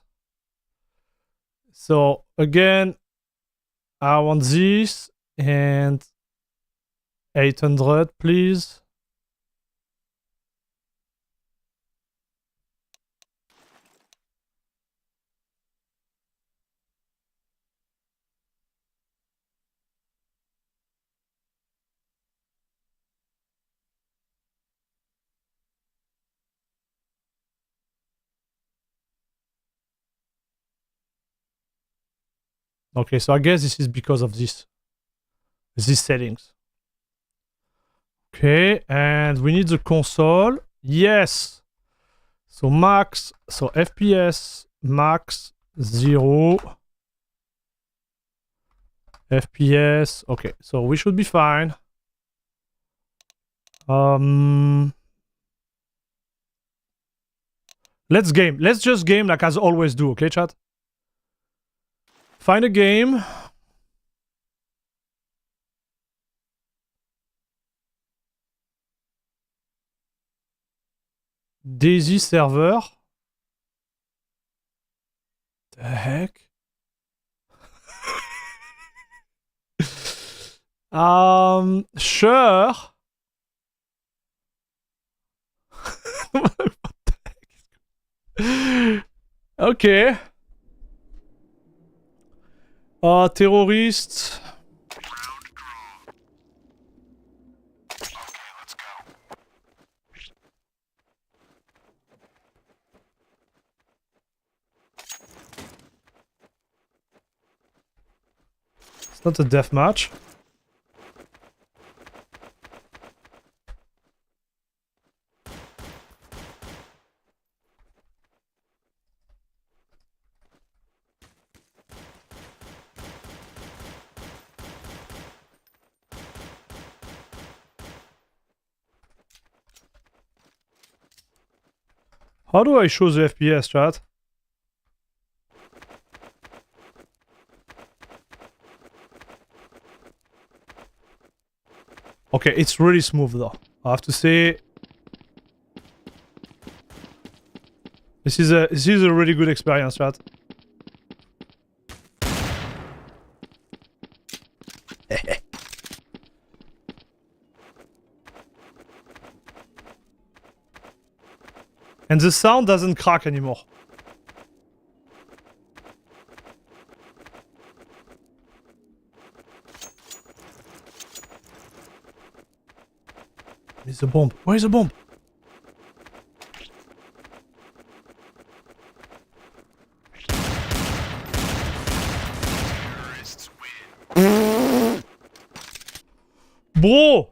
So, again, I want this. and 800, please. Okay, so I guess this is because of these settings. Okay, and we need the console. Yes. So max, so FPS max 0. FPS. Okay, so we should be fine. Let's game. Let's just game like as always do, okay, chat? Find a game. Daisy server. The heck? Sure. Okay. Terrorist. It's not a deathmatch. How do I show the FPS, chat? Okay, it's really smooth though. I have to say, this is a really good experience, chat. And the sound doesn't crack anymore. Where's the bomb? Where's the bomb? Bro!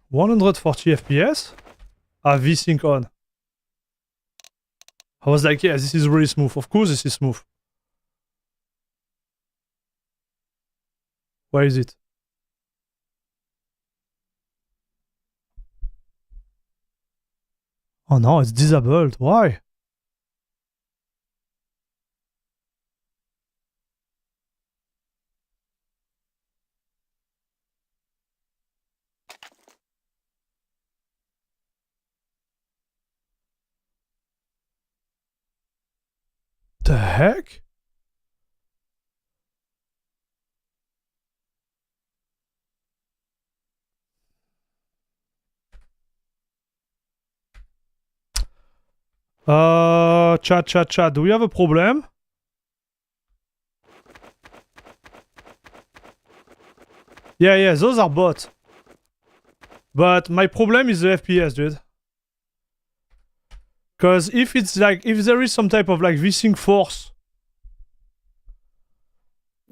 $140 FPS? Ah, V-Sync on. I was like, yeah, this is really smooth. Of course this is smooth. Where is it? Oh no, it's disabled. Why? The heck? Chat. Do we have a problem? Yeah, those are bots. But my problem is the FPS, dude. Because if it's like, if there is some type of like V-Sync force,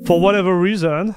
for whatever reason,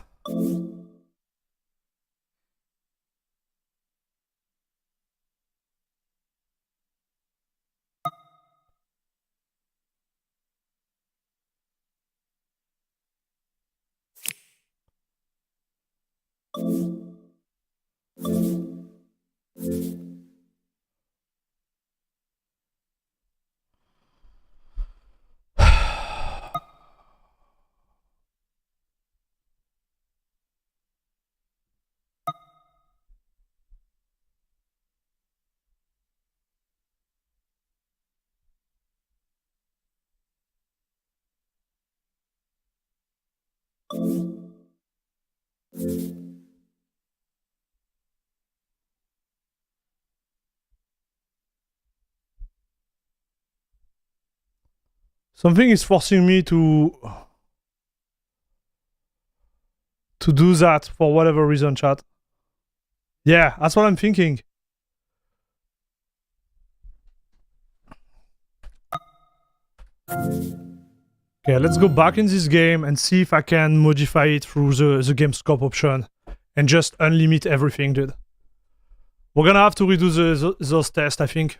Something is forcing me to do that for whatever reason, chat. Yeah, that's what I'm thinking. Okay, let's go back in this game and see if I can modify it through the game scope option and just unlimit everything, dude. We're gonna have to redo those tests, I think.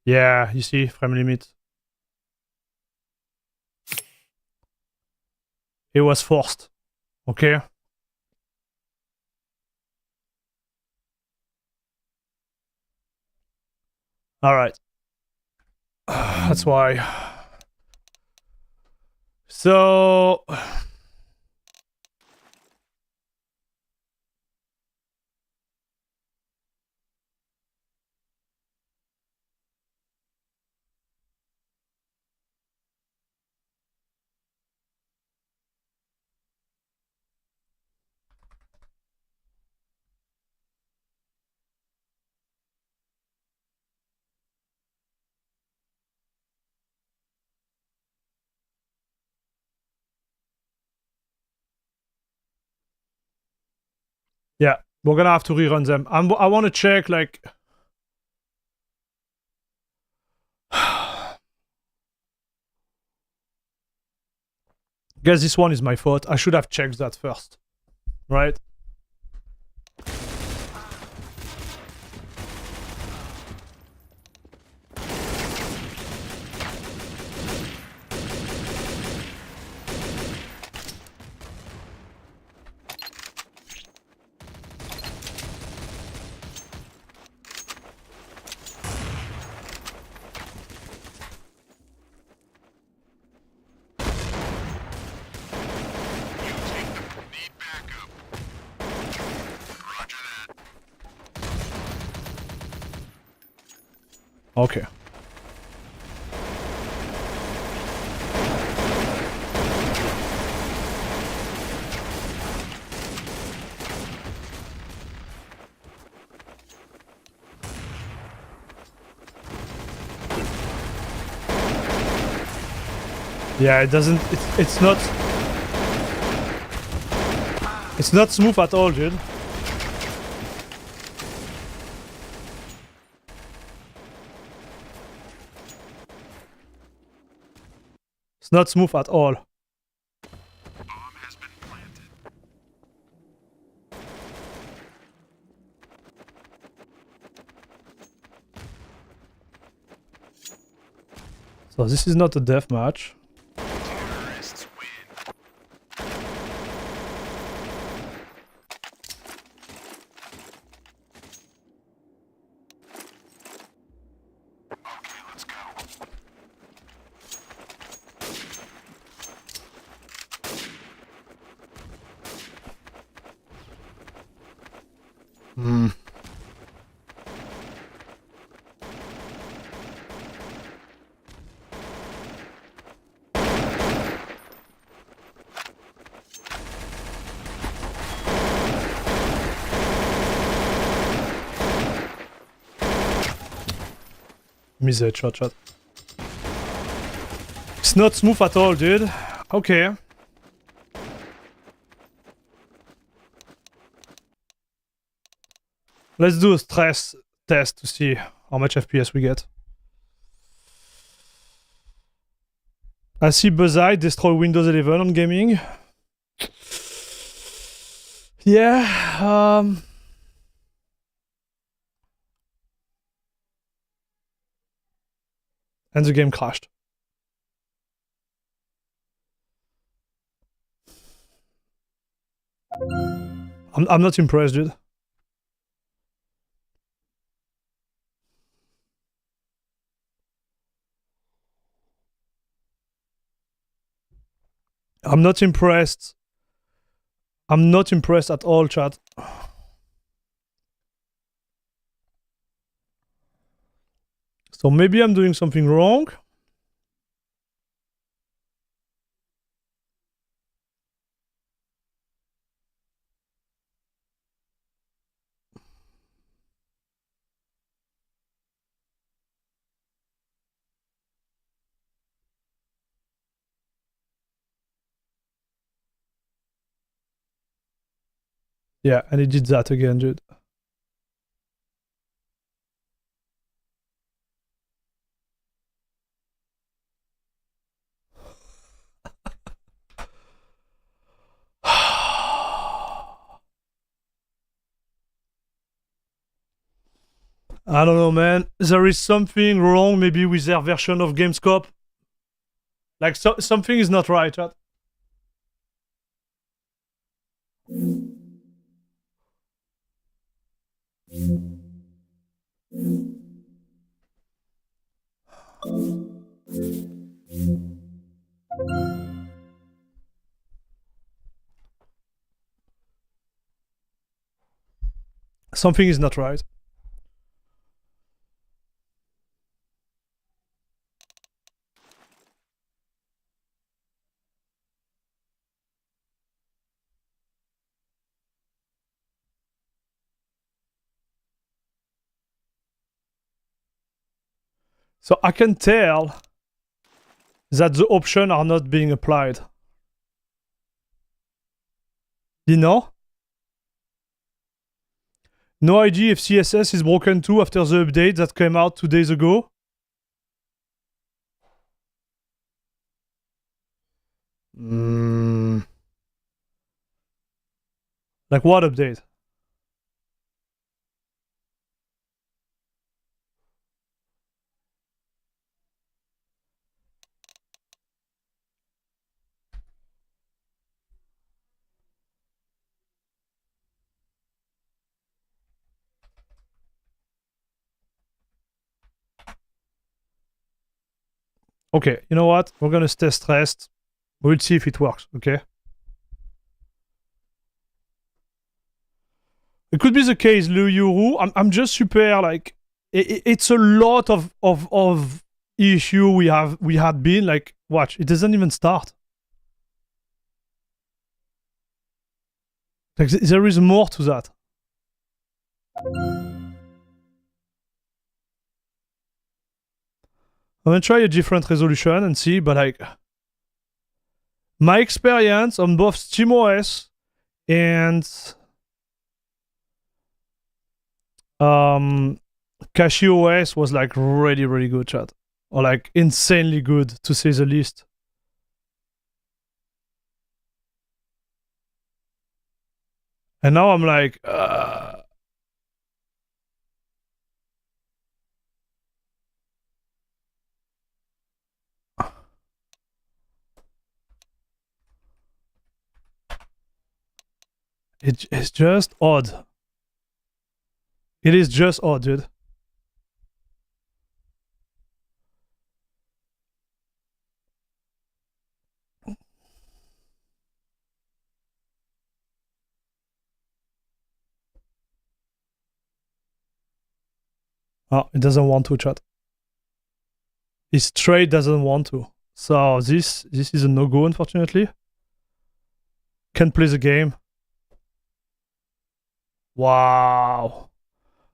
Yeah, you see, frame limit. It was forced. Okay. Alright. That's why. So... Yeah, we're gonna have to rerun them. I want to check, like... Guess this one is my fault. I should have checked that first. Right? Okay. Yeah, it doesn't... It's not... It's not smooth at all, dude. It's not smooth at all. So this is not a death match. Hmm. Miss a shot. It's not smooth at all, dude. Okay. Let's do a stress test to see how much FPS we get. I see Bazzite destroy Windows 11 on gaming. Yeah, and the game crashed. I'm not impressed, dude. I'm not impressed I'm not impressed at all, chat. So maybe I'm doing something wrong. Yeah, and it did that again, dude. I don't know, man. There is something wrong maybe with their version of Gamescope. Like, something is not right, chat. Something is not right. So I can tell that the options are not being applied. You know? No idea if CSS is broken too after the update that came out 2 days ago. Like what update? Okay, you know what? We're gonna stay stressed. We'll see if it works, okay? It could be the case, Liu Yuru. I'm just super like it's a lot of issue we had been like watch, it doesn't even start. Like there is more to that. I'm gonna try a different resolution and see, but like my experience on both SteamOS and CachyOS was like really good, chat, or like insanely good to say the least. And now I'm like, it's just odd. It is just odd, dude. Oh, it doesn't want to, chat. His trade doesn't want to. So this is a no-go, unfortunately. Can't play the game. Wow.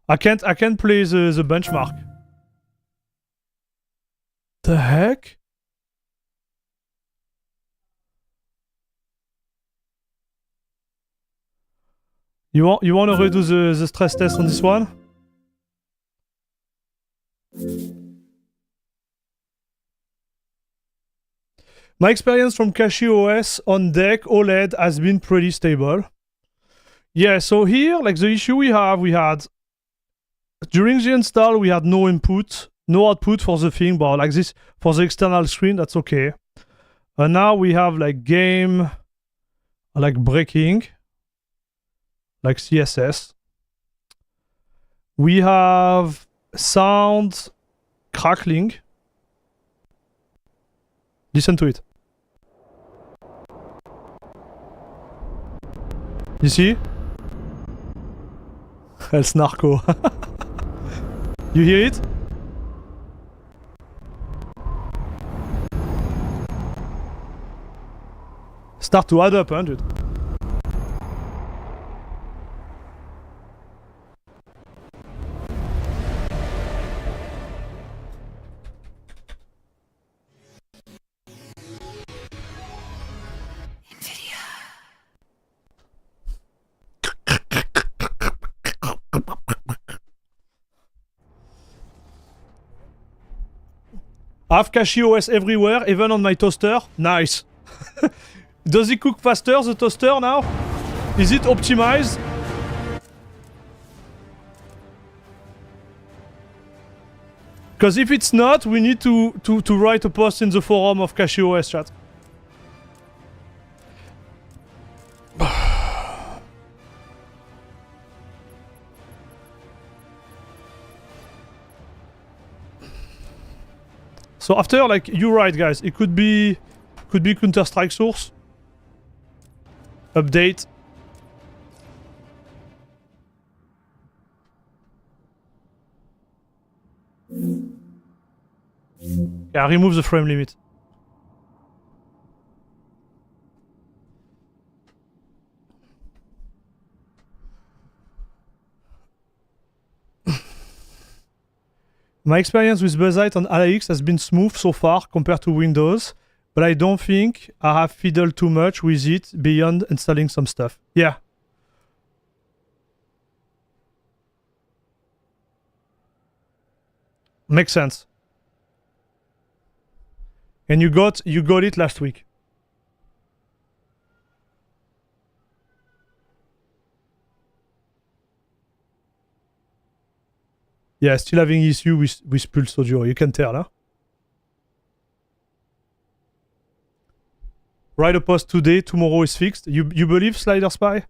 I can't play the benchmark. The heck? You want to redo the stress test on this one? My experience from CachyOS on deck OLED has been pretty stable. Yeah, so here, like the issue we had during the install, we had no input, no output for the thing, but like this for the external screen, that's okay. And now we have like game, like breaking, like CSS. We have sound crackling. Listen to it. You see? El Snarko. You hear it? Start to add up, huh, dude? I have CachyOS everywhere, even on my toaster. Nice. Does it cook faster, the toaster, now? Is it optimized? Because if it's not, we need to write a post in the forum of CachyOS, chat. So after, like, you're right, guys. It could be Counter-Strike source. Update. Yeah, remove the frame limit. My experience with Bazzite on AX has been smooth so far compared to Windows, but I don't think I have fiddled too much with it beyond installing some stuff. Yeah. Makes sense. And you got it last week. Yeah, still having issue with Pulse Audio, you can tell, huh? Write a post today, tomorrow is fixed. You believe, Slider Spy?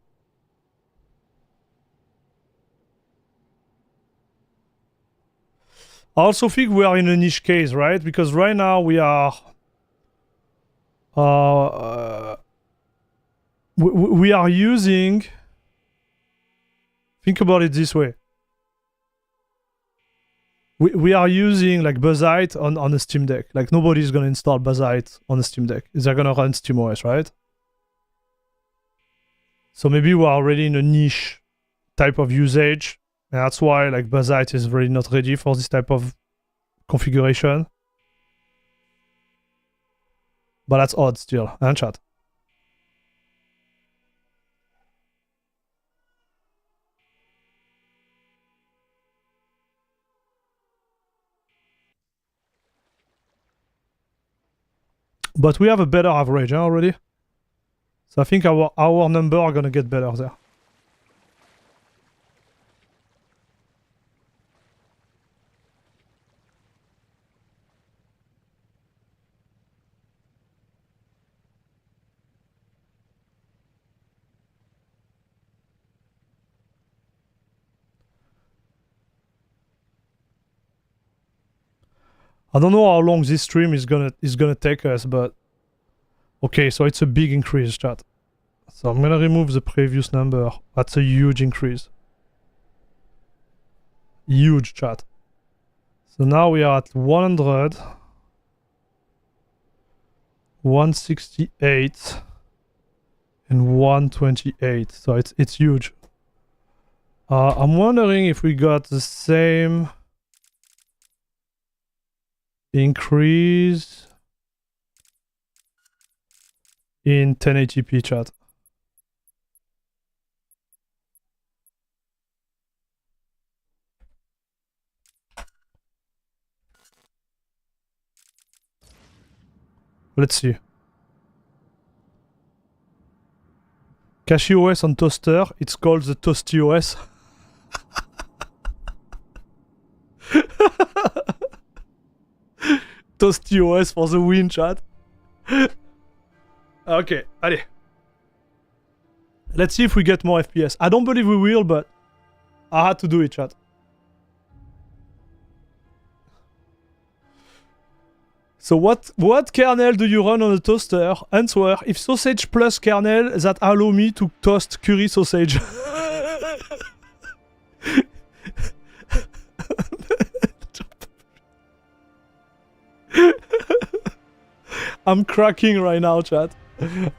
I also think we are in a niche case, right? Because right now we are... we are using... Think about it this way. We are using like Bazzite on a SteamDeck. Like nobody's gonna install Bazzite on a SteamDeck. They're gonna run SteamOS, right? So maybe we're already in a niche type of usage. And that's why like Bazzite is really not ready for this type of configuration. But that's odd still, and chat. But we have a better average, huh, already. So I think our number are gonna get better there. I don't know how long this stream is gonna take us, but okay, so it's a big increase, chat. So I'm gonna remove the previous number. That's a huge increase. Huge, chat. So now we are at 100, 168, and 128. So it's huge. I'm wondering if we got the same increase in 1080p, chat. Let's see. CachyOS on toaster, it's called the ToastyOS. ToastyOS for the win, chat. Okay, allez. Let's see if we get more FPS. I don't believe we will, but I had to do it, chat. So what kernel do you run on a toaster? Answer, if sausage plus kernel that allow me to toast curry sausage. I'm cracking right now, chat.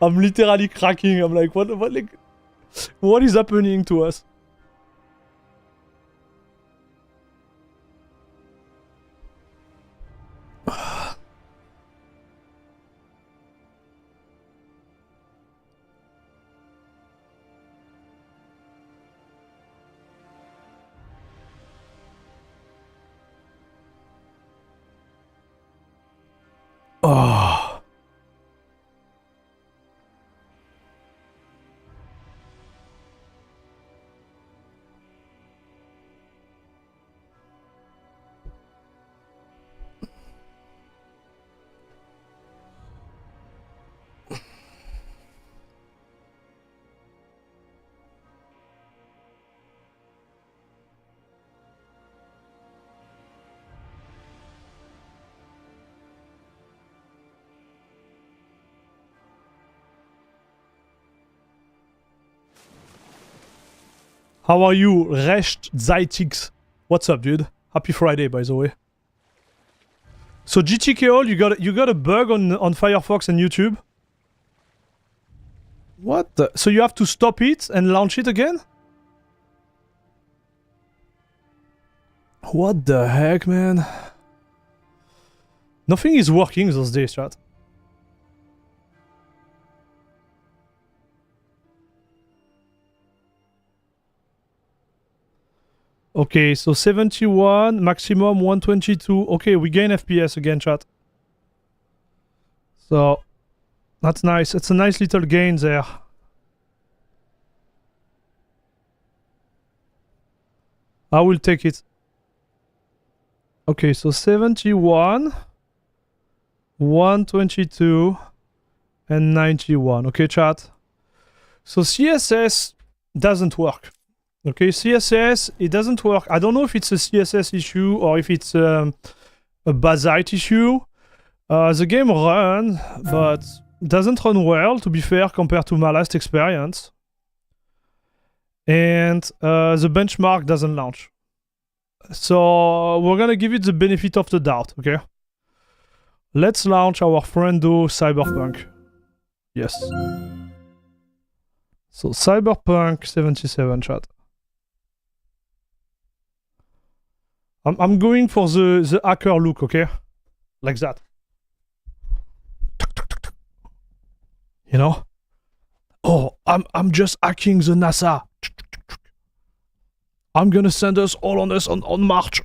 I'm literally cracking. I'm like, what is happening to us? Oh. How are you, Bazzite? What's up, dude? Happy Friday, by the way. So GTKO, you got a bug on Firefox and YouTube? What the? So you have to stop it and launch it again? What the heck, man? Nothing is working those days, chat. Okay, so 71, maximum 122. Okay, we gain FPS again, chat. So, that's nice. It's a nice little gain there. I will take it. Okay, so 71, 122, and 91. Okay, chat. So CSS doesn't work. Okay, CSS, it doesn't work. I don't know if it's a CSS issue or if it's a Bazzite issue. The game runs, but doesn't run well, to be fair, compared to my last experience. And the benchmark doesn't launch. So we're gonna give it the benefit of the doubt, okay? Let's launch our friendo Cyberpunk. Yes. So Cyberpunk 77, chat. I'm going for the hacker look, okay? Like that. You know? Oh, I'm just hacking the NASA. I'm gonna send us all on March.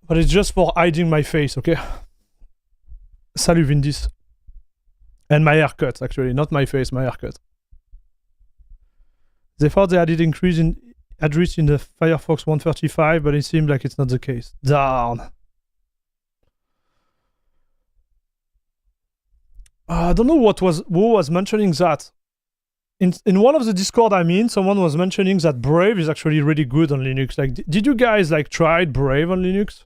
But it's just for hiding my face, okay? Salut Vindis. And my haircut, actually. Not my face, my haircut. They thought they added increase in address in the Firefox 135, but it seemed like it's not the case. Darn. I don't know who was mentioning that. In one of the Discord I'm in, someone was mentioning that Brave is actually really good on Linux. Like, did you guys like try Brave on Linux?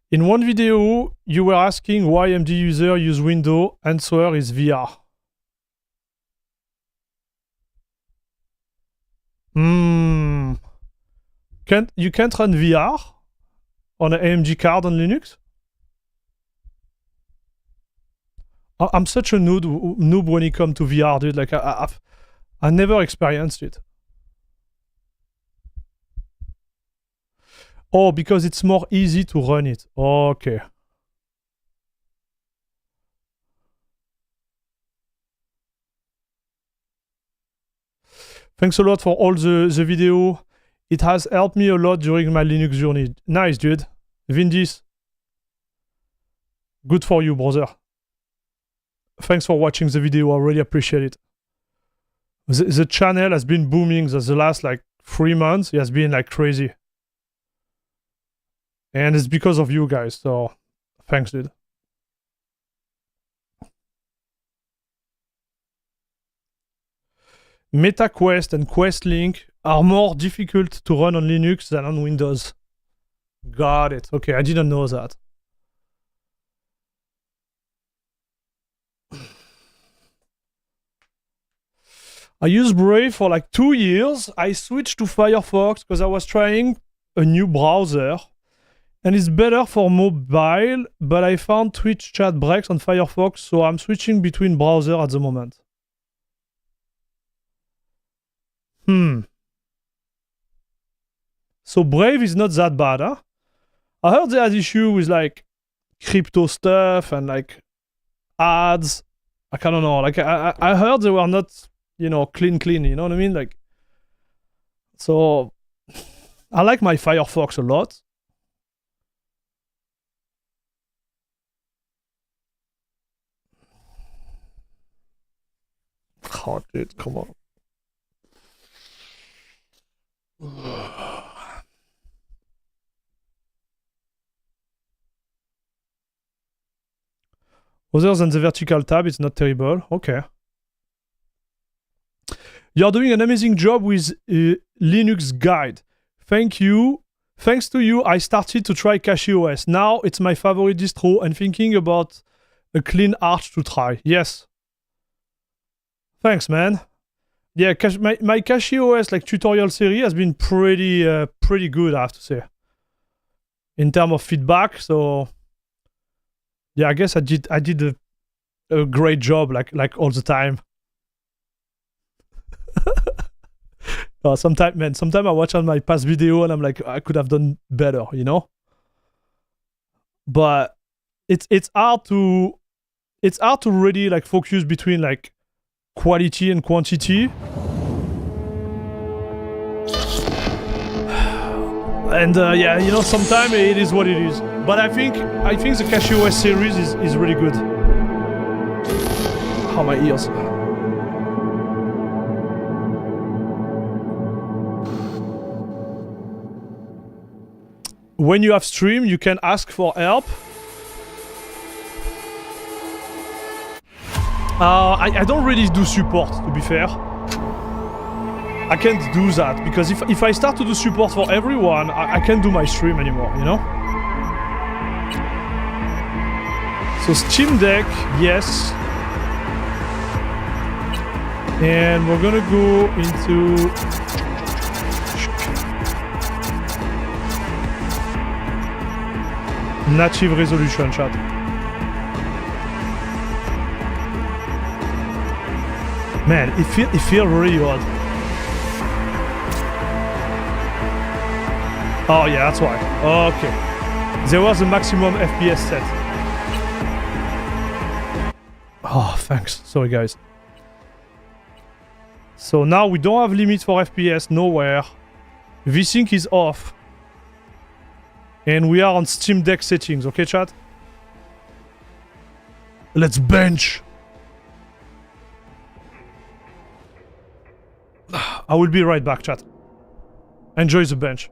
In one video, you were asking why MD user use Windows. Answer is VR. You can't run VR on an AMD card on Linux? I'm such a noob when it comes to VR, dude. Like, I never experienced it. Oh, because it's more easy to run it. Okay. Thanks a lot for all the video. It has helped me a lot during my Linux journey. Nice, dude. Vindis. Good for you, brother. Thanks for watching the video. I really appreciate it. The channel has been booming the last like 3 months. It has been like crazy. And it's because of you guys. So thanks, dude. MetaQuest and QuestLink are more difficult to run on Linux than on Windows. Got it. Okay, I didn't know that. I used Brave for like 2 years. I switched to Firefox because I was trying a new browser. And it's better for mobile, but I found Twitch chat breaks on Firefox, so I'm switching between browsers at the moment. So Brave is not that bad, huh? I heard they had issue with like crypto stuff and like ads. I don't know. Like I heard they were not, you know, clean. You know what I mean? Like, so I like my Firefox a lot. Oh, dude, come on. Other than the vertical tab, it's not terrible. Okay. You're doing an amazing job with Linux Guide. Thank you. Thanks to you, I started to try CachyOS. Now it's my favorite distro and thinking about a clean arch to try. Yes. Thanks, man. Yeah, my CachyOS like tutorial series has been pretty good, I have to say, in terms of feedback. So yeah, I guess I did a great job like all the time. Sometimes I watch on my past video and I'm like, I could have done better, you know. But it's hard to really like focus between like quality and quantity. And yeah, you know, sometimes it is what it is. But I think the CachyOS series is really good. How my ears. When you have stream, you can ask for help. I don't really do support, to be fair. I can't do that, because if I start to do support for everyone, I can't do my stream anymore, you know? So SteamDeck, yes. And we're gonna go into... native resolution, chat. Man, it feels really odd. Oh yeah, that's why. Okay. There was a maximum FPS set. Oh, thanks. Sorry, guys. So now we don't have limits for FPS nowhere. VSync is off. And we are on SteamDeck settings, okay, chat? Let's bench. I will be right back, chat. Enjoy the bench.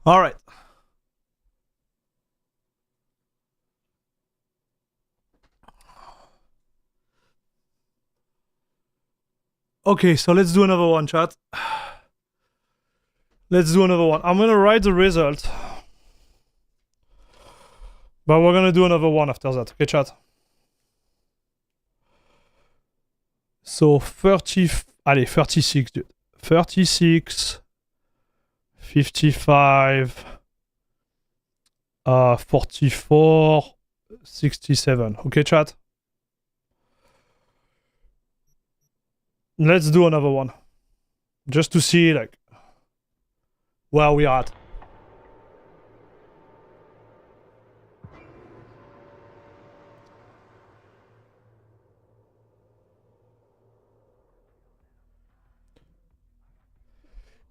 All right. Okay, so let's do another one, chat. Let's do another one. I'm gonna write the result. But we're gonna do another one after that. Okay, chat? So 30... Allez, 36, dude. 36... 55... 44... 67. Okay, chat? Let's do another one. Just to see, like, where we are at.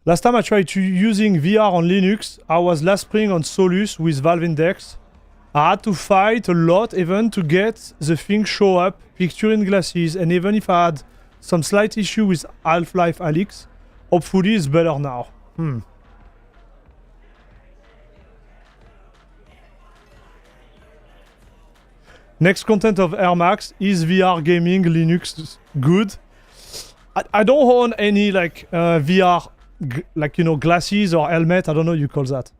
Last time I tried using VR on Linux, I was last spring on Solus with Valve Index. I had to fight a lot even to get the thing show up, picture in glasses, and even if I had some slight issue with Half-Life Alyx, hopefully it's better now. Next content of Air Max, is VR gaming Linux good? I don't own any like VR, like, you know, glasses or helmet, I don't know what you call that.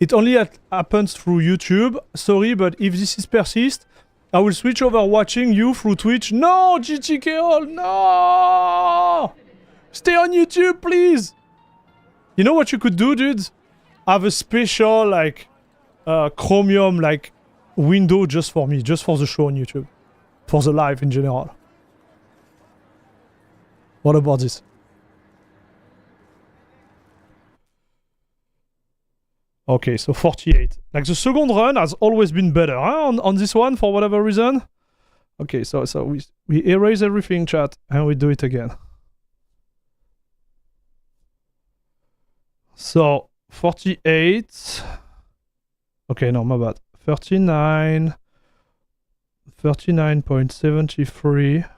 It only happens through YouTube. Sorry, but if this is persist, I will switch over watching you through Twitch. No, GTKO, no! Stay on YouTube, please! You know what you could do, dude? Have a special, like, Chromium, like, window just for me, just for the show on YouTube. For the live in general. What about this? Okay, so 48. Like, the second run has always been better, huh? On this one, for whatever reason. Okay, so we erase everything, chat, and we do it again. So, 48... Okay, no, my bad. 39... 39.73...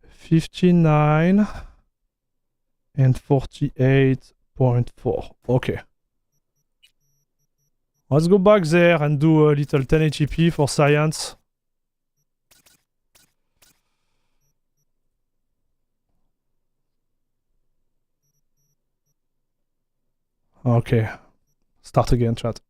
59... and 48.4. Okay. Let's go back there and do a little 1080p for science. Okay. Start again, chat.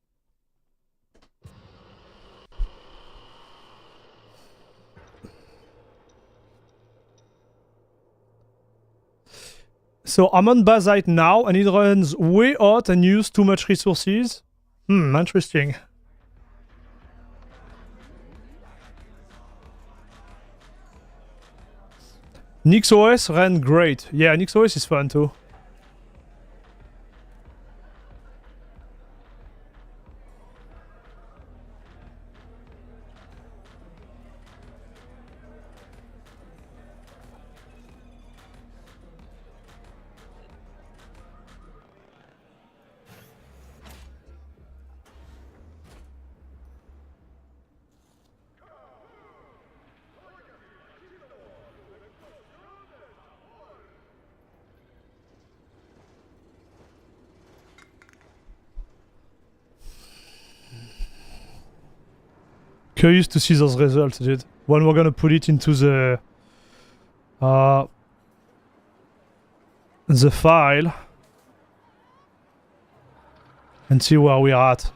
So I'm on Bazzite now, and it runs way hot and uses too much resources. Interesting. NixOS ran great. Yeah, NixOS is fun too. Curious to see those results, dude. When we're gonna put it into the file and see where we are at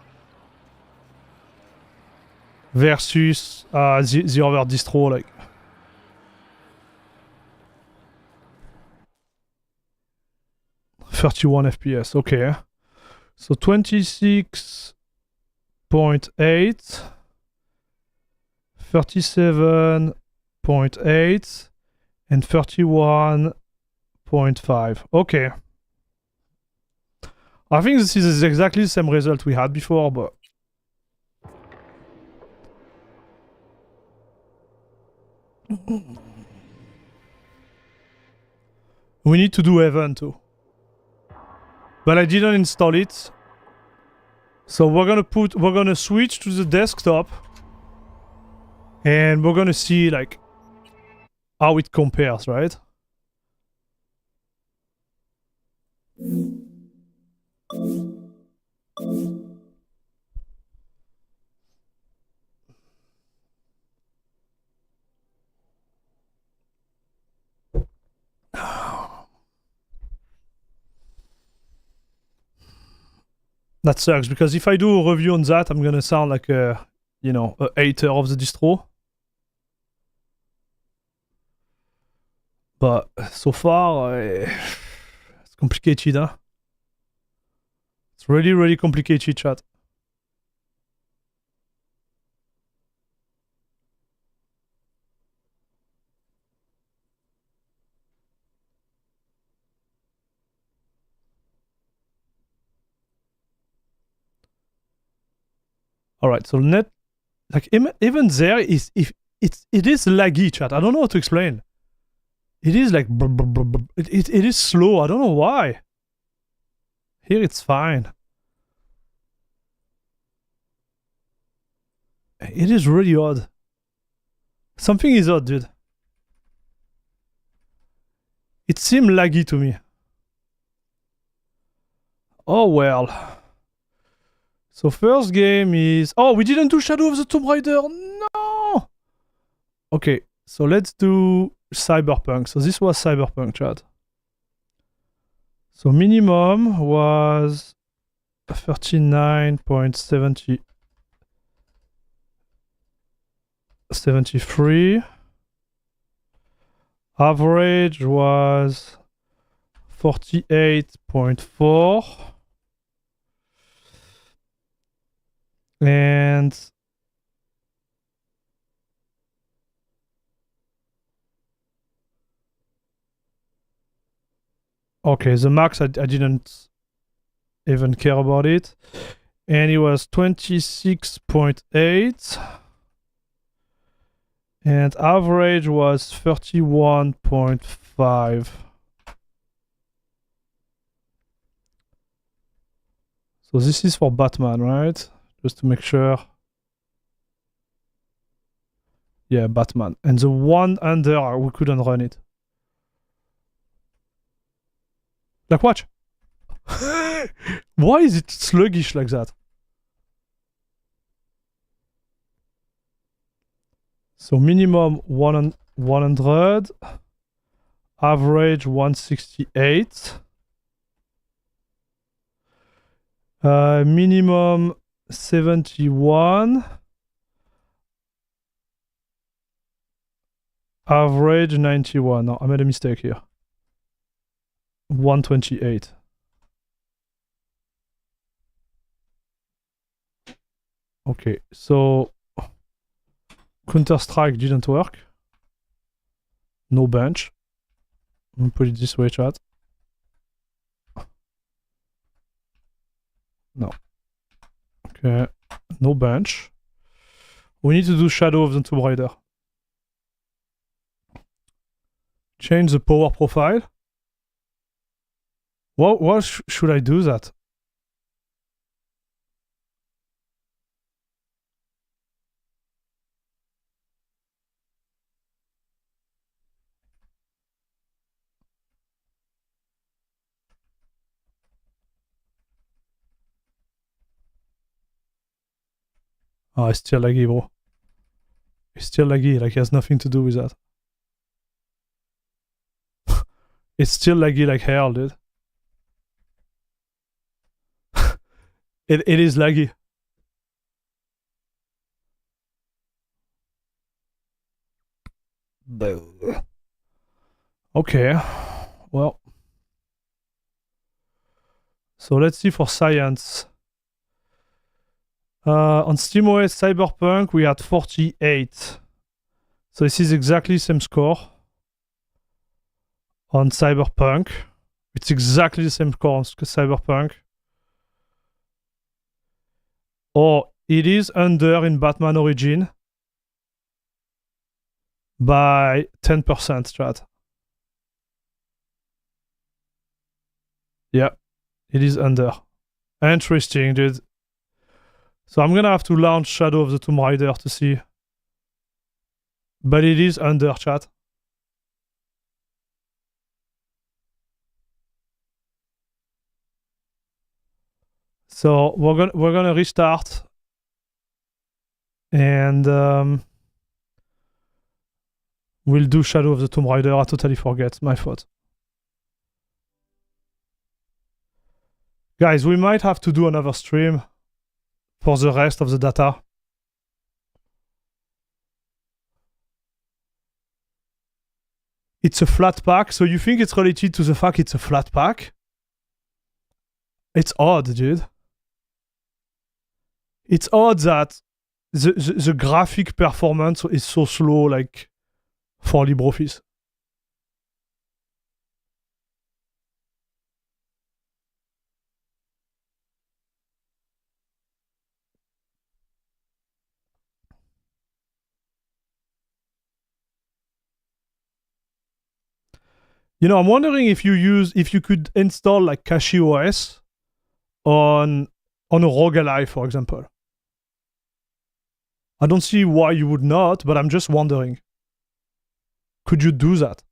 versus the other distro, like. .31 FPS, okay. So 26.8, 37.8, and 31.5. Okay. I think this is exactly the same result we had before, but... we need to do Heaven too. But I didn't install it. So we're gonna switch to the desktop. And we're gonna see like how it compares, right? That sucks, because if I do a review on that, I'm gonna sound like a, you know, a hater of the distro. But so far, it's complicated, huh? It's really, really complicated, chat. All right, so net, like even there is, if it is laggy, chat. I don't know how to explain. It is like it is slow. I don't know why. Here it's fine. It is really odd. Something is odd, dude. It seemed laggy to me. Oh well. So first game is... Oh, we didn't do Shadow of the Tomb Raider. No! Okay, so let's do Cyberpunk. So this was Cyberpunk, chat. So minimum was 39.73. Average was 48.4. And okay, the max I didn't even care about it. And it was 26.8. And average was 31.5. So this is for Batman, right? Just to make sure. Yeah, Batman. And the one under, we couldn't run it. Like, watch. Why is it sluggish like that? So minimum 100. Average 168. Minimum 71. Average 91. No, I made a mistake here. 128. Okay, so Counter-Strike didn't work. No bench. I'm gonna put it this way, chat. No. Okay, no bench. We need to do Shadow of the Tomb Raider. Change the power profile. What should I do that? Oh, it's still laggy, bro. It's still laggy, like it has nothing to do with that. It's still laggy like hell, dude. It is laggy. Okay, well. So let's see for science. On SteamOS Cyberpunk, we had 48. So this is exactly the same score. On Cyberpunk. It's exactly the same score on Cyberpunk. Or it is under in Batman Origin by 10%, chat. Yeah, it is under. Interesting, dude. So I'm gonna have to launch Shadow of the Tomb Raider to see. But it is under, chat. So we're gonna restart, and we'll do Shadow of the Tomb Raider. I totally forget. My fault. Guys, we might have to do another stream for the rest of the data. It's a flat pack, so you think it's related to the fact it's a flat pack? It's odd, dude. It's odd that the graphic performance is so slow, like, for LibreOffice. You know, I'm wondering if you could install like CachyOS on a ROG Ally, for example. I don't see why you would not, but I'm just wondering. Could you do that?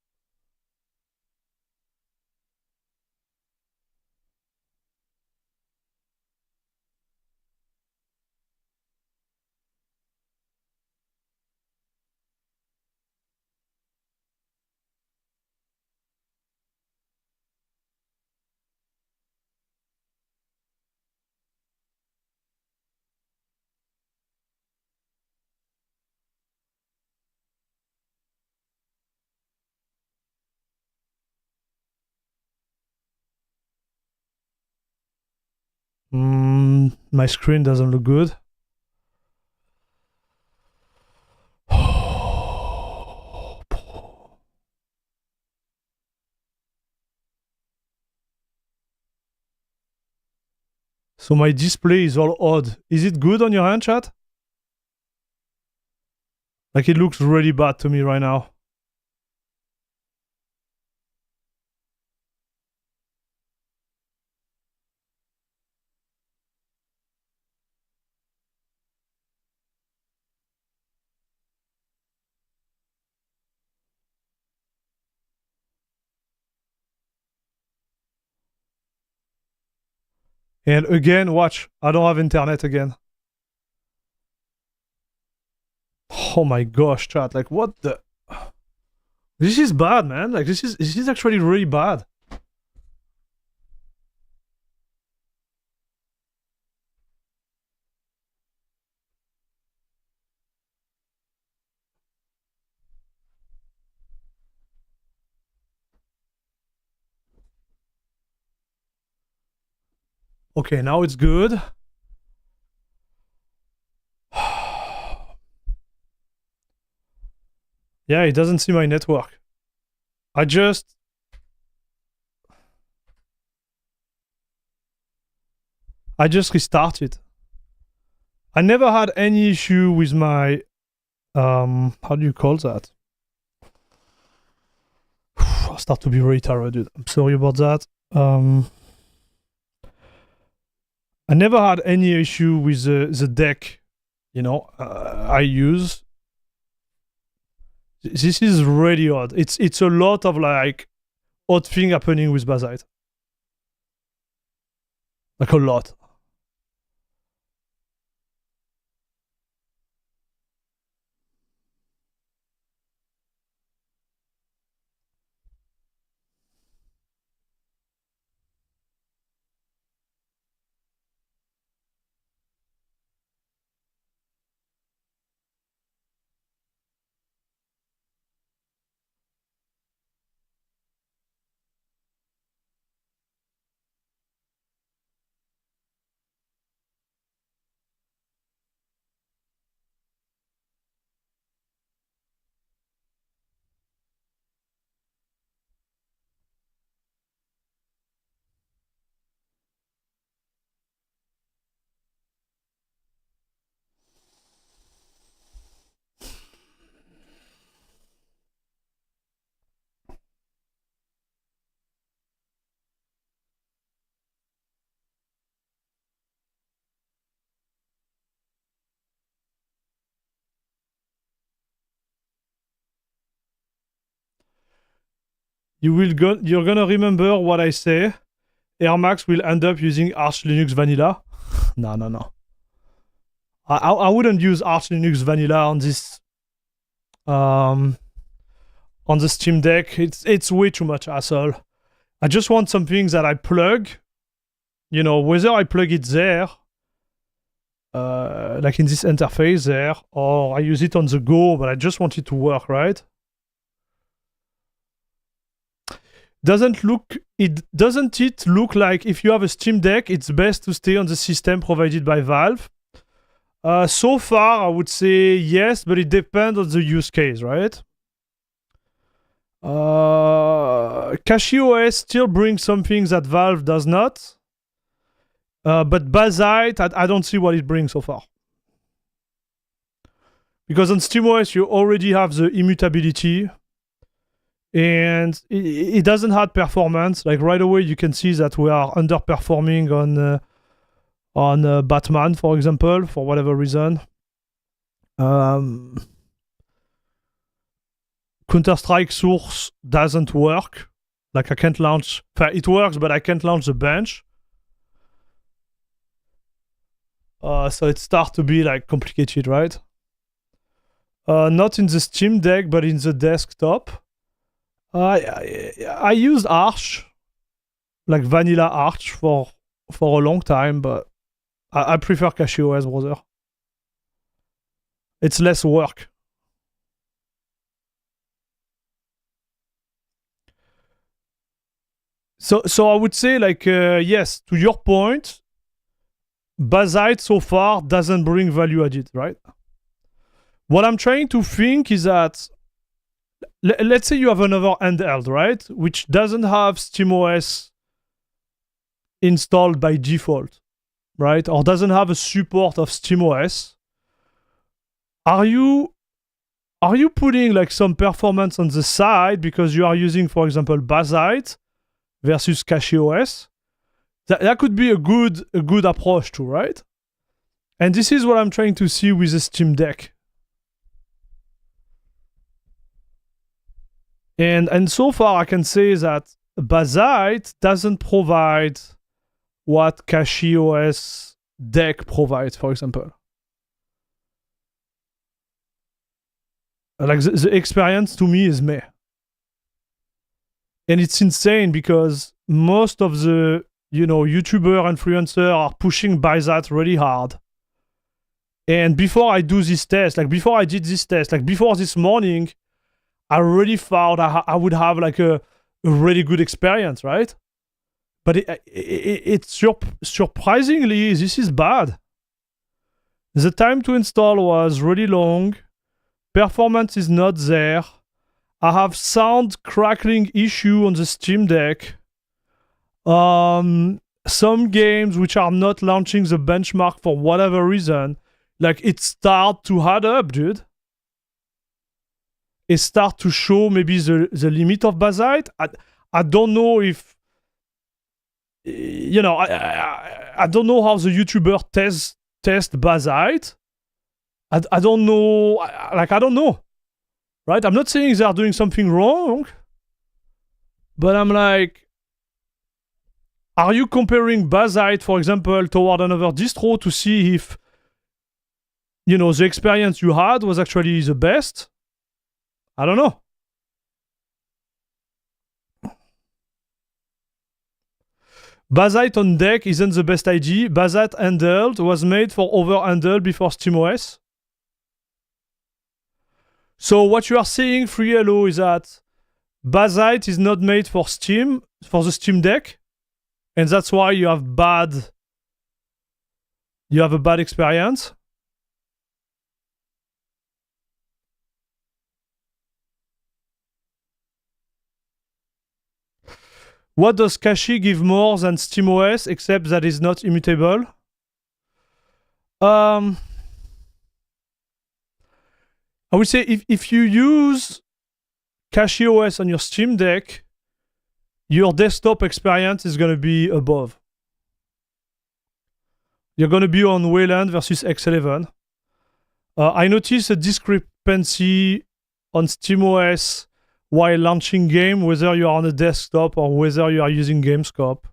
My screen doesn't look good. So my display is all odd. Is it good on your end, chat? Like, it looks really bad to me right now. And again, watch, I don't have internet again. Oh my gosh, chat, like, what the... This is bad, man. Like, this is actually really bad. Okay, now it's good. Yeah, it doesn't see my network. I just restarted. I never had any issue with my how do you call that? I start to be really tired, dude. I'm sorry about that. I never had any issue with the deck, you know, I use. This is really odd. It's a lot of like odd thing happening with Bazzite. Like a lot. you're gonna remember what I say. Air Max will end up using Arch Linux Vanilla. No. I wouldn't use Arch Linux Vanilla on this on the Steam Deck. It's way too much hassle. I just want something that I plug. You know, whether I plug it there, like in this interface there, or I use it on the go, but I just want it to work, right? Doesn't it look like if you have a Steam Deck, it's best to stay on the system provided by Valve? So far, I would say yes, but it depends on the use case, right? CachyOS still brings something that Valve does not. But Bazzite, I don't see what it brings so far. Because on SteamOS, you already have the immutability. And it doesn't have performance. Like right away, you can see that we are underperforming on Batman, for example, for whatever reason. Counter-Strike Source doesn't work. Like I can't launch... It works, but I can't launch the bench. So it starts to be like complicated, right? Not in the Steam Deck, but in the desktop. I used Arch, like vanilla Arch for a long time, but I prefer CachyOS browser. It's less work. So I would say like yes, to your point, Bazzite so far doesn't bring value added, right? What I'm trying to think is that let's say you have another handheld, right? Which doesn't have SteamOS installed by default, right? Or doesn't have a support of SteamOS. Are you putting like some performance on the side because you are using, for example, Bazzite versus CachyOS? That could be a good approach too, right? And this is what I'm trying to see with the Steam Deck. And so far I can say that Bazzite doesn't provide what CachyOS Deck provides, for example. Like the experience to me is meh. And it's insane because most of the, YouTuber influencer are pushing Bazzite really hard. And before I do this test, like before I did this test, like before this morning, I really thought I would have like a really good experience, right? But it's surprisingly, this is bad. The time to install was really long. Performance is not there. I have sound crackling issue on the Steam Deck. Some games which are not launching the benchmark for whatever reason, like it start to add up, dude. It start to show maybe the limit of Bazzite. I don't know if, I don't know how the YouTuber test Bazzite. I don't know, I don't know, right? I'm not saying they are doing something wrong, but I'm like, are you comparing Bazzite, for example, toward another distro to see if, the experience you had was actually the best? I don't know. Bazzite on deck isn't the best idea. Bazzite handheld was made for over handheld before SteamOS. So what you are saying, FreeHello, is that Bazzite is not made for Steam, for the Steam Deck, and that's why you have a bad experience. What does Cachy give more than SteamOS, except that it's not immutable? I would say if you use CachyOS on your Steam Deck, your desktop experience is going to be above. You're going to be on Wayland versus X11. I noticed a discrepancy on SteamOS while launching game, whether you are on a desktop or whether you are using GameScope.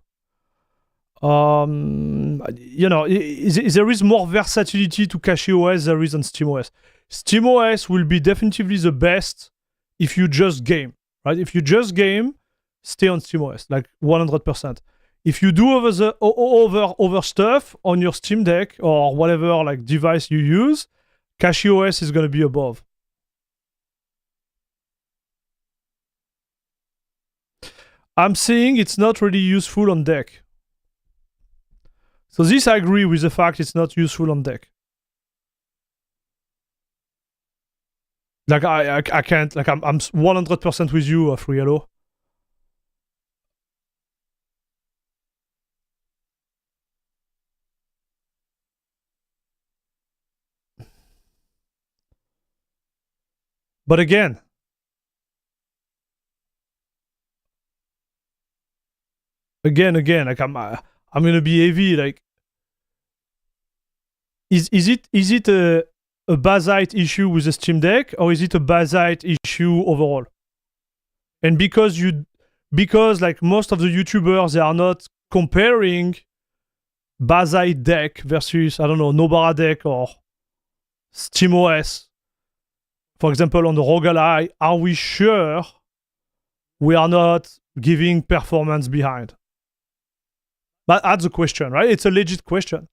There is more versatility to CachyOS there is on SteamOS. SteamOS will be definitively the best if you just game, right? If you just game, stay on SteamOS, like 100%. If you do other stuff on your Steam Deck or whatever like device you use, CachyOS is going to be above. I'm saying it's not really useful on deck. So this I agree with the fact it's not useful on deck. Like I can't, like I'm 100% with you, Free Hello. But again, like I'm gonna be heavy. Like, is it a Bazzite issue with the Steam Deck, or is it a Bazzite issue overall? And because like most of the YouTubers, they are not comparing Bazzite deck versus, I don't know, Nobara deck or SteamOS. For example, on the roguelike, are we sure we are not giving performance behind? But that's the question, right? It's a legit question.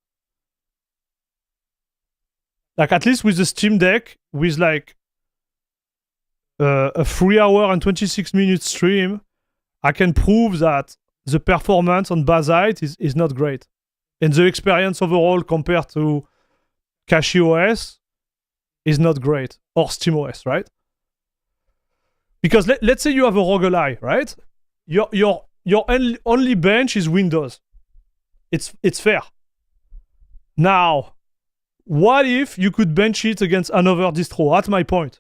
Like, at least with the Steam Deck, with like a 3 hour and 26 minute stream, I can prove that the performance on Bazzite is not great. And the experience overall compared to CachyOS is not great. Or SteamOS, right? Because let's say you have a roguelike, right? Your only bench is Windows. It's fair. Now, what if you could bench it against another distro? That's my point.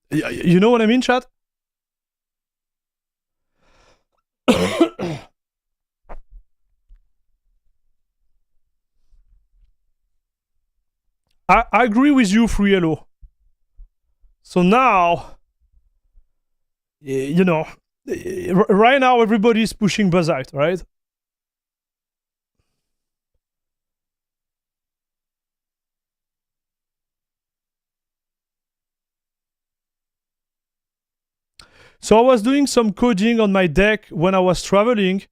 You know what I mean, chat? I agree with you, Free Hello. So now, right now everybody's pushing Bazzite, right? So I was doing some coding on my deck when I was traveling,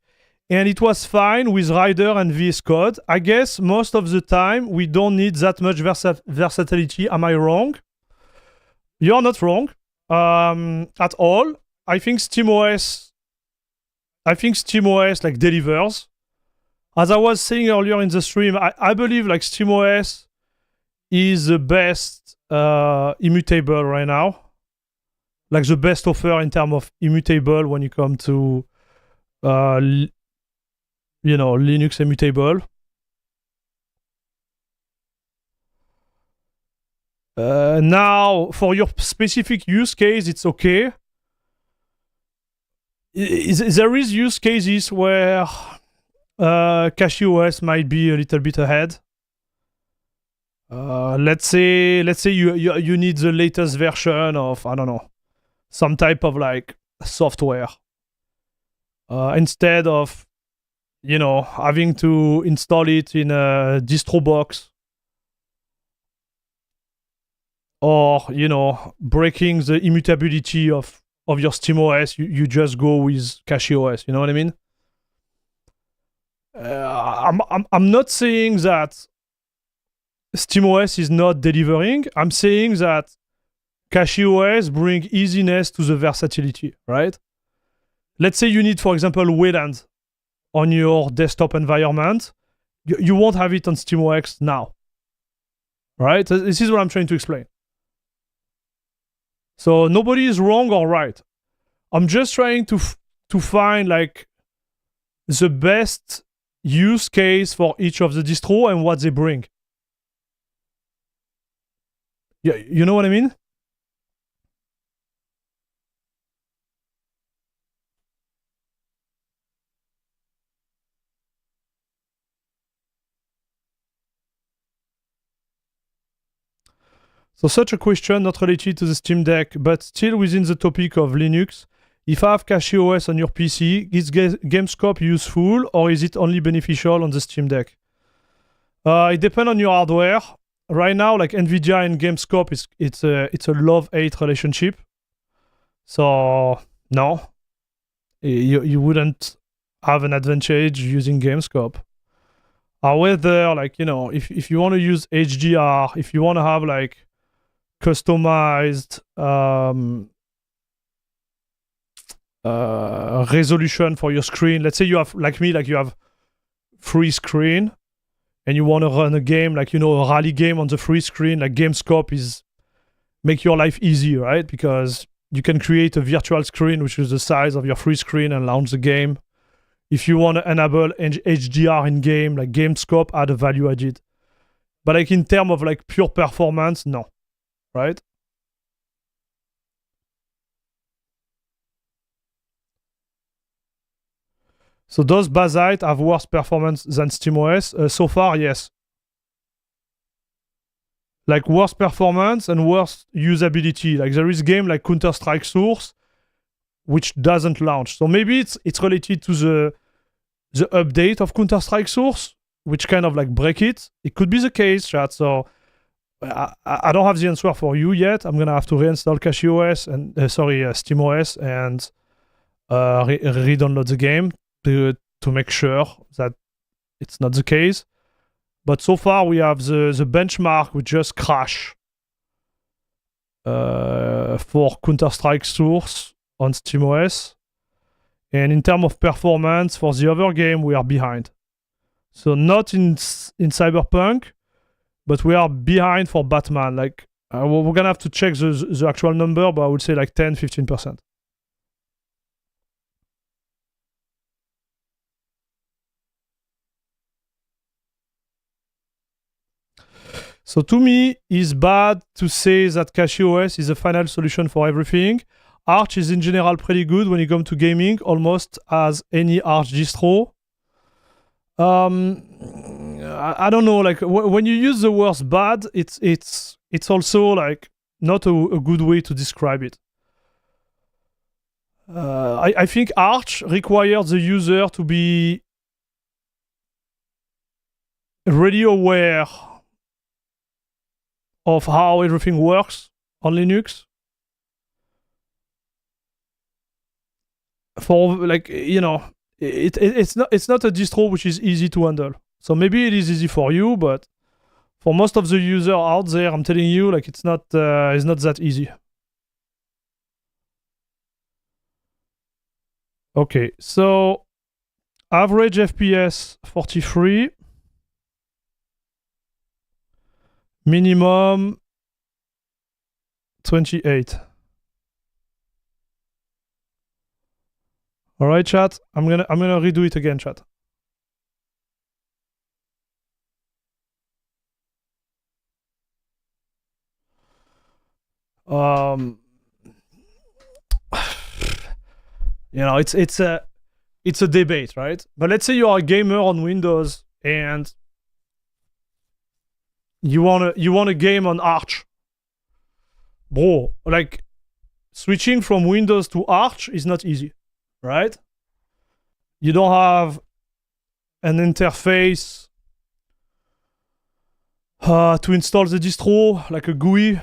and it was fine with Rider and VS Code. I guess most of the time we don't need that much versatility. Am I wrong? You're not wrong at all. I think SteamOS like delivers. As I was saying earlier in the stream, I believe like SteamOS is the best immutable right now. Like the best offer in terms of immutable when you come to Linux immutable. Now, for your specific use case, it's okay. There is use cases where CachyOS might be a little bit ahead. Let's say you need the latest version of, I don't know, some type of like software. Instead of, having to install it in a distro box, or, breaking the immutability of your SteamOS, you just go with CachyOS. You know what I mean? I'm not saying that SteamOS is not delivering. I'm saying that CachyOS bring easiness to the versatility, right? Let's say you need, for example, Wayland on your desktop environment. You won't have it on SteamOS now, right? This is what I'm trying to explain. So nobody is wrong or right. I'm just trying to find like the best use case for each of the distro and what they bring. Yeah, you know what I mean? So such a question not related to the Steam Deck, but still within the topic of Linux. If I have CachyOS on your PC, is GameScope useful or is it only beneficial on the Steam Deck? It depends on your hardware. Right now, like Nvidia and GameScope, it's a love-hate relationship. So no, you wouldn't have an advantage using GameScope. However, like, you know, if you want to use HDR, if you want to have like customized resolution for your screen, let's say you have, like me, like you have free screen and you want to run a game, like, you know, a rally game on the free screen, like GameScope is make your life easy, right? Because you can create a virtual screen which is the size of your free screen and launch the game. If you want to enable HDR in game, like GameScope add a value added. But like in terms of like pure performance, no, right? So does Bazzite have worse performance than SteamOS? So far, yes. Like worse performance and worse usability. Like there is game like Counter-Strike Source, which doesn't launch. So maybe it's related to the update of Counter-Strike Source, which kind of like break it. It could be the case, chat. So I don't have the answer for you yet. I'm gonna have to reinstall CachyOS and SteamOS and re-download the game to make sure that it's not the case. But so far we have the benchmark which just crash for Counter-Strike Source on SteamOS. And in terms of performance, for the other game, we are behind. So not in Cyberpunk, but we are behind for Batman. Like we're gonna have to check the actual number, but I would say like 10-15%. So to me, it's bad to say that CachyOS is a final solution for everything. Arch is in general pretty good when you come to gaming, almost as any Arch distro. I don't know, like when you use the word bad, it's also like not a good way to describe it. I think Arch requires the user to be really aware of how everything works on Linux. For like, you know, it's not a distro which is easy to handle. So maybe it is easy for you, but for most of the users out there, I'm telling you, like it's not that easy. Okay, so average FPS 43. Minimum 28. All right, chat. I'm gonna redo it again, chat. You know, it's a debate, right? But let's say you are a gamer on Windows and you want a game on Arch. Bro, like switching from Windows to Arch is not easy, right? You don't have an interface to install the distro, like a GUI,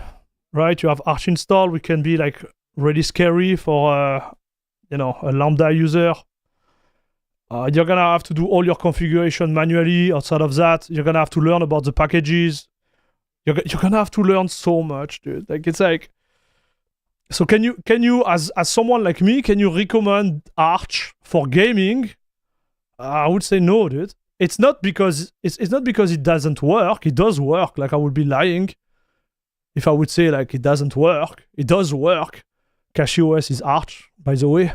right? You have Arch installed, which can be like really scary for you know, a Lambda user. You're gonna have to do all your configuration manually. Outside of that, you're gonna have to learn about the packages. You're gonna have to learn so much, dude. Like it's like, so can you as someone like me, can you recommend Arch for gaming? I would say no, dude. It's not because it doesn't work. It does work. Like I would be lying if I would say like it doesn't work. It does work. CachyOS is Arch, by the way.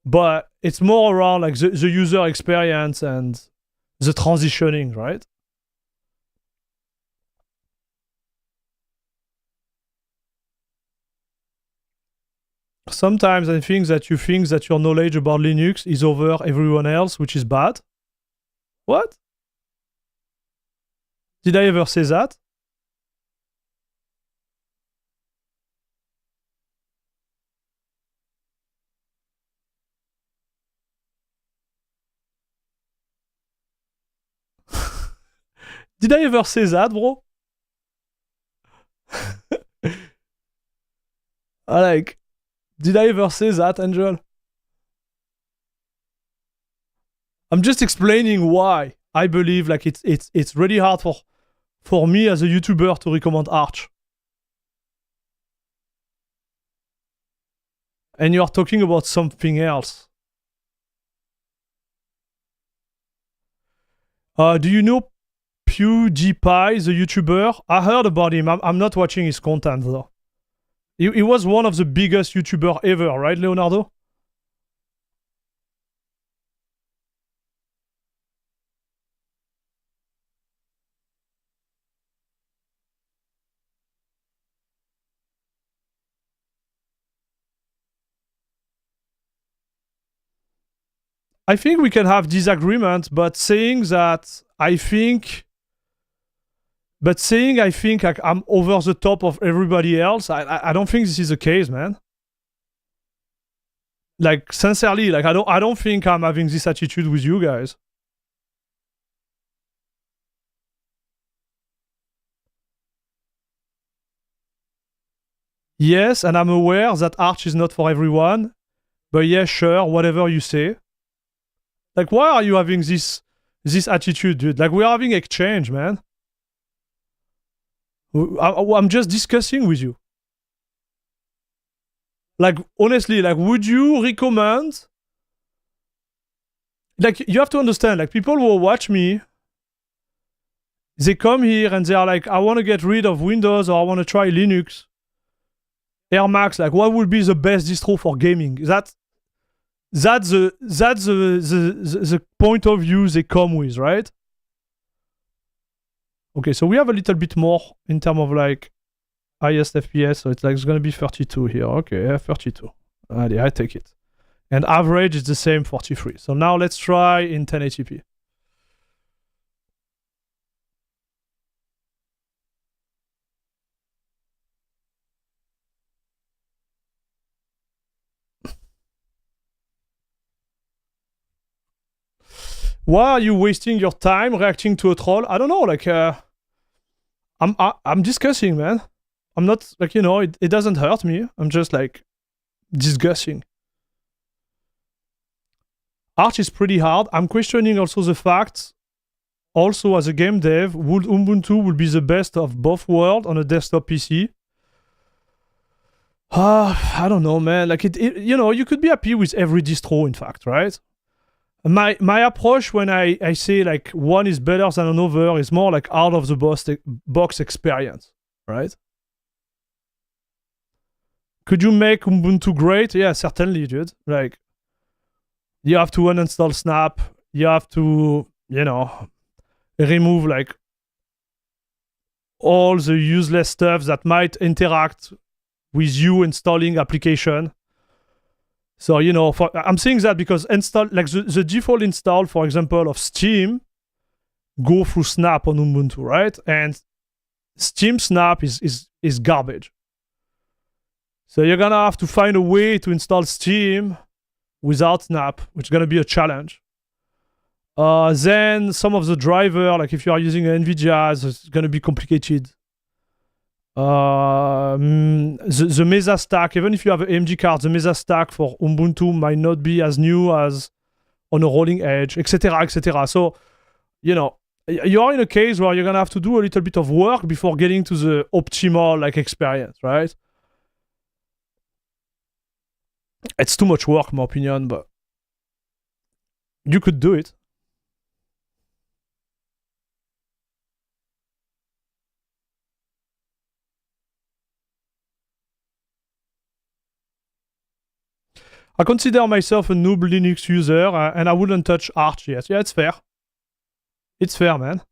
But it's more around like the user experience and the transitioning, right? Sometimes I think that you think that your knowledge about Linux is over everyone else, which is bad. What? Did I ever say that? Did I ever say that, bro? Like, did I ever say that, Angel? I'm just explaining why I believe like it's really hard for me as a YouTuber to recommend Arch. And you are talking about something else. Do you know PewDiePie, the YouTuber? I heard about him. I'm not watching his content though. He was one of the biggest YouTuber ever, right, Leonardo? I think we can have disagreement, but saying I think like I'm over the top of everybody else, I don't think this is the case, man. Like sincerely, like I don't think I'm having this attitude with you guys. Yes, and I'm aware that Arch is not for everyone, but yeah, sure, whatever you say. Like, why are you having this attitude, dude? Like, we're having exchange, man. I'm just discussing with you. Like, honestly, like, would you recommend? Like, you have to understand, like, people who watch me, they come here and they are like, I want to get rid of Windows or I want to try Linux. Air Max, like, what would be the best distro for gaming? That's the point of view they come with, right? Okay, so we have a little bit more in terms of like highest FPS, so it's like it's gonna be 32 here. Okay, yeah, 32. Allez, I take it. And average is the same, 43. So now let's try in 1080p. Why are you wasting your time reacting to a troll? I don't know, like I'm discussing, man. I'm not like, you know, it doesn't hurt me. I'm just like discussing. Arch is pretty hard. I'm questioning also the fact, also as a game dev, would Ubuntu will be the best of both worlds on a desktop PC? I don't know, man. Like you know, you could be happy with every distro, in fact, right? My approach when I say like one is better than another is more like out of the box experience, right? Could you make Ubuntu great? Yeah, certainly, dude. Like, you have to uninstall Snap. You have to, you know, remove like all the useless stuff that might interact with you installing application. So, you know, I'm saying that because install like the default install, for example, of Steam go through Snap on Ubuntu, right? And Steam Snap is garbage. So you're gonna have to find a way to install Steam without Snap, which is gonna be a challenge. Then some of the driver, like if you are using Nvidia, it's gonna be complicated. The Mesa stack, even if you have an AMD card, the Mesa stack for Ubuntu might not be as new as on a rolling edge, etc., etc. So, you know, you're in a case where you're gonna have to do a little bit of work before getting to the optimal like experience, right? It's too much work, in my opinion, but you could do it. I consider myself a noob Linux user, and I wouldn't touch Arch yet. Yeah, it's fair. It's fair, man.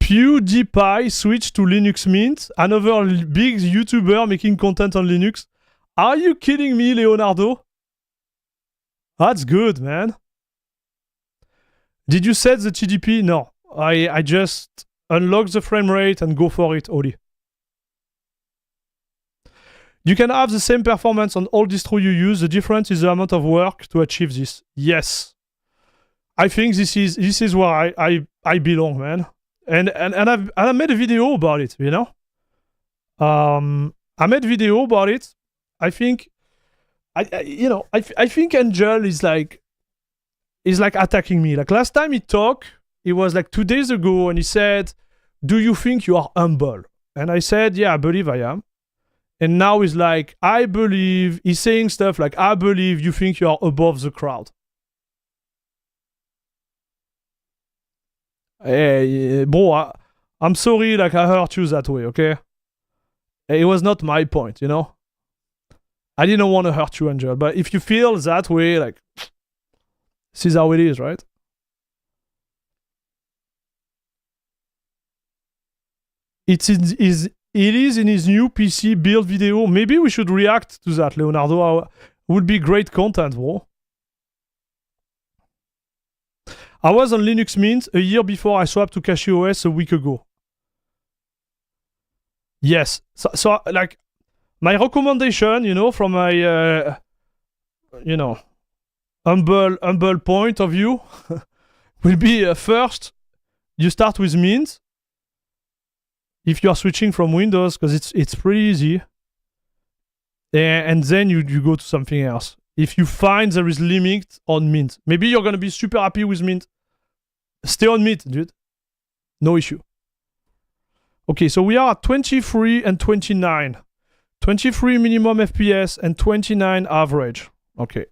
PewDiePie switched to Linux Mint, another big YouTuber making content on Linux. Are you kidding me, Leonardo? That's good, man. Did you set the TDP? No. I just unlock the frame rate and go for it, Oli. You can have the same performance on all distro you use. The difference is the amount of work to achieve this. Yes. I think this is where I belong, man. And I made a video about it, you know. I made a video about it. I think I think Angel is like attacking me. Like last time he talked, it was like 2 days ago, and he said, "Do you think you are humble?" And I said, "Yeah, I believe I am." And now he's like, "I believe." He's saying stuff like, "I believe you think you are above the crowd." Hey, bro, I'm sorry, like I hurt you that way, okay? It was not my point, you know? I didn't want to hurt you, Angel, but if you feel that way, like, this is how it is, right? It is in his new PC build video. Maybe we should react to that, Leonardo. Would be great content, bro. I was on Linux Mint a year before I swapped to CachyOS a week ago. Yes. So like, my recommendation, you know, from my, you know, humble point of view, will be first, you start with Mint. If you are switching from Windows, because it's pretty easy. And then you go to something else. If you find there is limit on Mint, maybe you're going to be super happy with Mint. Stay on Mint, dude. No issue. Okay, so we are at 23 and 29. 23 minimum FPS and 29 average. Okay.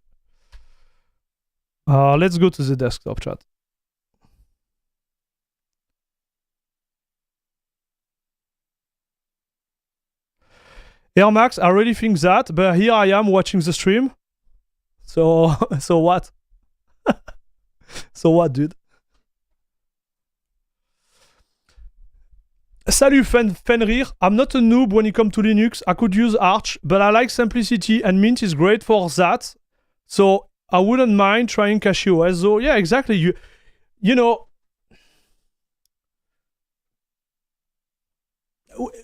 Let's go to the desktop chat. Air Max, I really think that, but here I am watching the stream. So what? So what, dude? Salut Fenrir, I'm not a noob when it comes to Linux. I could use Arch, but I like simplicity and Mint is great for that. So I wouldn't mind trying CachyOS. So yeah, exactly. You know,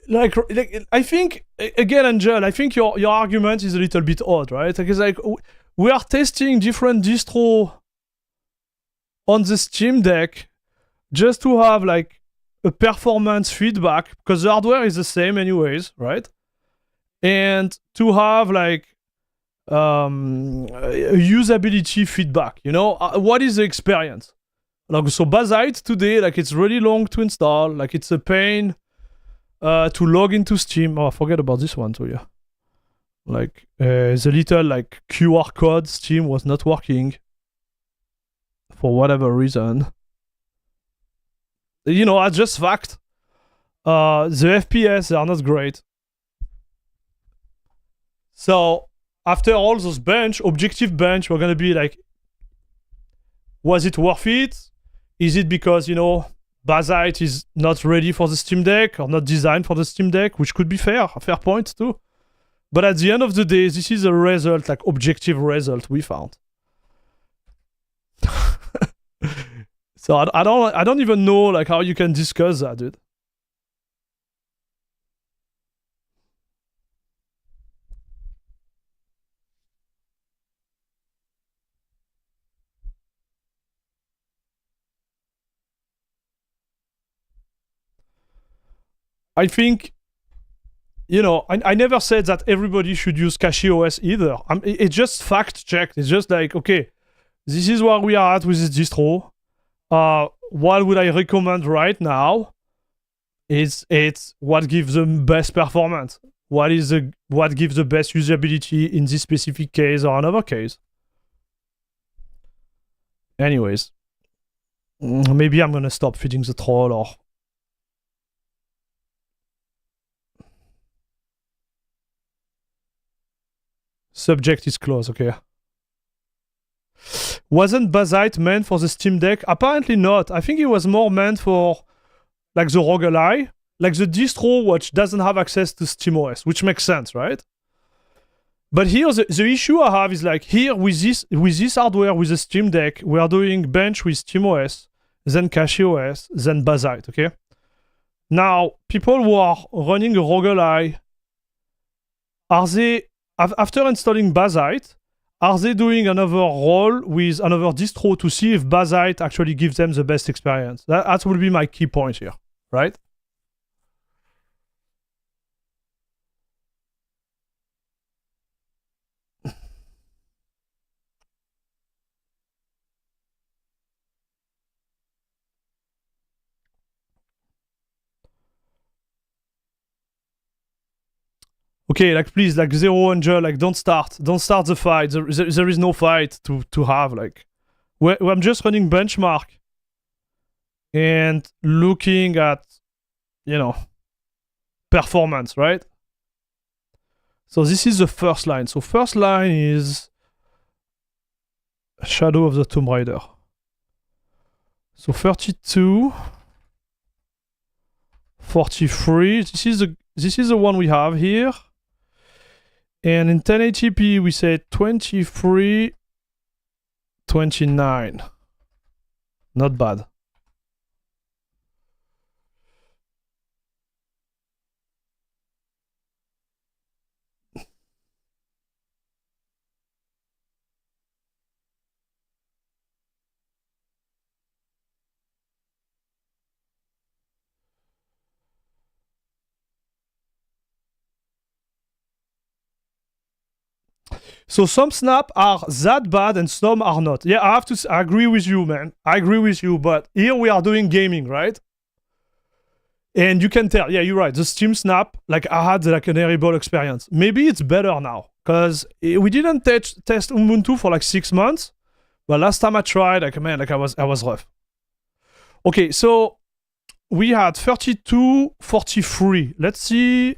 like I think again, Angel, I think your argument is a little bit odd, right? Like it's like we are testing different distro on the Steam Deck just to have like a performance feedback, because the hardware is the same anyways, right? And to have like a usability feedback, you know, what is the experience? Like, so Bazzite today, like it's really long to install, like it's a pain to log into Steam. Oh, forget about this one too, yeah. Like the little like QR code Steam was not working for whatever reason. You know, that's just fact. The FPS are not great. So after all those objective bench, we're gonna be like, was it worth it? Is it because, you know, Bazzite is not ready for the Steam Deck or not designed for the Steam Deck, which could be a fair point too. But at the end of the day, this is a result, like objective result we found. So I don't even know like how you can discuss that, dude. I think, you know, I never said that everybody should use CachyOS either. It's just fact checked. It's just like, okay, this is where we are at with this distro. What would I recommend right now? It's what gives the best performance. What gives the best usability in this specific case or another case. Anyways, maybe I'm gonna stop feeding the troll or. Subject is closed, okay. Wasn't Bazzite meant for the Steam Deck? Apparently not. I think it was more meant for like the roguelite, like the distro which doesn't have access to SteamOS, which makes sense, right? But here the issue I have is like here with this hardware, with the Steam Deck, we are doing bench with SteamOS, then CachyOS, then Bazzite, okay? Now, people who are running a roguelite, are they, after installing Bazzite, are they doing another roll with another distro to see if Bazzite actually gives them the best experience? That will be my key point here, right? Okay, like please, like 0-1, like don't start the fight. There is no fight to have. Like, I'm just running benchmark and looking at, you know, performance, right? So this is the first line. So first line is Shadow of the Tomb Raider. So 32, 43. This is the one we have here. And in 1080p, we say 23, 29. Not bad. So some snaps are that bad and some are not. Yeah, I have to I agree with you, man. I agree with you, but here we are doing gaming, right? And you can tell, yeah, you're right. The Steam snap, like I had like an terrible experience. Maybe it's better now because we didn't test Ubuntu for like 6 months, but last time I tried, like man, like I was rough. Okay, so we had 32, 43. Let's see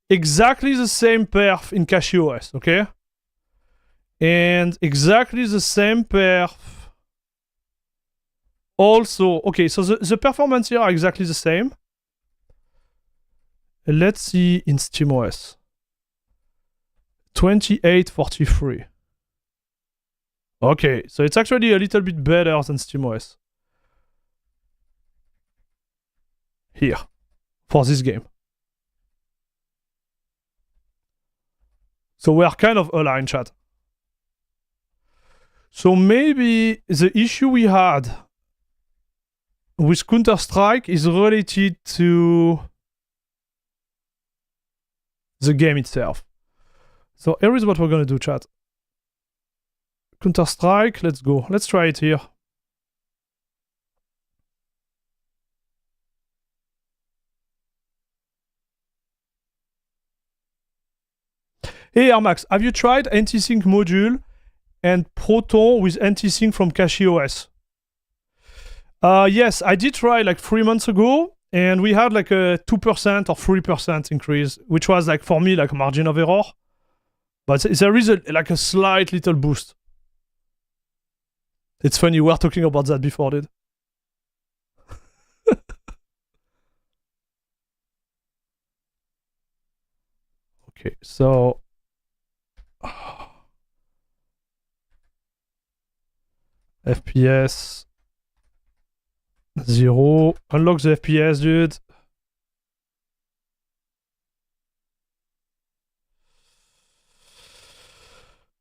exactly the same perf in CachyOS, okay? And exactly the same perf also. Okay, so the performance here are exactly the same. Let's see in SteamOS. 2843. Okay, so it's actually a little bit better than SteamOS. Here, for this game. So we are kind of aligned, chat. So maybe the issue we had with Counter-Strike is related to the game itself. So here is what we're gonna do, chat. Counter-Strike, let's go. Let's try it here. Hey Armax, have you tried Antisync module and Proton with Antisync from CachyOS? Yes, I did try like 3 months ago, and we had like a 2% or 3% increase, which was like for me like a margin of error. But there is like a slight little boost. It's funny, we were talking about that before, dude. Okay, so FPS 0. Unlock the FPS, dude.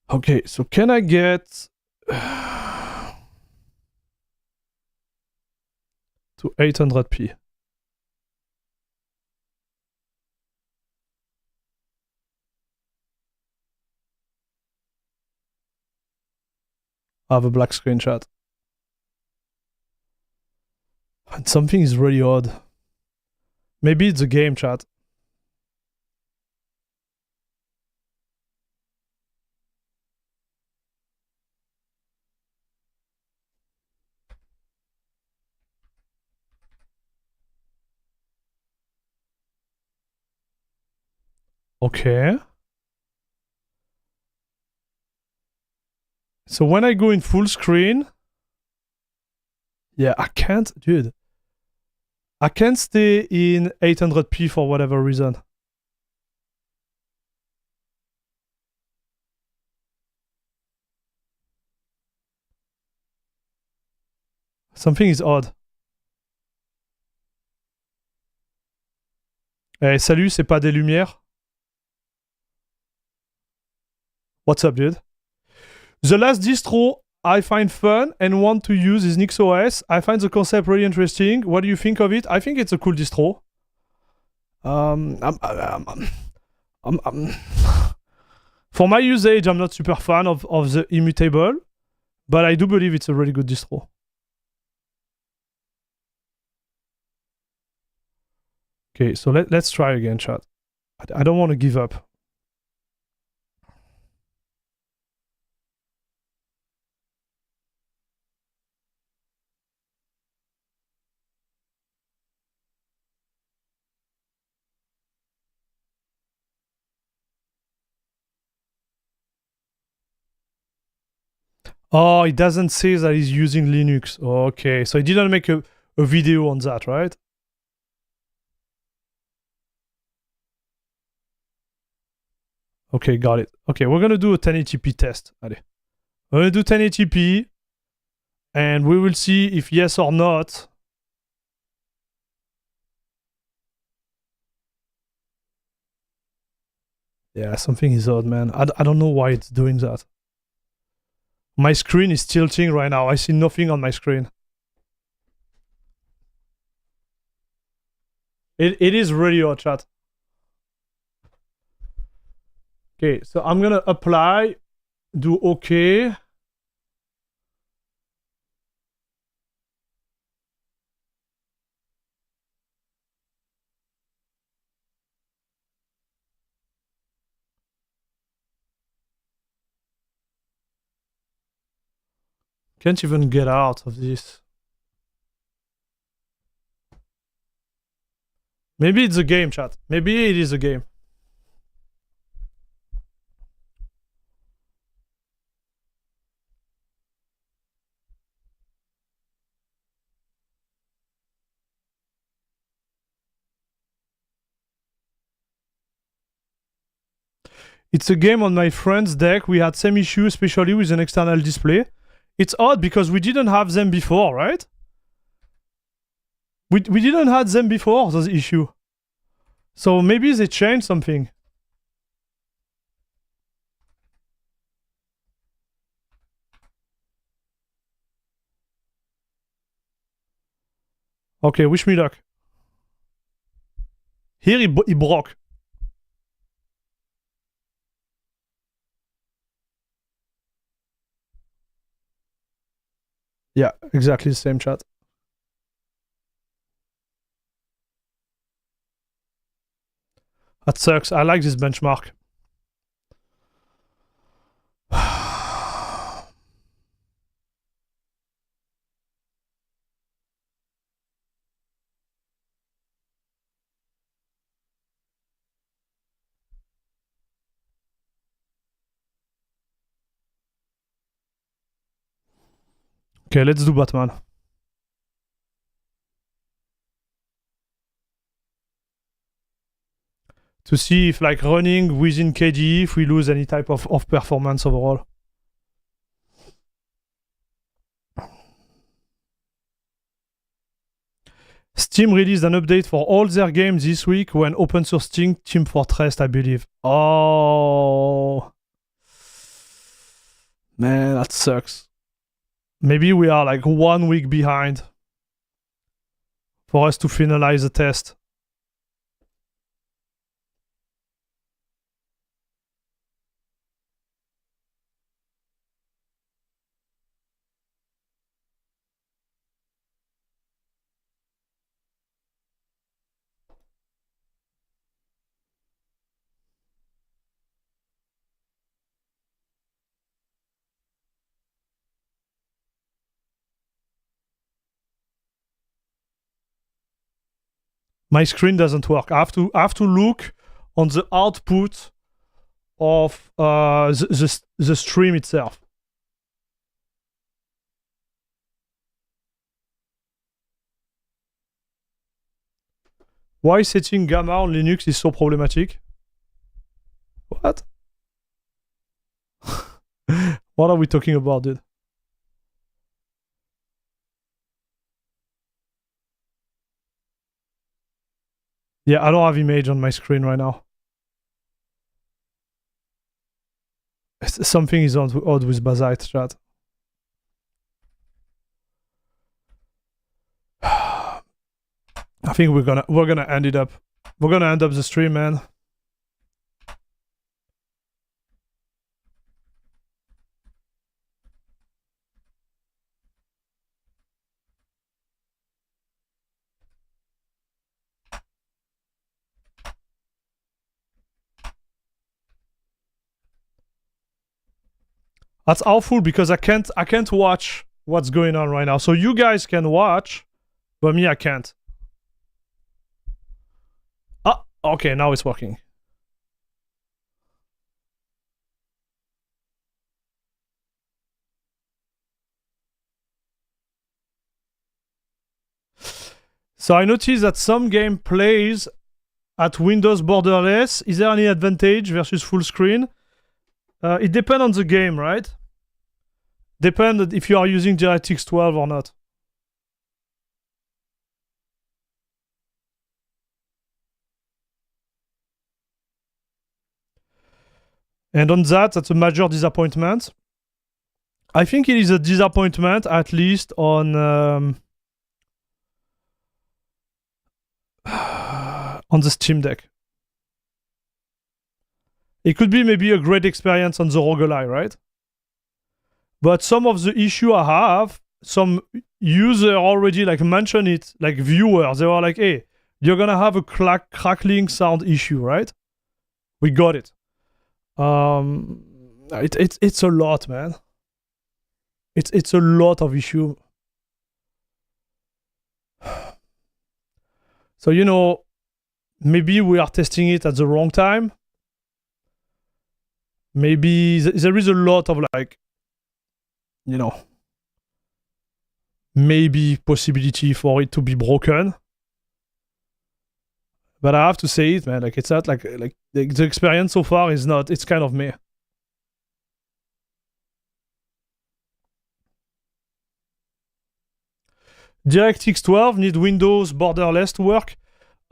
Okay, so can I get to 800p? I have a black screen, chat. And something is really odd. Maybe it's a game, chat. Okay. So when I go in full screen, yeah, I can't, dude. I can't stay in 800p for whatever reason. Something is odd. Hey, salut, c'est pas des lumières? What's up, dude? The last distro I find fun and want to use is NixOS. I find the concept really interesting. What do you think of it? I think it's a cool distro. For my usage, I'm not super fan of the immutable, but I do believe it's a really good distro. Okay, so let's try again, chat. I don't want to give up. Oh, it doesn't say that he's using Linux. Okay, so he didn't make a video on that, right? Okay, got it. Okay, we're gonna do a 1080p test. Allez. We're gonna do 1080p, and we will see if yes or not. Yeah, something is odd, man. I don't know why it's doing that. My screen is tilting right now. I see nothing on my screen. It is really odd, chat. Okay, so I'm gonna apply, do OK. Can't even get out of this. Maybe it's a game, chat. Maybe it is a game. It's a game on my friend's deck. We had same issue, especially with an external display. It's odd because we didn't have them before, right? We didn't have them before, those issue. So maybe they changed something. Okay, wish me luck. Here he broke. Yeah, exactly the same, chat. That sucks. I like this benchmark. Okay, let's do Batman. To see if, like, running within KDE, if we lose any type of performance overall. Steam released an update for all their games this week when open sourcing Team Fortress, I believe. Oh. Man, that sucks. Maybe we are like 1 week behind for us to finalize the test. My screen doesn't work. I have to look on the output of the stream itself. Why setting gamma on Linux is so problematic? What? What are we talking about, dude? Yeah, I don't have image on my screen right now. Something is odd with Bazzite, chat. I think we're gonna end it up. We're gonna end up the stream, man. That's awful because I can't watch what's going on right now. So you guys can watch, but me I can't. Ah, okay, now it's working. So I noticed that some game plays at Windows borderless. Is there any advantage versus full screen? It depends on the game, right? Depends if you are using DirectX 12 or not. And on that, that's a major disappointment. I think it is a disappointment, at least on the SteamDeck. It could be maybe a great experience on the roguelike, right? But some of the issue I have, some user already like mentioned it, like viewers, they were like, hey, you're gonna have a crackling sound issue, right? We got it. It's a lot, man. It's a lot of issue. So, you know, maybe we are testing it at the wrong time. Maybe there is a lot of like, you know, maybe possibility for it to be broken. But I have to say it, man, like it's not like the experience so far is not, it's kind of meh. DirectX 12 need Windows borderless to work.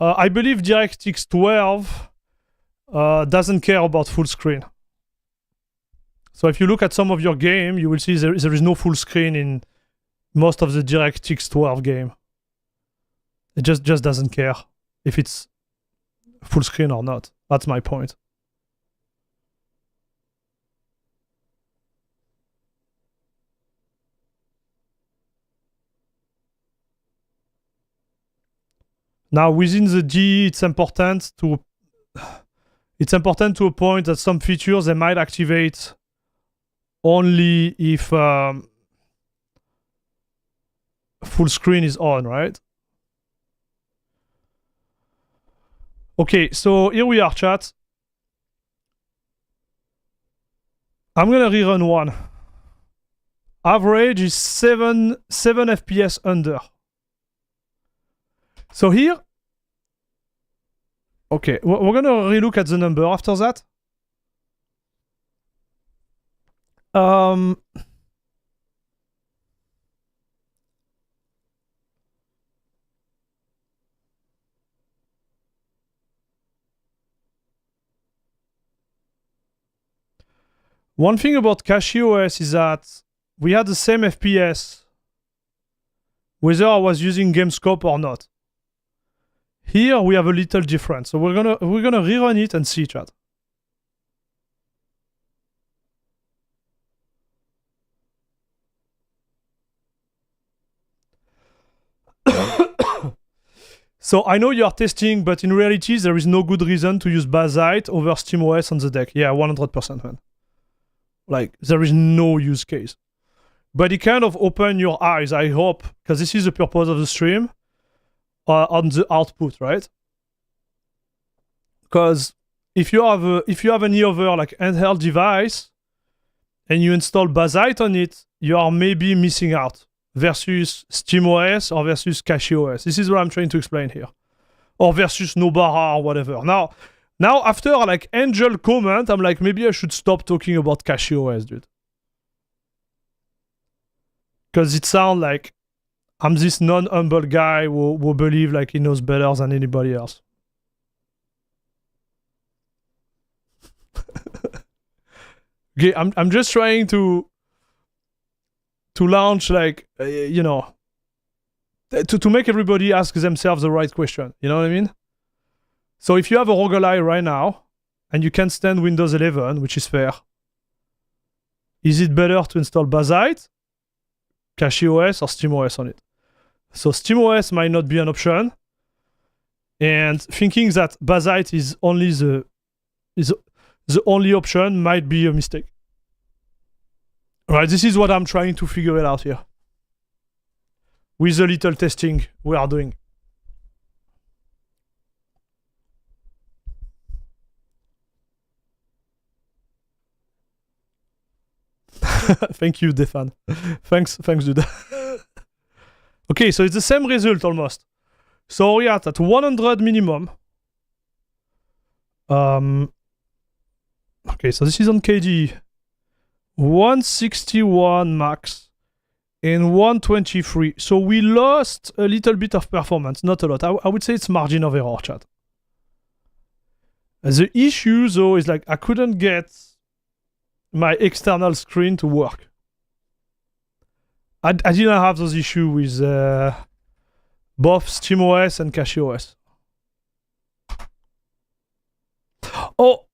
I believe DirectX 12 doesn't care about full screen. So if you look at some of your game, you will see there is no full screen in most of the DirectX 12 game. It just doesn't care if it's full screen or not. That's my point. Now within the GE, it's important to a point that some features they might activate only if full screen is on, right? Okay, so here we are, chat. I'm gonna rerun one. Average is 7 FPS under. So here, okay, we're gonna relook at the number after that. One thing about CachyOS is that we had the same FPS whether I was using GameScope or not. Here we have a little difference, so we're gonna rerun it and see, chat. So I know you are testing, but in reality there is no good reason to use Bazzite over SteamOS on the deck. Yeah, 100%, man. Like, there is no use case. But it kind of opened your eyes, I hope, because this is the purpose of the stream, on the output, right? Because if you have any other like handheld device and you install Bazzite on it, you are maybe missing out versus SteamOS or versus CachyOS. This is what I'm trying to explain here. Or versus Nobara or whatever. Now after like Angel comment, I'm like, maybe I should stop talking about CachyOS, dude. Because it sounds like I'm this non-humble guy who believe like he knows better than anybody else. Okay, I'm just trying to launch like to make everybody ask themselves the right question. You know what I mean? So if you have a ROG Ally right now and you can't stand Windows 11, which is fair, is it better to install Bazzite, CachyOS, or SteamOS on it? So SteamOS might not be an option, and thinking that Bazzite is only the only option might be a mistake. All right, this is what I'm trying to figure it out here with the little testing we are doing. Thank you, Defan. Thanks, dude. Okay, so it's the same result almost. So we're at 100 minimum. Okay, so this is on KDE. 161 max and 123. So we lost a little bit of performance, not a lot. I would say it's margin of error, chat. The issue though is like I couldn't get my external screen to work. I didn't have those issues with both SteamOS and CachyOS. Oh,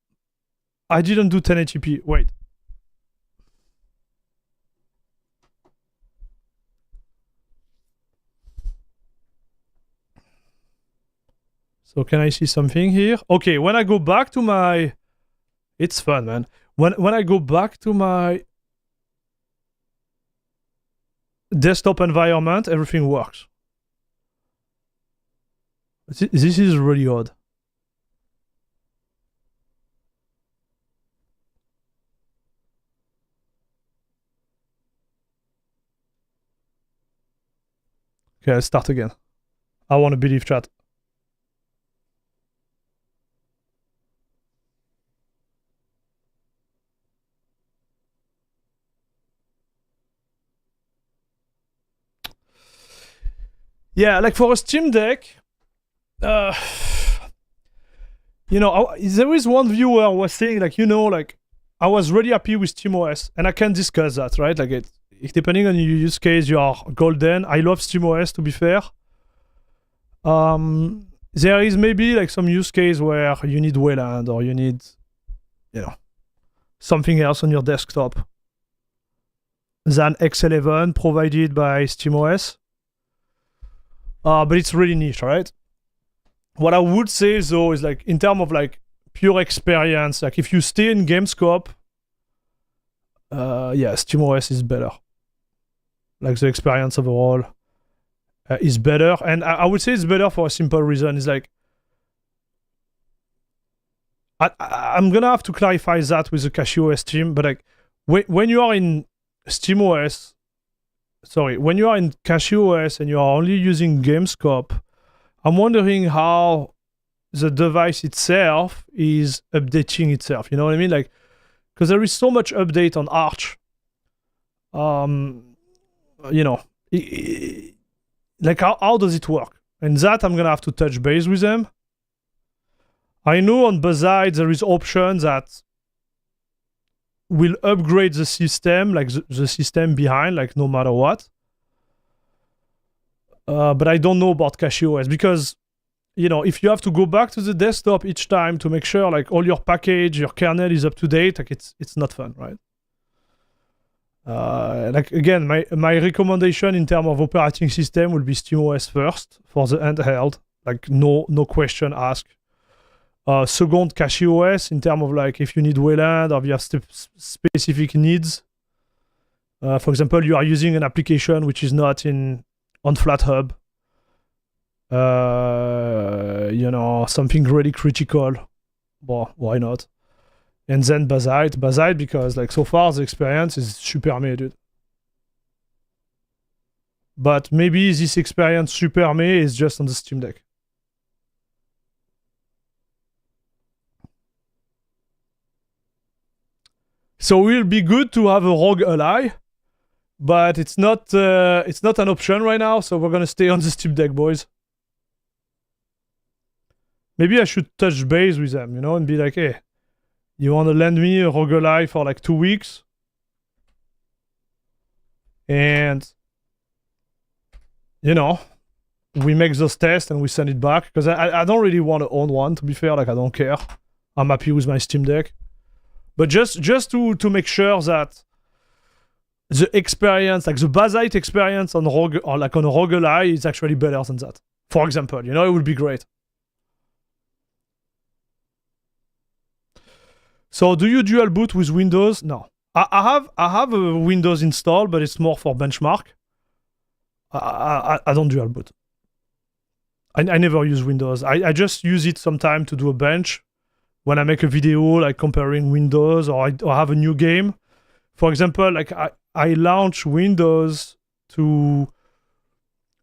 I didn't do 1080p. Wait. So can I see something here? Okay, when I go back to my... It's fun, man. When I go back to my desktop environment, everything works. This is really odd. Okay, let's start again. I want to believe, chat. Yeah, like for a Steam Deck, there is one viewer who was saying like, like I was really happy with SteamOS, and I can discuss that, right? Like depending on your use case, you are golden. I love SteamOS, to be fair. There is maybe like some use case where you need Wayland or you need, something else on your desktop than X11 provided by SteamOS. But it's really niche, right? What I would say though is like in terms of like pure experience, like if you stay in GameScope, SteamOS is better. Like the experience overall is better, and I would say it's better for a simple reason. Is like I'm gonna have to clarify that with the CachyOS team, but like when you are in SteamOS. When you are in CachyOS and you are only using GameScope, I'm wondering how the device itself is updating itself. You know what I mean? Like, because there is so much update on Arch. Like how does it work? And that I'm gonna have to touch base with them. I know on Bazzite there is options that will upgrade the system, like the system behind, like no matter what. But I don't know about CachyOS because, if you have to go back to the desktop each time to make sure like all your package, your kernel is up to date, like it's not fun, right? Like again, my recommendation in terms of operating system will be SteamOS first for the handheld, like no question asked. Second, CachyOS in terms of like if you need Wayland or if you have specific needs. For example, you are using an application which is not on FlatHub. Something really critical. Well, why not? And then Bazzite because like so far the experience is super me, dude. But maybe this experience super me is just on the Steam Deck. So it will be good to have a ROG Ally, but it's not an option right now, so we're gonna stay on the Steam Deck, boys. Maybe I should touch base with them, and be like, hey, You want to lend me a roguelike for like 2 weeks? And, you know, we make those tests and we send it back. Because I don't really want to own one, to be fair. Like, I don't care. I'm happy with my SteamDeck. But just to make sure that the experience, like the Bazzite experience on rogue or like on a roguelike is actually better than that. For example, you know, it would be great. So, do you dual boot with Windows? No, I have a Windows installed, but it's more for benchmark. I don't dual boot. I never use Windows. I just use it sometime to do a bench when I make a video like comparing Windows or I have a new game. For example, like I launch Windows to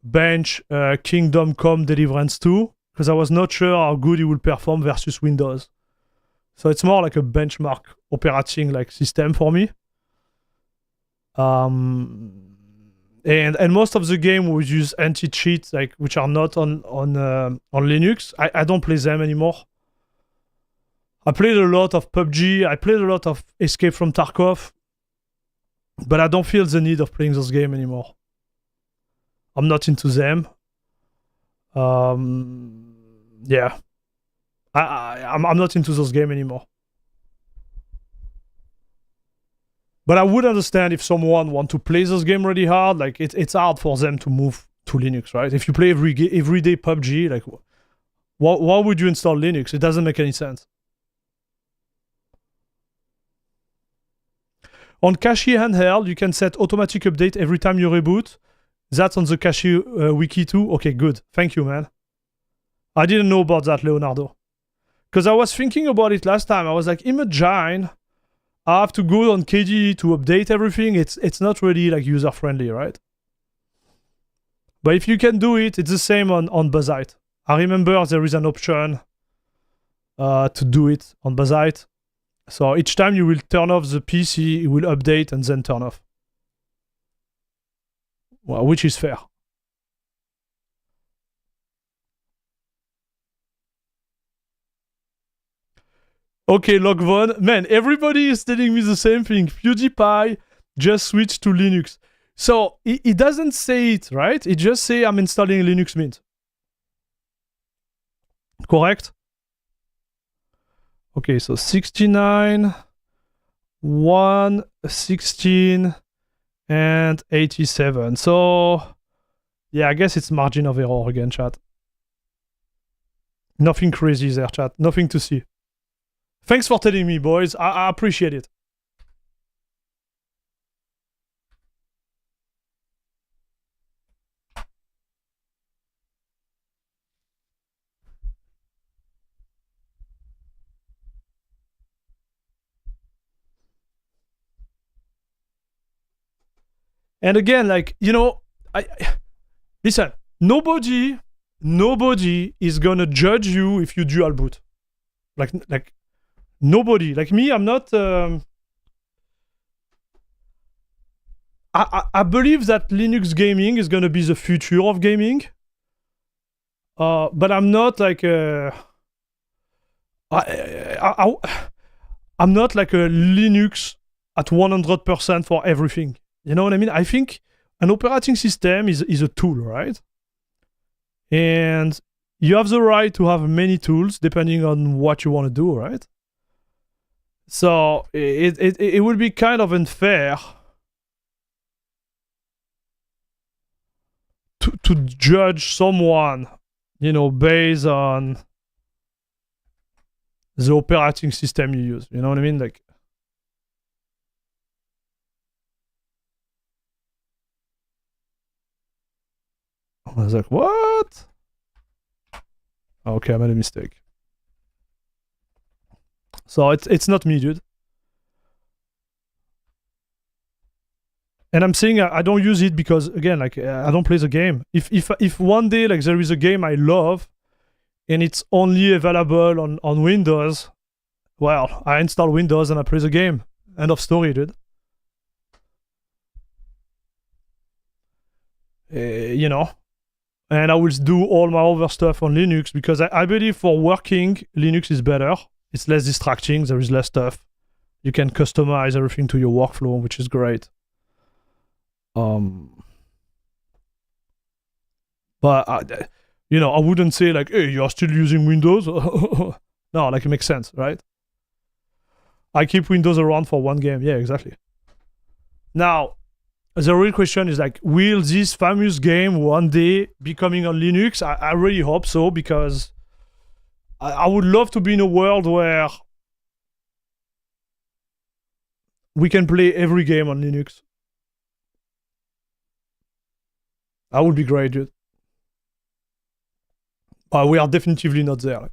bench Kingdom Come Deliverance 2 because I was not sure how good it would perform versus Windows. So it's more like a benchmark operating like system for me. And most of the game we use anti-cheats like which are not on Linux. I don't play them anymore. I played a lot of PUBG. I played a lot of Escape from Tarkov. But I don't feel the need of playing those games anymore. I'm not into them. Yeah. I'm not into those games anymore. But I would understand if someone want to play those games really hard. Like it's hard for them to move to Linux, right? If you play everyday PUBG, like why would you install Linux? It doesn't make any sense. On Cache handheld, you can set automatic update every time you reboot. That's on the Cache wiki too. Okay, good. Thank you, man. I didn't know about that, Leonardo. Because I was thinking about it last time. I was like, imagine I have to go on KDE to update everything. It's not really like user friendly, right? But if you can do it, it's the same on Bazzite. I remember there is an option to do it on Bazzite. So each time you will turn off the PC, it will update and then turn off. Well, which is fair. Okay, Logvon. Man, everybody is telling me the same thing. PewDiePie just switched to Linux. So it doesn't say it, right? It just say I'm installing Linux Mint. Correct? Okay, so 69, 116, and 87. So, yeah, I guess it's margin of error again, chat. Nothing crazy there, chat. Nothing to see. Thanks for telling me, boys. I appreciate it. And again, like, you know, listen, nobody is gonna judge you if you dual boot. Like nobody. Like me, I'm not. I believe that Linux gaming is gonna be the future of gaming. But I'm not like I'm not like a Linux at 100% for everything. You know what I mean? I think an operating system is a tool, right? And you have the right to have many tools depending on what you want to do, right? So it would be kind of unfair to judge someone, you know, based on the operating system you use. You know what I mean? Like, I was like, what? Okay, I made a mistake. So it's not me, dude. And I'm saying I don't use it because, again, like I don't play the game. If one day like there is a game I love and it's only available on Windows, well, I install Windows and I play the game. End of story, dude. You know, and I will do all my other stuff on Linux because I believe for working, Linux is better. It's less distracting. There is less stuff. You can customize everything to your workflow, which is great. But I wouldn't say like, hey, you're still using Windows. No, like it makes sense, right? I keep Windows around for one game. Yeah, exactly. Now, the real question is like, will this famous game one day be coming on Linux? I really hope so, because I would love to be in a world where we can play every game on Linux. That would be great, dude. But we are definitively not there.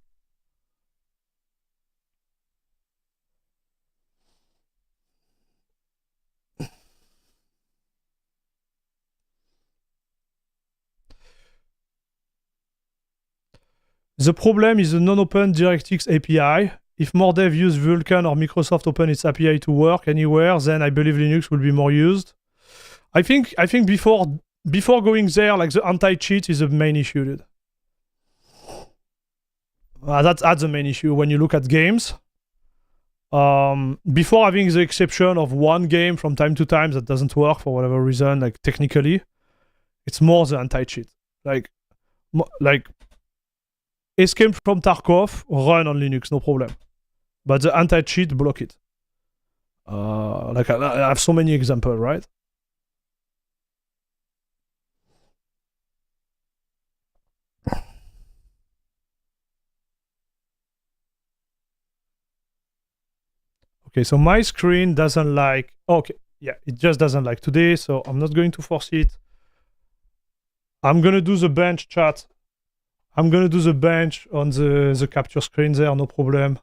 The problem is the non-open DirectX API. If more devs use Vulkan or Microsoft open its API to work anywhere, then I believe Linux will be more used. I think before going there, like the anti-cheat is the main issue, dude. That's the main issue when you look at games. Before having the exception of one game from time to time that doesn't work for whatever reason, like technically, it's more the anti-cheat. Like Escape from Tarkov, run on Linux, no problem. But the anti-cheat, block it. Like I have so many examples, right? Okay, so my screen doesn't like... Okay, yeah, it just doesn't like today, so I'm not going to force it. I'm going to do the bench chat. I'm going to do the bench on the capture screen there, no problem.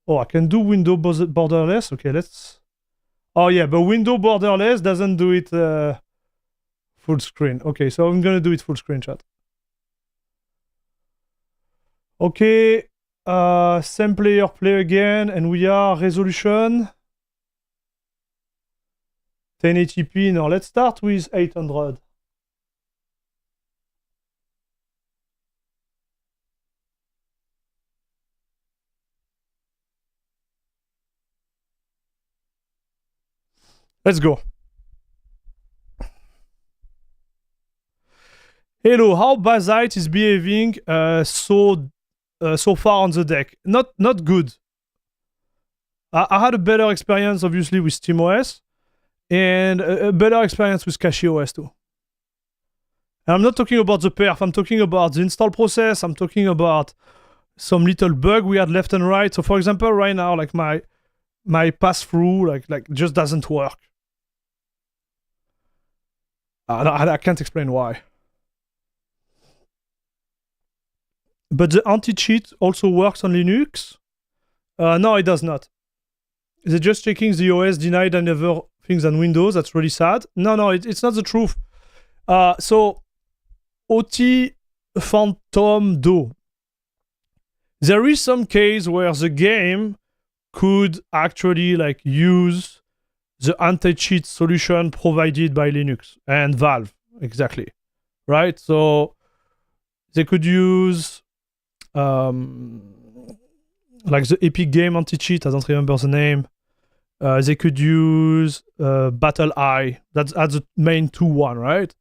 Oh, I can do window borderless. Okay, let's... Oh, yeah, but window borderless doesn't do it full screen. Okay, so I'm going to do it full screen chat. Okay, same player play again, and we are resolution 1080p. Now, let's start with 800. Let's go. Hello, how Bazzite is behaving so far on the deck? Not good. I had a better experience, obviously, with SteamOS, and a better experience with CachyOS too. And I'm not talking about the perf. I'm talking about the install process. I'm talking about some little bug we had left and right. So, for example, right now, like my pass-through like just doesn't work. I can't explain why. But the anti-cheat also works on Linux? No, it does not. They're just checking the OS denied and other things on Windows. That's really sad. No, it's not the truth. So, OT Phantom Do. There is some case where the game could actually like use the anti-cheat solution provided by Linux and Valve, exactly, right? So they could use like the Epic Game anti-cheat, I don't remember the name. They could use Battle Eye, that's the main one, right?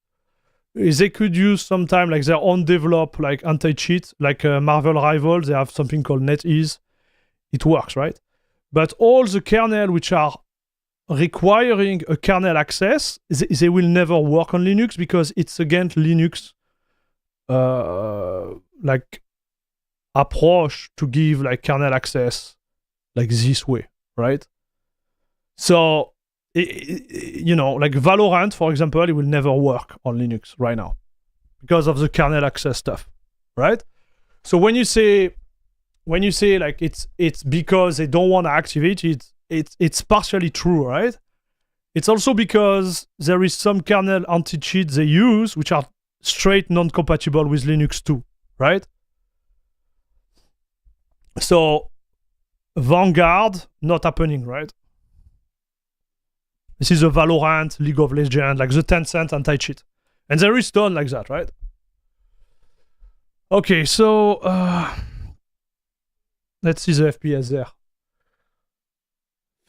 They could use sometime like their own develop like anti-cheat, like Marvel Rivals, they have something called NetEase. It works, right? But all the kernel which are requiring a kernel access, they will never work on Linux because it's against Linux like approach to give like kernel access like this way, right? So like Valorant, for example, it will never work on Linux right now because of the kernel access stuff, right? So when you say like it's because they don't want to activate it, it's partially true, right? It's also because there is some kernel anti-cheat they use which are straight non-compatible with Linux too, right? So Vanguard, not happening, right? This is a Valorant, League of Legends, like the Tencent anti-cheat. And there is done like that, right? Okay, so let's see the FPS there.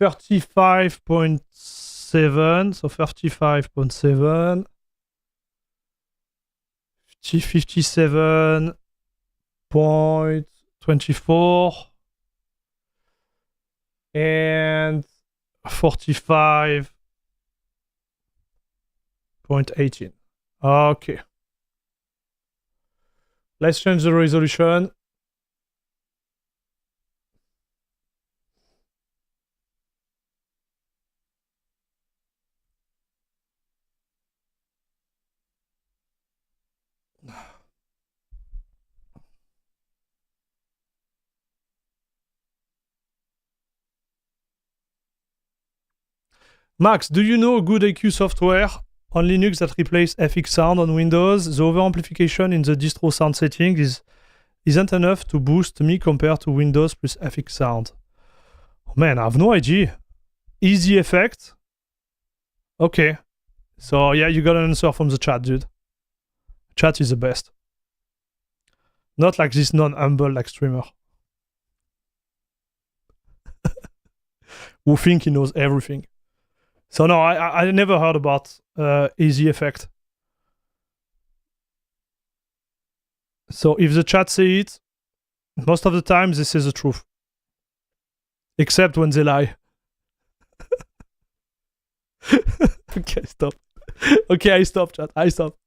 35.7, so 35.7. 57.24 and 45.18. Okay. Let's change the resolution. Max, do you know a good EQ software on Linux that replaces FX sound on Windows? The overamplification in the distro sound setting isn't enough to boost me compared to Windows plus FX sound. Oh man, I have no idea. Easy effect. Okay. So yeah, you got an answer from the chat, dude. Chat is the best. Not like this non-humble like streamer. Who think he knows everything. So no, I never heard about easy effect. So if the chat say it, most of the time they say the truth. Except when they lie. Okay, stop. Okay, I stop, chat. I stop.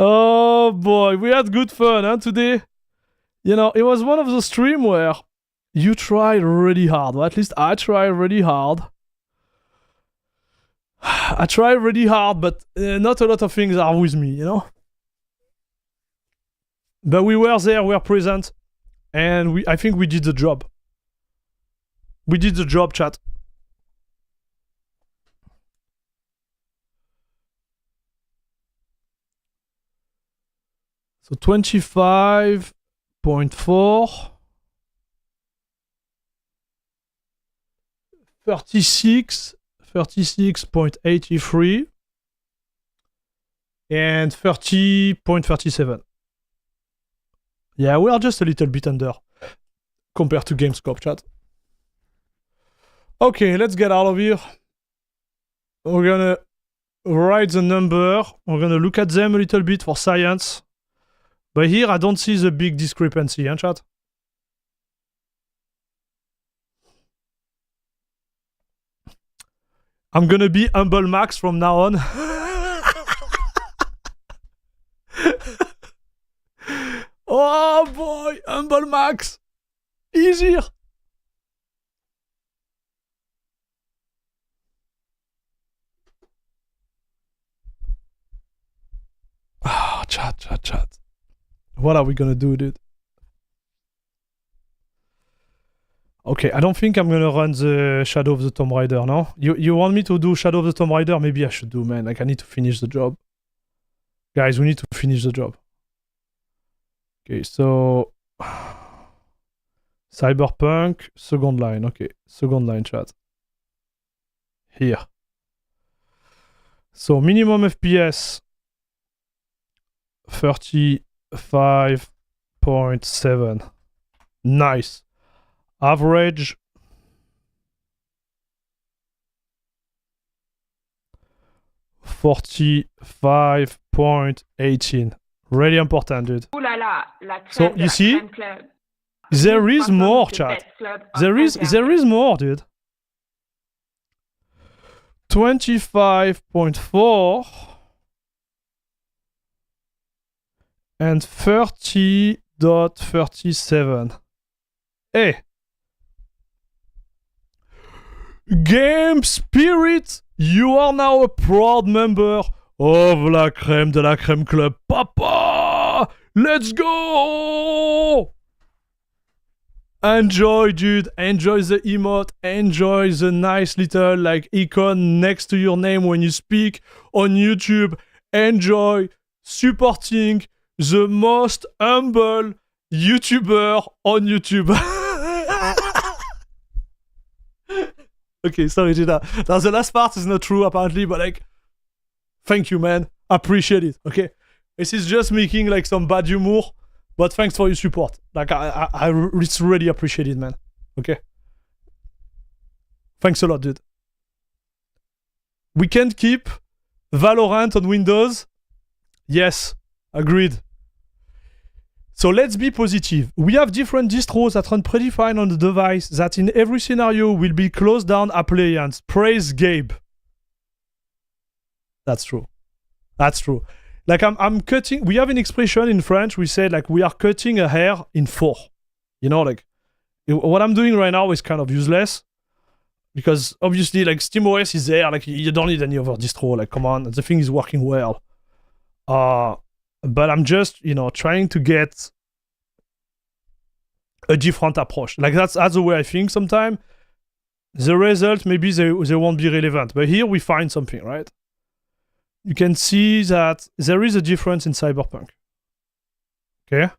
Oh boy, we had good fun, huh, today? You know, it was one of the streams where you tried really hard, or at least I tried really hard. I tried really hard, but not a lot of things are with me, you know? But we were there, we were present, and I think we did the job. We did the job, chat. So 25.4, 36.83, and 30.37. Yeah, we are just a little bit under compared to Gamescope, chat. Okay, let's get out of here. We're gonna write the number. We're gonna look at them a little bit for science. But here, I don't see the big discrepancy, huh, chat? I'm gonna be humble Max from now on. Oh boy, humble Max. Easier. Oh, chat. What are we gonna do, dude? Okay, I don't think I'm gonna run the Shadow of the Tomb Raider, no? You want me to do Shadow of the Tomb Raider? Maybe I should do, man. Like, I need to finish the job. Guys, we need to finish the job. Okay, so... Cyberpunk, second line. Okay, second line, chat. Here. So, minimum FPS... 35.7. Nice. Average 45.18. Really important, dude. Ooh la la, la crème So de you la see, crème club. there is Proton, more, the chat. best club on There internet. is more, dude. 25.4 and 30.37. Hey. Game Spirit, you are now a proud member of La Crème de la Crème Club. Papa, let's go! Enjoy, dude. Enjoy the emote. Enjoy the nice little like icon next to your name when you speak on YouTube. Enjoy supporting the most humble YouTuber on YouTube. Okay, sorry, Gina. Now the last part is not true apparently, but like, thank you, man. Appreciate it. Okay, this is just making like some bad humor, but thanks for your support. Like, it's really appreciate it, man. Okay, thanks a lot, dude. We can't keep Valorant on Windows. Yes, agreed. So let's be positive. We have different distros that run predefined on the device that in every scenario will be closed down appliance. Praise Gabe. That's true. That's true. Like I'm cutting, we have an expression in French, we say like we are cutting a hair in four. You know, like what I'm doing right now is kind of useless because obviously like SteamOS is there, like you don't need any other distro, like come on, the thing is working well. But I'm just, you know, trying to get a different approach. Like that's the way I think sometimes. The result, maybe they won't be relevant. But here we find something, right? You can see that there is a difference in Cyberpunk. Okay?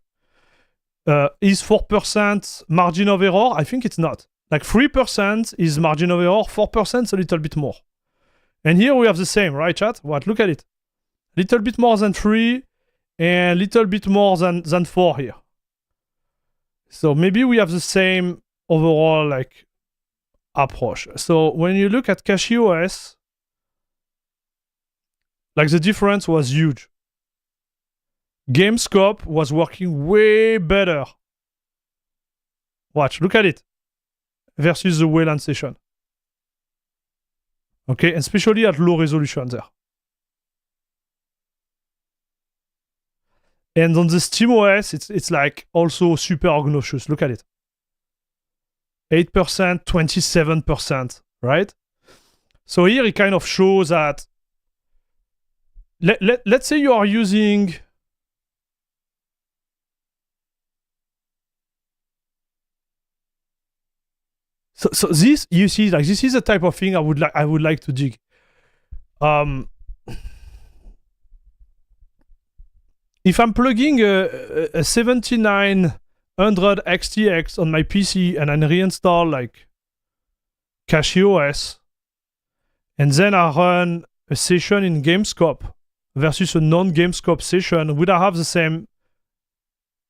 Is 4% margin of error? I think it's not. Like 3% is margin of error, 4% is a little bit more. And here we have the same, right, chat? What? Look at it. Little bit more than 3 and little bit more than 4 here. So maybe we have the same overall like approach. So when you look at CachyOS, like the difference was huge. GameScope was working way better. Watch, look at it. Versus the Wayland session. Okay, especially at low resolution there. And on the SteamOS, it's like also super obnoxious. Look at it. 8%, 27%, right? So here it kind of shows that let's say you are using so this, you see, like this is the type of thing I would like to dig. If I'm plugging a 7900 XTX on my PC and I reinstall like CachyOS, and then I run a session in GameScope versus a non-GameScope session, would I have the same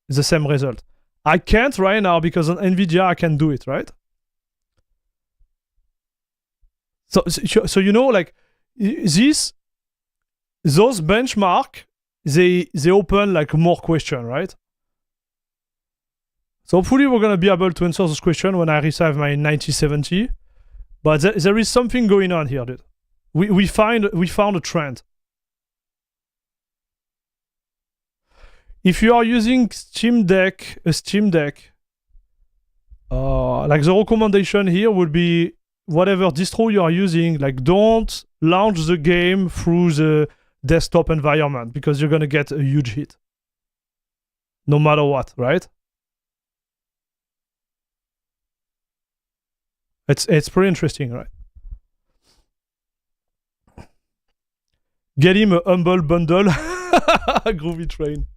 result? I can't right now because on Nvidia I can do it, right? So you know, like those benchmark, they open like more question, right? So hopefully we're gonna be able to answer those questions when I receive my 9070. But there is something going on here, dude. We found a trend. If you are using SteamDeck, like the recommendation here would be whatever distro you are using, like don't launch the game through the desktop environment because you're gonna get a huge hit. No matter what, right? It's pretty interesting, right? Get him a humble bundle. Groovy train.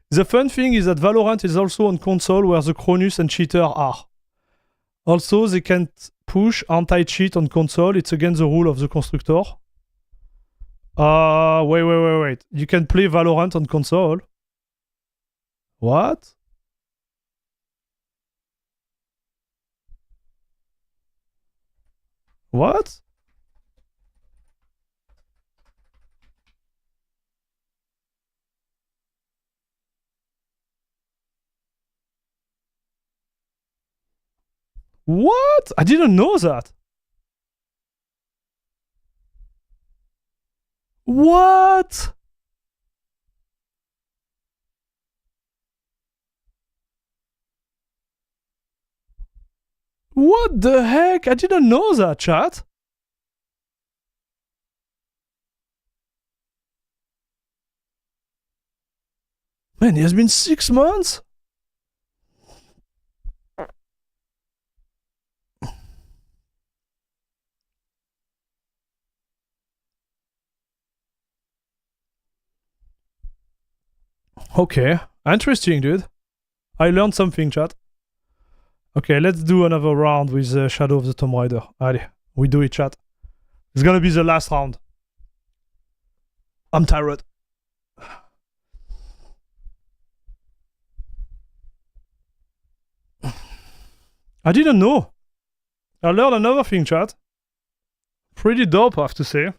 The fun thing is that Valorant is also on console where the Cronus and cheater are. Also, they can't push anti-cheat on console. It's against the rule of the constructor. Wait. You can play Valorant on console. What? What? What? I didn't know that. What? What the heck? I didn't know that, chat. Man, it has been 6 months? Okay, interesting, dude. I learned something, chat. Okay, let's do another round with Shadow of the Tomb Raider. Allez, we do it, chat. It's gonna be the last round. I'm tired. I didn't know. I learned another thing, chat. Pretty dope, I have to say.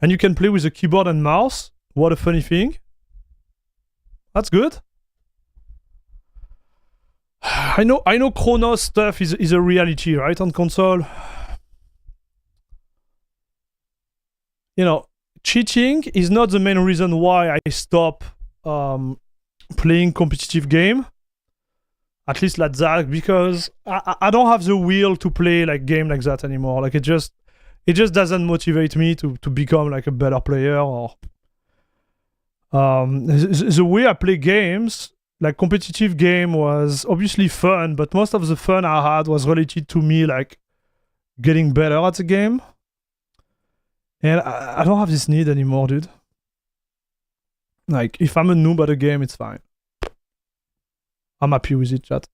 And you can play with a keyboard and mouse. What a funny thing. That's good. I know Chronos stuff is a reality, right, on console. You know, cheating is not the main reason why I stop playing competitive game. At least like that, because I don't have the will to play like game like that anymore. Like it just doesn't motivate me to become like a better player. Or the way I play games, like competitive game, was obviously fun, but most of the fun I had was related to me like getting better at the game. And I don't have this need anymore, dude. Like, if I'm a noob at a game, it's fine. I'm happy with it, chat.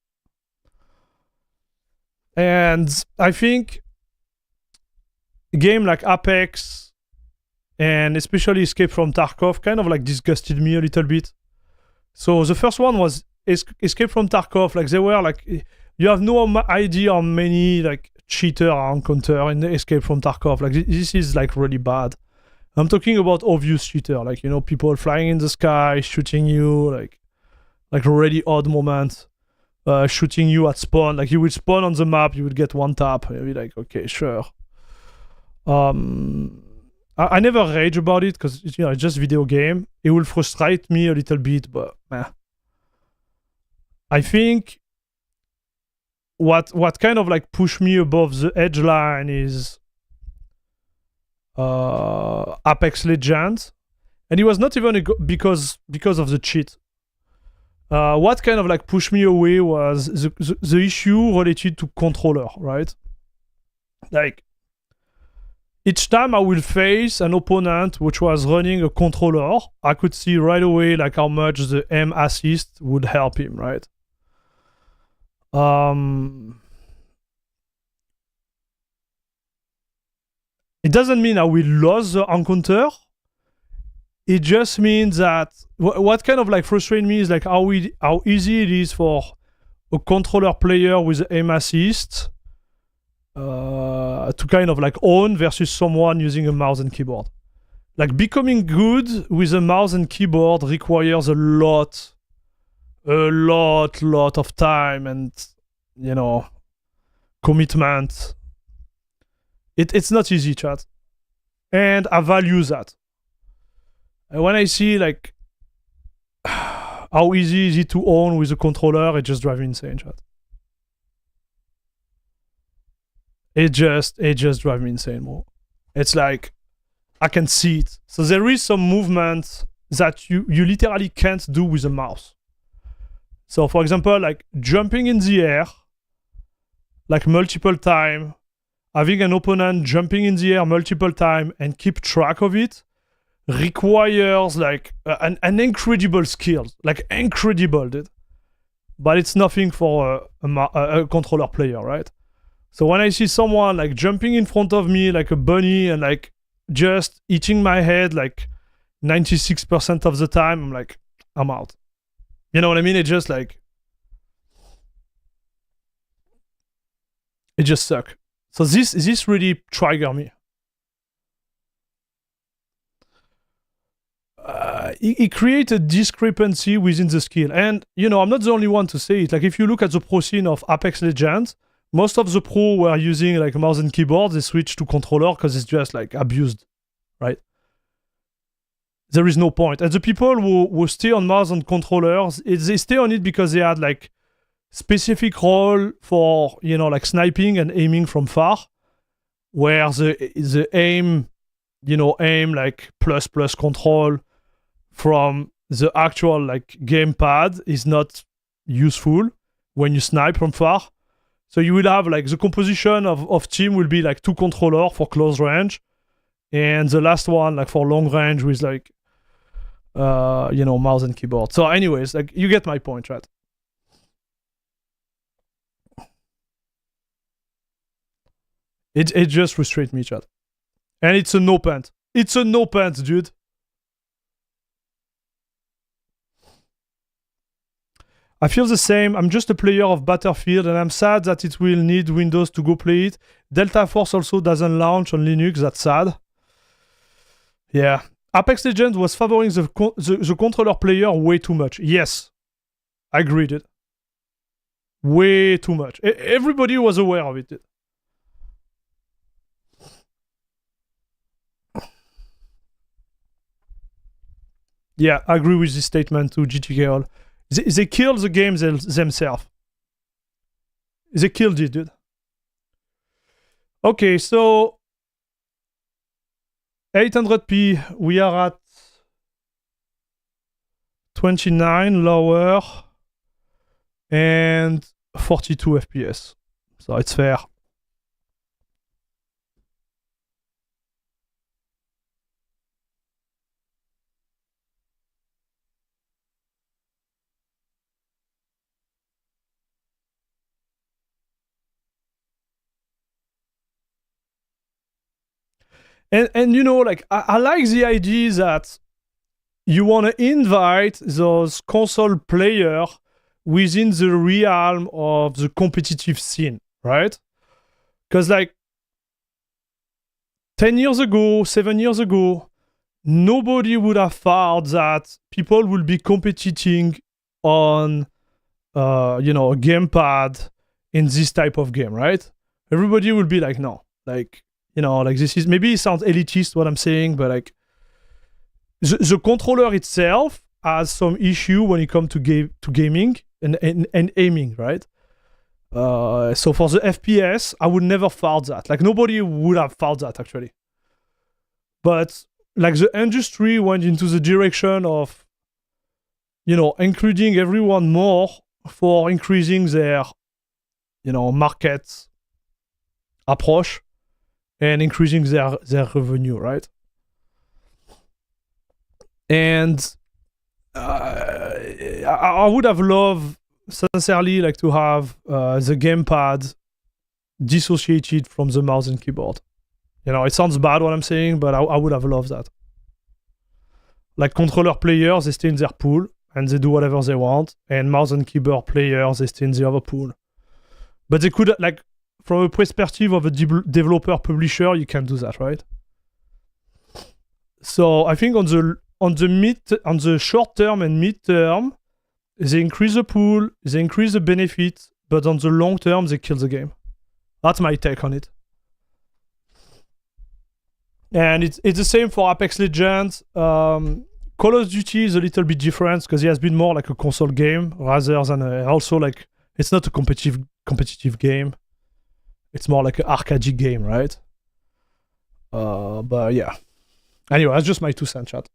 And I think a game like Apex and especially Escape from Tarkov kind of like disgusted me a little bit. So the first one was Escape from Tarkov. Like, they were like, you have no idea how many like cheater I encounter in the Escape from Tarkov. Like, this is like really bad. I'm talking about obvious cheater, like, you know, people flying in the sky, shooting you, like a really odd moment, shooting you at spawn. Like, you would spawn on the map, you would get one tap, and you'd be like, okay, sure. I never rage about it because, you know, it's just video game. It will frustrate me a little bit, but I think what kind of like pushed me above the edge line is Apex Legends, and it was not even because of the cheat. What kind of like pushed me away was the issue related to controller, right? Like, each time I will face an opponent which was running a controller, I could see right away like how much the aim assist would help him, right? It doesn't mean I will lose the encounter. It just means that what kind of like frustrates me is like how easy it is for a controller player with aim assist to kind of like own versus someone using a mouse and keyboard. Like, becoming good with a mouse and keyboard requires a lot of time and, you know, commitment. It's not easy, chat. And I value that. And when I see like how easy is it to own with a controller, it just drives me insane, chat. It just drives me insane more. It's like, I can see it. So there is some movement that you literally can't do with a mouse. So for example, like jumping in the air, like multiple times, having an opponent jumping in the air multiple times and keep track of it requires like an incredible skill. Like, incredible, dude. But it's nothing for a controller player, right? So when I see someone like jumping in front of me like a bunny and like just hitting my head like 96% of the time, I'm like, I'm out. You know what I mean? It just like, it just sucks. So this really trigger me. It creates a discrepancy within the skill. And, you know, I'm not the only one to say it. Like, if you look at the pro scene of Apex Legends, most of the pro were using like mouse and keyboard. They switched to controller because it's just like abused, right? There is no point. And the people who stay on mouse and controllers, they stay on it because they had like specific role for, you know, like sniping and aiming from far, where the aim, you know, aim like plus control from the actual like gamepad is not useful when you snipe from far. So you will have like the composition of team will be like 2 controllers for close range and the last one like for long range with like mouse and keyboard. So anyways, like you get my point, right? It just frustrates me, chat. And it's a no pants. It's a no pants, dude. I feel the same. I'm just a player of Battlefield and I'm sad that it will need Windows to go play it. Delta Force also doesn't launch on Linux. That's sad. Yeah. Apex Legends was favoring the controller player way too much. Yes. I agree, dude. Way too much. Everybody was aware of it, dude. Yeah, I agree with this statement too, GTKL. They killed the games themselves. They killed it, dude. Okay, so 800p, we are at 29 lower and 42 FPS. So it's fair. And you know, like I like the idea that you want to invite those console players within the realm of the competitive scene, right? Because like 10 years ago, 7 years ago, nobody would have thought that people will be competing on, a gamepad in this type of game, right? Everybody will be like, no, like, like this is, maybe it sounds elitist what I'm saying, but like the controller itself has some issue when it comes to gaming and aiming, right? So for the FPS, I would never thought that. Like nobody would have thought that actually. But like the industry went into the direction of, including everyone more for increasing their, market approach and increasing their revenue, right? And I would have loved sincerely like to have the gamepad dissociated from the mouse and keyboard. It sounds bad what I'm saying, but I would have loved that. Like controller players, they stay in their pool and they do whatever they want, and mouse and keyboard players, they stay in the other pool. But they could, like, from a perspective of a developer publisher, you can do that, right? So I think on the short term and mid term, they increase the pool, they increase the benefit, but on the long term, they kill the game. That's my take on it. And it's the same for Apex Legends. Call of Duty is a little bit different because it has been more like a console game rather than also like it's not a competitive game. It's more like an arcade game, right? But yeah. Anyway, that's just my 2 cents, chat.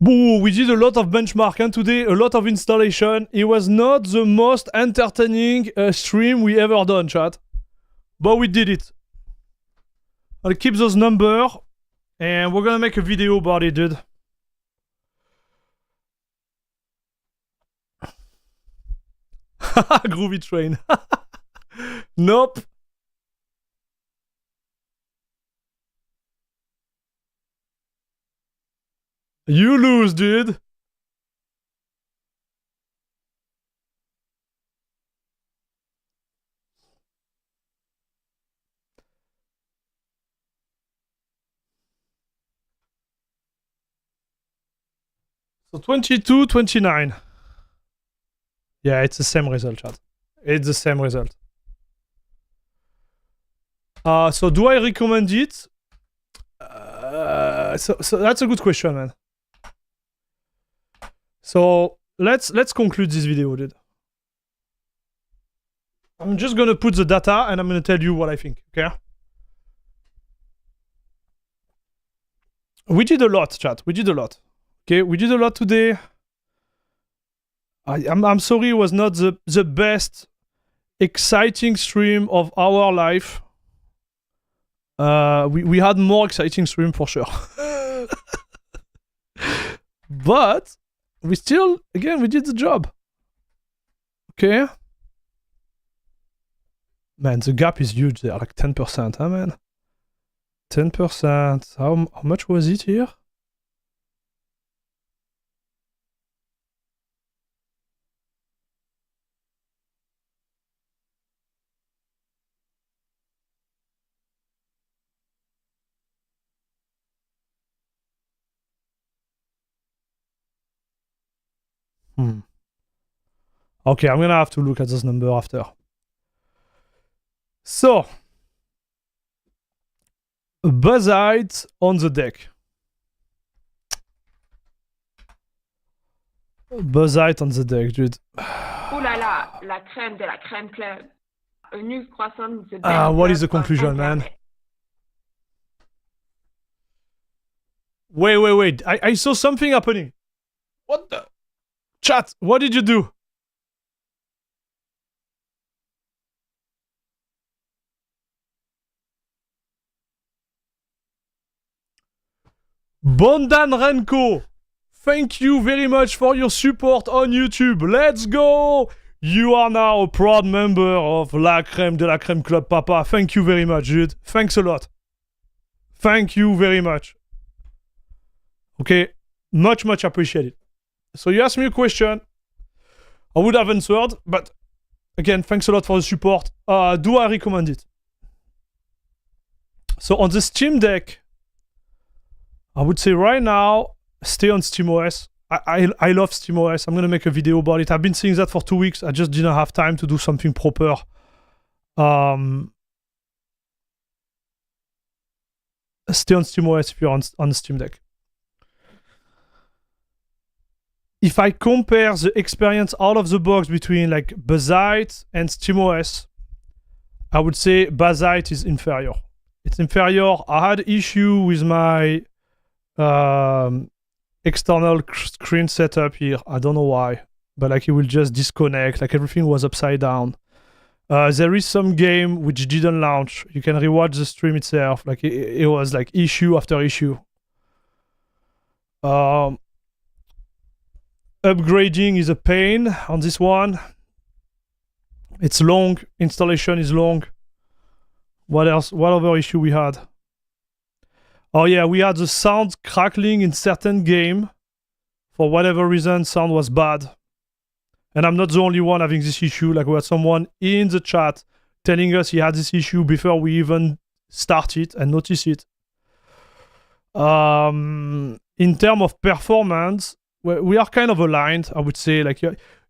Boo, we did a lot of benchmark today, a lot of installation. It was not the most entertaining stream we ever done, chat. But we did it. I'll keep those numbers, and we're gonna make a video about it, dude. Groovy train. Nope. You lose, dude. So 22, 29. Yeah, it's the same result, chat. It's the same result. So do I recommend it? So that's a good question, man. So let's conclude this video, dude. I'm just gonna put the data and I'm gonna tell you what I think, okay? We did a lot, chat. We did a lot. Okay, we did a lot today. I'm sorry it was not the best exciting stream of our life. We had more exciting stream for sure. But we still, again, we did the job. Okay? Man, the gap is huge there, like 10%, huh, man? 10%. How much was it here? Okay, I'm gonna have to look at this number after. So, Bazzite on the deck. Bazzite on the deck, dude. Oh là là, la crème de la crème club. A new croissant is the best. What is the conclusion, man? Wait. I saw something happening. What the? Chat, what did you do? Bondan Renko, thank you very much for your support on YouTube. Let's go! You are now a proud member of La Crème de la Crème Club, Papa. Thank you very much, dude. Thanks a lot. Thank you very much. Okay, much appreciated. So you asked me a question. I would have answered, but again, thanks a lot for the support. Do I recommend it? So on the Steam Deck, I would say right now, stay on SteamOS. I love SteamOS. I'm gonna make a video about it. I've been saying that for 2 weeks. I just didn't have time to do something proper. Stay on SteamOS if you're on Steam Deck. If I compare the experience out of the box between like Bazzite and SteamOS, I would say Bazzite is inferior. It's inferior. I had issue with my external screen setup here. I don't know why, but like it will just disconnect. Like everything was upside down. There is some game which didn't launch. You can rewatch the stream itself. Like it was like issue after issue. Upgrading is a pain on this one. It's long. Installation is long. What else? What other issue we had? Oh yeah, we had the sound crackling in certain game. For whatever reason, sound was bad. And I'm not the only one having this issue. Like we had someone in the chat telling us he had this issue before we even started and noticed it. In terms of performance, we are kind of aligned, I would say. Like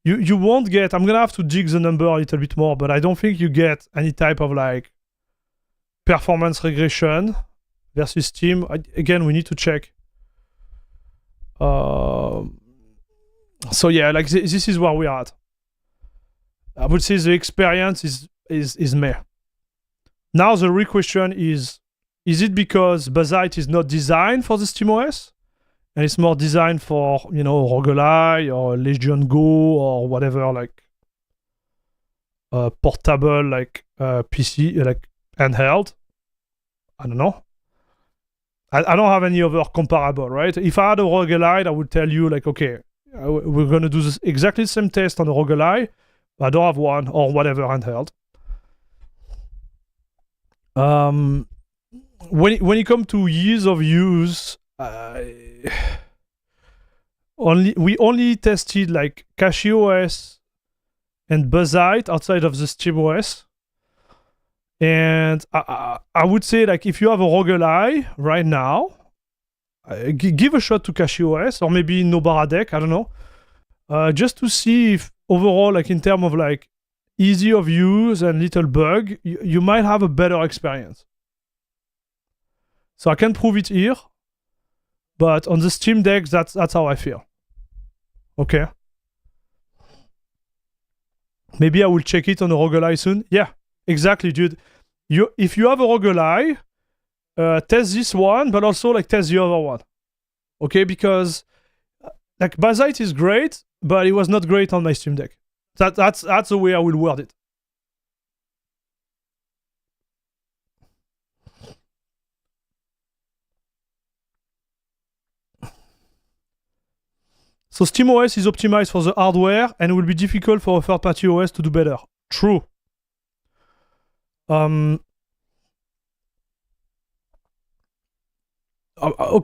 you won't get, I'm gonna have to dig the number a little bit more, but I don't think you get any type of like performance regression versus Steam. Again, we need to check. So yeah, like this is where we are at. I would say the experience is meh. Now the real question is it because Bazzite is not designed for the SteamOS? And it's more designed for, you know, roguelike or Legion Go or whatever, like portable, like PC, like handheld. I don't know. I don't have any other comparable, right? If I had a roguelite, I would tell you, like, okay, we're going to do this exactly the same test on a roguelite. I don't have one or whatever handheld. When it comes to years of use, we only tested like CachyOS and Bazzite outside of the SteamOS. And I would say, like, if you have a roguelite right now, give a shot to CachyOS or maybe Nobaradek, I don't know. Just to see if overall, like in terms of like easy of use and little bug, you might have a better experience. So I can't prove it here, but on the Steam Deck, that's how I feel. Okay. Maybe I will check it on a roguelite soon. Yeah, exactly, dude. If you have a roguelite, test this one, but also like test the other one. Okay, because like Bazzite is great, but it was not great on my Steam Deck. That's the way I will word it. So SteamOS is optimized for the hardware and will be difficult for a third-party OS to do better. True. Okay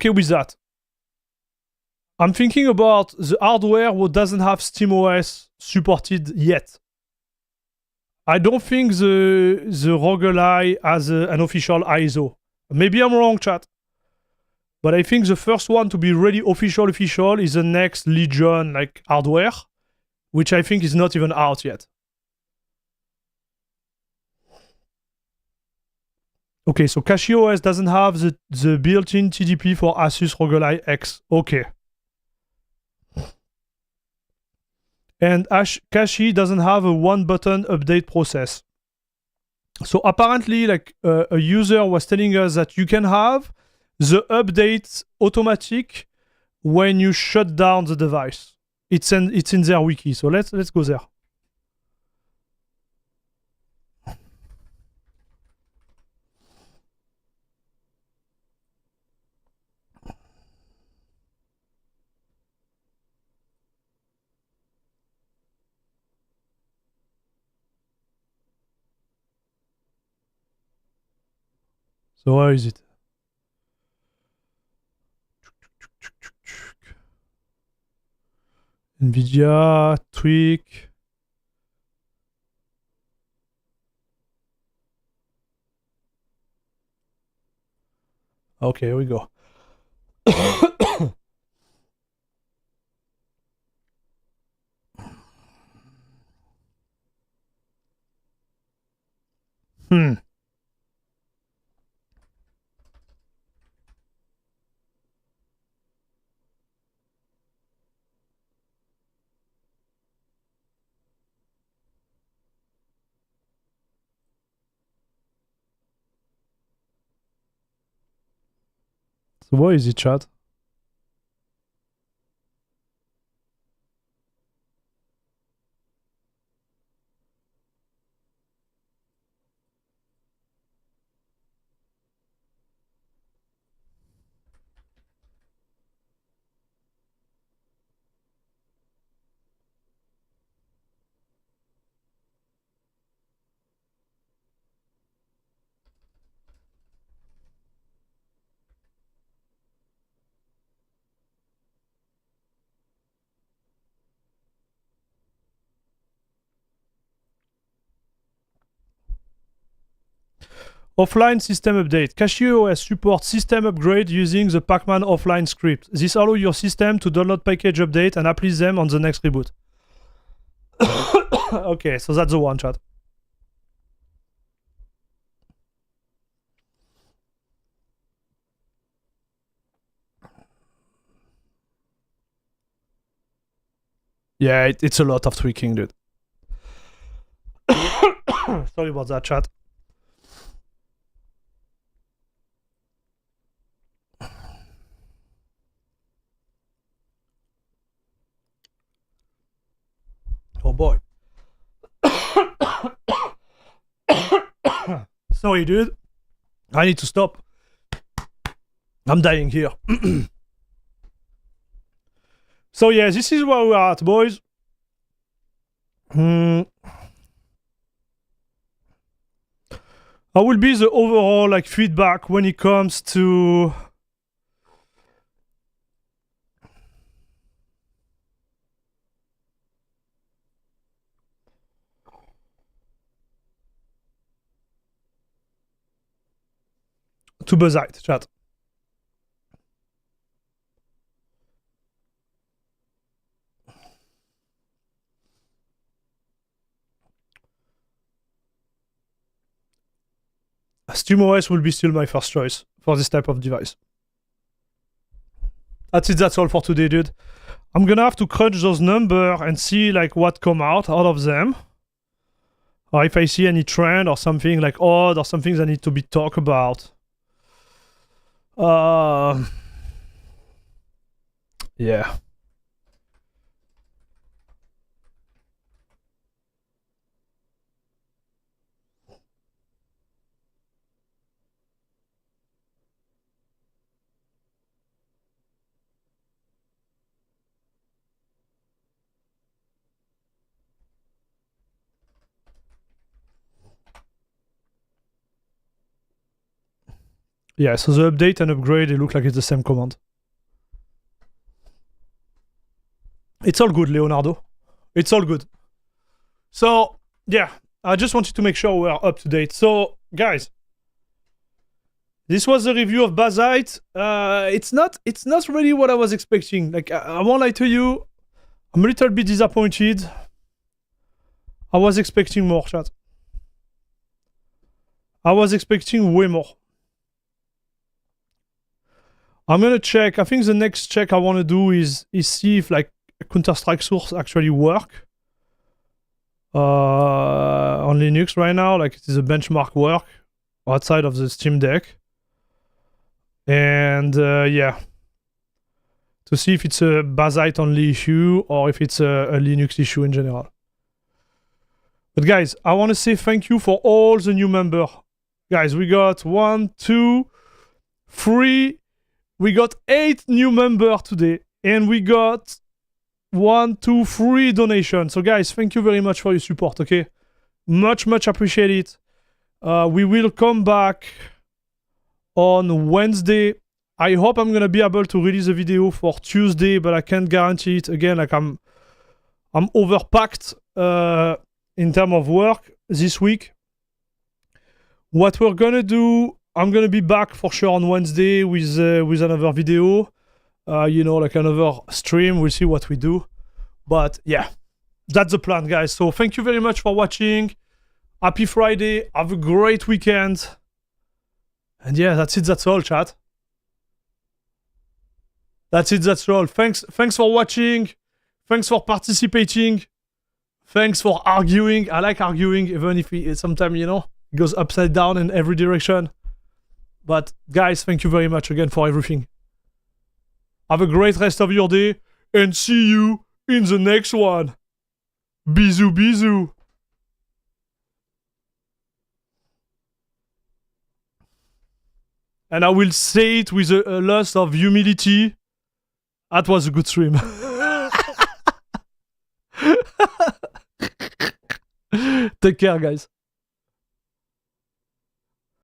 with that. I'm thinking about the hardware what doesn't have SteamOS supported yet. I don't think the roguelite has an official ISO. Maybe I'm wrong, chat. But I think the first one to be really official is the next Legion like hardware, which I think is not even out yet. Okay, so CachyOS doesn't have the built-in TDP for Asus Roguelite X. Okay. And Cachy doesn't have a one-button update process. So apparently, like a user was telling us that you can have the updates automatic when you shut down the device. It's in their wiki. So let's go there. So where is it? Nvidia, tweak. Okay, here we go. So where is it, chat? Offline system update. CachyOS supports system upgrade using the Pacman offline script. This allows your system to download package update and apply them on the next reboot. Okay, so that's the one, chat. Yeah, it's a lot of tweaking, dude. Sorry about that, chat. Oh boy. Sorry, dude. I need to stop. I'm dying here. So yeah, this is where we're at, boys. I will be the overall like feedback when it comes to Bazzite, chat. SteamOS will be still my first choice for this type of device. That's it, that's all for today, dude. I'm gonna have to crunch those numbers and see like what come out of them. Or if I see any trend or something like odd or some things that need to be talked about. Yeah. Yeah, so the update and upgrade, it looks like it's the same command. It's all good, Leonardo. It's all good. So, yeah, I just wanted to make sure we're up to date. So, guys, this was a review of Bazzite. It's not really what I was expecting. Like, I won't lie to you, I'm a little bit disappointed. I was expecting more, chat. I was expecting way more. I'm gonna check. I think the next check I want to do is see if like Counter-Strike source actually work on Linux right now. Like it is a benchmark work outside of the SteamDeck, and yeah, to see if it's a Bazzite only issue or if it's a Linux issue in general. But guys, I want to say thank you for all the new members. Guys, we got 1, 2, 3. We got 8 new members today, and we got 1, 2, 3 donations. So guys, thank you very much for your support, okay? Much appreciate it. We will come back on Wednesday. I hope I'm gonna be able to release a video for Tuesday, but I can't guarantee it. Again, like I'm overpacked in terms of work this week. What we're gonna do, I'm gonna be back for sure on Wednesday with another video, you know, like another stream. We'll see what we do, but yeah, that's the plan, guys. So thank you very much for watching. Happy Friday. Have a great weekend. And yeah, that's it. That's all, chat. That's it. That's all. Thanks for watching. Thanks for participating. Thanks for arguing. I like arguing, even if it sometimes, you know, it goes upside down in every direction. But guys, thank you very much again for everything. Have a great rest of your day and see you in the next one. Bisous, bisous. And I will say it with a loss of humility. That was a good stream. Take care, guys.